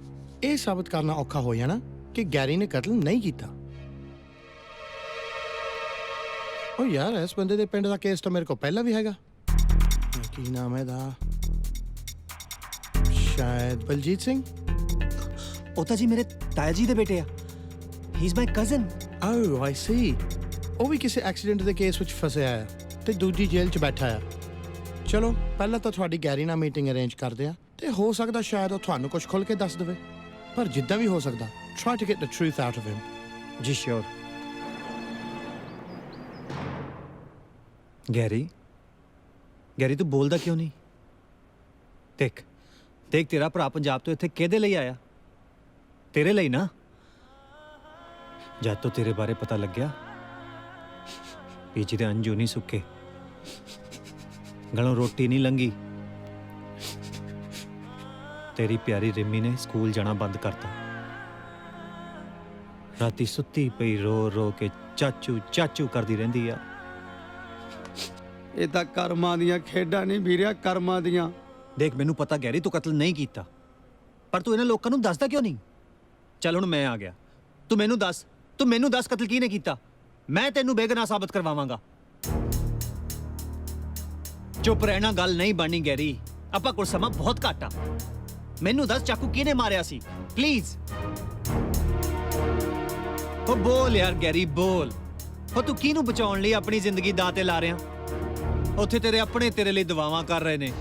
ਇਹ ਸਾਬਤ ਕਰਨਾ ਔਖਾ ਹੋ ਜਾਣਾ ਕਿ ਗੈਰੀ ਨੇ ਕਤਲ ਨਹੀਂ ਕੀਤਾ। ਓ ਯਾਰ, ਇਸ ਬੰਦੇ ਦੇ ਪਿੰਡ ਦਾ ਕੇਸ ਤਾਂ ਮੇਰੇ ਕੋਲ ਪਹਿਲਾਂ ਵੀ ਹੈਗਾ। ਕੀ ਨਾਮ ਹੈ ਇਹਦਾ? ਸ਼ਾਇਦ ਬਲਜੀਤ ਸਿੰਘ। ਉਹ ਤਾਂ ਜੀ ਮੇਰੇ ਤਾਇਆ ਜੀ ਦੇ ਬੇਟੇ ਆ। He is my cousin. Oh I see. ਉਹ ਵੀ ਕਿਸੇ ਐਕਸੀਡੈਂਟ ਦੇ ਕੇਸ ਵਿੱਚ ਫਸਿਆ ਹੈ ਤੇ ਦੂਜੀ ਜੇਲ੍ਹ 'ਚ ਬੈਠਾ ਆ। ਚਲੋ ਪਹਿਲਾਂ ਤਾਂ ਤੁਹਾਡੀ ਗੈਰੀ ਨਾਲ ਮੀਟਿੰਗ ਅਰੇਂਜ ਕਰਦੇ ਆ, ਤੇ ਹੋ ਸਕਦਾ ਸ਼ਾਇਦ ਉਹ ਤੁਹਾਨੂੰ ਕੁਝ ਖੁੱਲ੍ਹ ਕੇ ਦੱਸ ਦੇਵੇ। ਪਰ ਜਿੱਦਾਂ ਵੀ ਹੋ ਸਕਦਾ, try to get the truth out of him. ਜੀ ਸ਼ੋਰ। ਗੈਰੀ ਤੂੰ ਬੋਲਦਾ ਕਿਉਂ ਨਹੀਂ? ਦੇਖ ਤੇਰਾ ਭਰਾ ਪੰਜਾਬ ਤੋਂ ਇੱਥੇ ਕਿਹਦੇ ਲਈ ਆਇਆ? ਤੇਰੇ ਲਈ ਨਾ। ਜਦ ਤੋਂ ਤੇਰੇ ਬਾਰੇ ਪਤਾ ਲੱਗਿਆ, ਪੀਛੇ ਦੇ ਅੰਜੂ ਨਹੀਂ ਸੁੱਕੇ, ਗਲੋਂ ਰੋਟੀ ਨਹੀਂ ਲੰਗੀ। ਤੇਰੀ ਪਿਆਰੀ ਰਿੰਮੀ ਨੇ ਸਕੂਲ ਜਾਣਾ ਬੰਦ ਕਰਤਾ। ਰਾਤੀ ਸੁੱਤੀ ਪਈ ਰੋ ਰੋ ਕੇ ਚਾਚੂ ਚਾਚੂ ਕਰਦੀ ਰਹਿੰਦੀ ਆ। ਇਹ ਤਾਂ ਕਰਮਾਂ ਦੀਆਂ ਖੇਡਾਂ ਨਹੀਂ ਵੀਰਿਆ, ਕਰਮਾਂ ਦੀਆਂ। ਦੇਖ ਮੈਨੂੰ ਪਤਾ ਗੈਰੀ ਤੂੰ ਕਤਲ ਨਹੀਂ ਕੀਤਾ, ਪਰ ਤੂੰ ਇਹਨਾਂ ਲੋਕਾਂ ਨੂੰ ਦੱਸਦਾ ਕਿਉਂ ਨਹੀਂ? ਚੱਲ ਹੁਣ ਮੈਂ ਆ ਗਿਆ, ਤੂੰ ਮੈਨੂੰ ਦੱਸ ਕਤਲ ਕਿਹਨੇ ਕੀਤਾ? ਮੈਂ ਤੈਨੂੰ ਬੇਗੁਨਾਹ ਸਾਬਤ ਕਰਵਾਵਾਂਗਾ। ਚੁੱਪ ਰਹਿਣਾ ਗੱਲ ਨਹੀਂ ਬਣਨੀ ਗੈਰੀ, ਆਪਾਂ ਕੋਲ ਸਮਾਂ ਬਹੁਤ ਘੱਟ ਆ। ਮੈਨੂੰ ਦੱਸ ਚਾਕੂ ਕਿਹਨੇ ਮਾਰਿਆ ਸੀ, ਪਲੀਜ਼। ਉਹ ਬੋਲ ਯਾਰ ਗੈਰੀ, ਬੋਲ। ਉਹ ਤੂੰ ਕਿਹਨੂੰ ਬਚਾਉਣ ਲਈ ਆਪਣੀ ਜ਼ਿੰਦਗੀ ਦਾਅ ਤੇ ਲਾ ਰਿਹਾ? ਉੱਥੇ ਤੇਰੇ ਆਪਣੇ ਤੇਰੇ ਲਈ ਦੁਆਵਾਂ ਕਰ ਰਹੇ ਨੇ,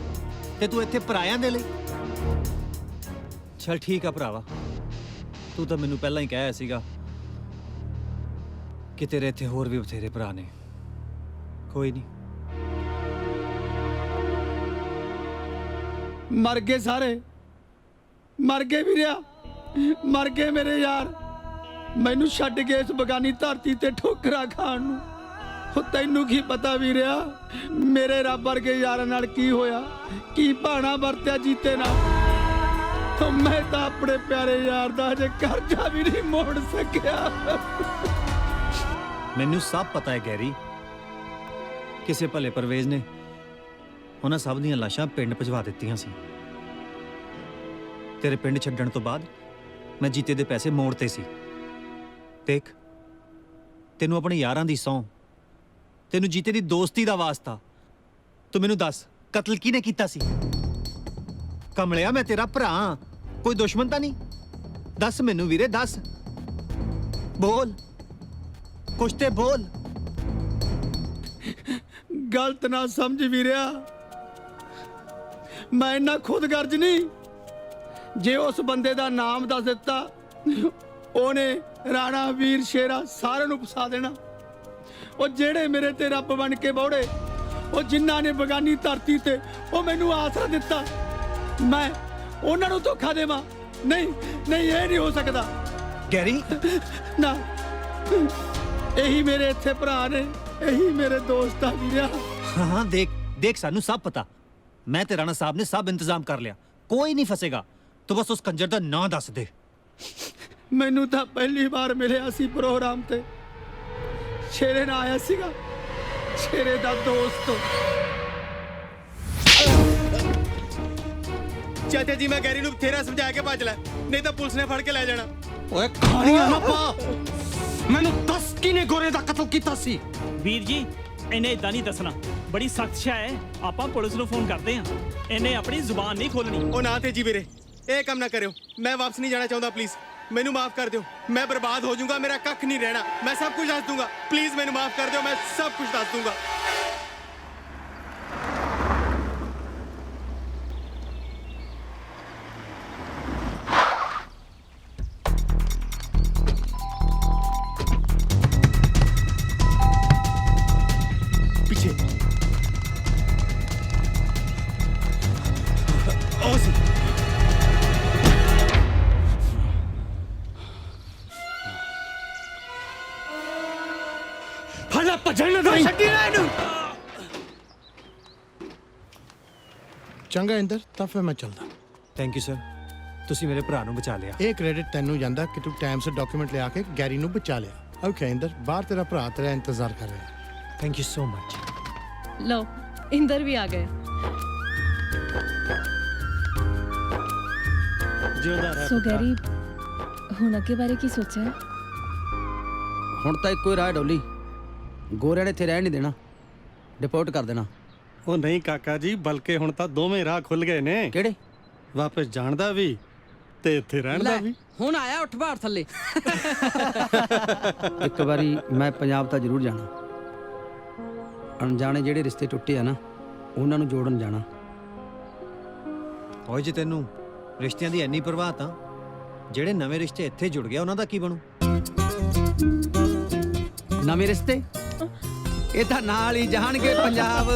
ਤੇ ਤੂੰ ਇੱਥੇ ਪਰਾਇਆਂ ਦੇ ਲਈ। ਚਲ ਠੀਕ ਆ ਭਰਾਵਾ, ਤੂੰ ਤਾਂ ਮੈਨੂੰ ਪਹਿਲਾਂ ਹੀ ਕਹਿਆ ਸੀਗਾ ਕਿ ਤੇਰੇ ਇੱਥੇ ਹੋਰ ਵੀ ਬਥੇਰੇ ਭਰਾ ਨੇ। ਕੋਈ ਨਹੀਂ, ਮਰ ਗਏ ਸਾਰੇ, ਮਰ ਗਏ ਵੀਰਿਆ, ਮਰ ਗਏ ਮੇਰੇ ਯਾਰ। ਮੈਨੂੰ ਛੱਡ ਕੇ ਇਸ ਬਗਾਨੀ ਧਰਤੀ ਤੇ ਠੋਕਰਾਂ ਖਾਣ ਨੂੰ। ਉਹ ਤੈਨੂੰ ਕੀ ਪਤਾ ਵੀਰਿਆ, ਮੇਰੇ ਰੱਬ ਵਰਗੇ ਯਾਰਾਂ ਨਾਲ ਕੀ ਹੋਇਆ, ਕੀ ਭਾਣਾ ਵਰਤਿਆ ਜੀਤੇ ਨਾਲ। ਉਹ ਮੈਂ ਤਾਂ ਆਪਣੇ ਪਿਆਰੇ ਯਾਰ ਦਾ ਅਜੇ ਕਰਜ਼ਾ ਵੀ ਨਹੀਂ ਮੋੜ ਸਕਿਆ। ਮੈਨੂੰ ਸਭ ਪਤਾ ਹੈ ਗੈਰੀ, ਕਿਸੇ ਭਲੇ ਪਰਵੇਜ਼ ਨੇ ਉਹਨਾਂ ਸਭ ਦੀਆਂ ਲਾਸ਼ਾਂ ਪਿੰਡ ਭਜਵਾ ਦਿੱਤੀਆਂ ਸੀ। ਤੇਰੇ ਪਿੰਡ ਛੱਡਣ ਤੋਂ ਬਾਅਦ ਮੈਂ ਜੀਤੇ ਦੇ ਪੈਸੇ ਮੋੜਤੇ ਸੀ। ਦੇਖ ਤੈਨੂੰ ਆਪਣੇ ਯਾਰਾਂ ਦੀ ਸਹੁੰ, ਤੈਨੂੰ ਜੀਤੇ ਦੀ ਦੋਸਤੀ ਦਾ ਵਾਸਤਾ, ਤੂੰ ਮੈਨੂੰ ਦੱਸ ਕਤਲ ਕਿਹਨੇ ਕੀਤਾ ਸੀ? ਕਮਲਿਆ ਮੈਂ ਤੇਰਾ ਭਰਾ, ਕੋਈ ਦੁਸ਼ਮਣ ਤਾਂ ਨਹੀਂ? ਦੱਸ ਮੈਨੂੰ ਵੀਰੇ, ਦੱਸ, ਬੋਲ ਕੁਛ ਤੇ ਬੋਲ। ਗਲਤ ਨਾ ਸਮਝ ਵੀਰਿਆ, ਮੈਂ ਇੰਨਾ ਖੁਦਗਰਜ਼ ਨਹੀਂ। ਜੇ ਉਸ ਬੰਦੇ ਦਾ ਨਾਮ ਦੱਸ ਦਿੱਤਾ, ਉਹਨੇ ਰਾਣਾ ਵੀਰ ਸ਼ੇਰਾ ਸਾਰਿਆਂ ਨੂੰ ਫਸਾ ਦੇਣਾ। ਉਹ ਜਿਹੜੇ ਮੇਰੇ ਤੇ ਰੱਬ ਬਣ ਕੇ ਬੌੜੇ, ਉਹ ਜਿਨ੍ਹਾਂ ਨੇ ਬਗਾਨੀ ਧਰਤੀ ਤੇ ਉਹ ਮੈਨੂੰ ਆਸਰਾ ਦਿੱਤਾ, ਮੈਂ ਉਹਨਾਂ ਨੂੰ ਧੋਖਾ ਦੇਵਾਂ? ਨਹੀਂ, ਇਹ ਨਹੀਂ ਹੋ ਸਕਦਾ ਗੈਰੀ। ਨਾ, ਇਹੀ ਮੇਰੇ ਇੱਥੇ ਭਰਾ ਨੇ, ਇਹੀ ਮੇਰੇ ਦੋਸਤ ਆ ਵੀਰਿਆ। ਹਾਂ ਦੇਖ ਸਾਨੂੰ ਸਭ ਪਤਾ। ਮੈਂ ਤੇ ਰਾਣਾ ਸਾਹਿਬ ਨੇ ਸਭ ਇੰਤਜ਼ਾਮ ਕਰ ਲਿਆ, ਕੋਈ ਨਹੀਂ ਫਸੇਗਾ। ਤੂੰ ਬਸ ਉਸ ਕੰਜਰ ਦਾ ਨਾਂ ਦੱਸ ਦੇ। ਮੈਨੂੰ ਤਾਂ ਪਹਿਲੀ ਵਾਰ ਮਿਲਿਆ ਸੀ ਪ੍ਰੋਗਰਾਮ ਤੇ, ਸ਼ੇਰੇ ਨਾਲ ਆਇਆ ਸੀਗਾ, ਸ਼ੇਰੇ ਦਾ ਦੋਸਤ। ਚਾਚਾ ਜੀ ਮੈਂ ਗੈਰੀ ਨੂੰ ਬਥੇਰਾ ਸਮਝਾ ਕੇ ਭੱਜ ਲੈ, ਨਹੀਂ ਤਾਂ ਪੁਲਿਸ ਨੇ ਫੜ ਕੇ ਲੈ ਜਾਣਾ। ਓਏ ਖਾਣੀਆਂ ਨਾ ਪਾ, ਮੈਨੂੰ ਦੱਸ ਕਿਨੇ ਗੋਰੇ ਦਾ ਕਤਲ ਕੀਤਾ ਸੀ? ਵੀਰ ਜੀ ਇਹਨੇ ਇਦਾਂ ਨਹੀਂ ਦੱਸਣਾ, ਬੜੀ ਸਖਤ ਸ਼ਾ ਹੈ। ਆਪਾਂ ਪੁਲਿਸ ਨੂੰ ਫੋਨ ਕਰਦੇ ਹਾਂ, ਇਹਨੇ ਆਪਣੀ ਜ਼ੁਬਾਨ ਨਹੀਂ ਖੋਲਣੀ। ਉਹ ਨਾ ਤੇ ਜੀ ਵੀਰੇ, ਇਹ ਕੰਮ ਨਾ ਕਰਿਓ, ਮੈਂ ਵਾਪਸ ਨਹੀਂ ਜਾਣਾ ਚਾਹੁੰਦਾ। ਪਲੀਜ਼ ਮੈਨੂੰ ਮਾਫ ਕਰ ਦਿਓ, ਮੈਂ ਬਰਬਾਦ ਹੋ ਜਾਊਂਗਾ, ਮੇਰਾ ਕੱਖ ਨਹੀਂ ਰਹਿਣਾ। ਮੈਂ ਸਭ ਕੁਝ ਦੱਸ ਦੂੰਗਾ, ਪਲੀਜ਼ ਮੈਨੂੰ ਮਾਫ ਕਰ ਦਿਓ, ਮੈਂ ਸਭ ਕੁਝ ਦੱਸ ਦੂੰਗਾ। ਭਜਣ ਨਾ ਦੇ ਛੱਡੀ ਨਾ ਇਹਨੂੰ। ਚੰਗਾ ਇੰਦਰ, ਤਾਂ ਫਿਰ ਮੈਂ ਚੱਲਦਾ। ਥੈਂਕ ਯੂ ਸਰ, ਤੁਸੀਂ ਮੇਰੇ ਭਰਾ ਨੂੰ ਬਚਾ ਲਿਆ। ਇਹ ਕ੍ਰੈਡਿਟ ਤੈਨੂੰ ਜਾਂਦਾ ਕਿ ਤੂੰ ਟਾਈਮ ਸਿਰ ਡਾਕੂਮੈਂਟ ਲਿਆ ਕੇ ਗੈਰੀ ਨੂੰ ਬਚਾ ਲਿਆ। ਓਕੇ ਇੰਦਰ, ਬਾਹਰ ਤੇਰਾ ਭਰਾ ਤੇਰਾ ਇੰਤਜ਼ਾਰ ਕਰ ਰਿਹਾ। Thank you so much. लो इंदर भी आ गए। सो गैरी ਹੁਣ ਅੱਗੇ ਬਾਰੇ ਕੀ ਸੋਚਿਆ ਹੈ? ਹੁਣ ਤਾਂ ਇੱਕੋ ਹੀ ਰਾਹ ਹੈ ਡੋਲੀ, ਗੋਰਿਆਂ ਨੇ ਇੱਥੇ ਰਹਿਣ ਨਹੀਂ ਦੇਣਾ, ਡਿਪੋਰਟ ਕਰ ਦੇਣਾ। ਉਹ ਨਹੀਂ ਕਾਕਾ ਜੀ, ਬਲਕਿ ਹੁਣ ਤਾਂ ਦੋਵੇਂ ਰਾਹ ਖੁੱਲ ਗਏ ਨੇ। ਕਿਹੜੇ? ਵਾਪਸ ਜਾਣ ਦਾ ਵੀ ਤੇ ਇੱਥੇ ਰਹਿਣ ਦਾ ਵੀ। ਹੁਣ ਆਇਆ ਉੱਠ ਬਾਹਰ ਥੱਲੇ। ਇੱਕ ਵਾਰੀ ਮੈਂ ਪੰਜਾਬ ਤਾਂ ਜ਼ਰੂਰ ਜਾਣਾ। ਅਣਜਾਣੇ ਜਿਹੜੇ ਰਿਸ਼ਤੇ ਟੁੱਟੇ ਆ ਨਾ, ਉਹਨਾਂ ਨੂੰ ਜੋੜਨ ਜਾਣਾ। ਓਏ ਜੇ ਤੈਨੂੰ ਰਿਸ਼ਤਿਆਂ ਦੀ ਇੰਨੀ ਪਰਵਾਹ ਤਾਂ ਜਿਹੜੇ ਨਵੇਂ ਰਿਸ਼ਤੇ ਇੱਥੇ ਜੁੜ ਗਏ ਉਹਨਾਂ ਦਾ ਕੀ ਬਣੂ? ਨਵੇਂ ਰਿਸ਼ਤੇ ਇਹ ਤਾਂ ਨਾਲ ਹੀ ਜਾਣਗੇ ਪੰਜਾਬ।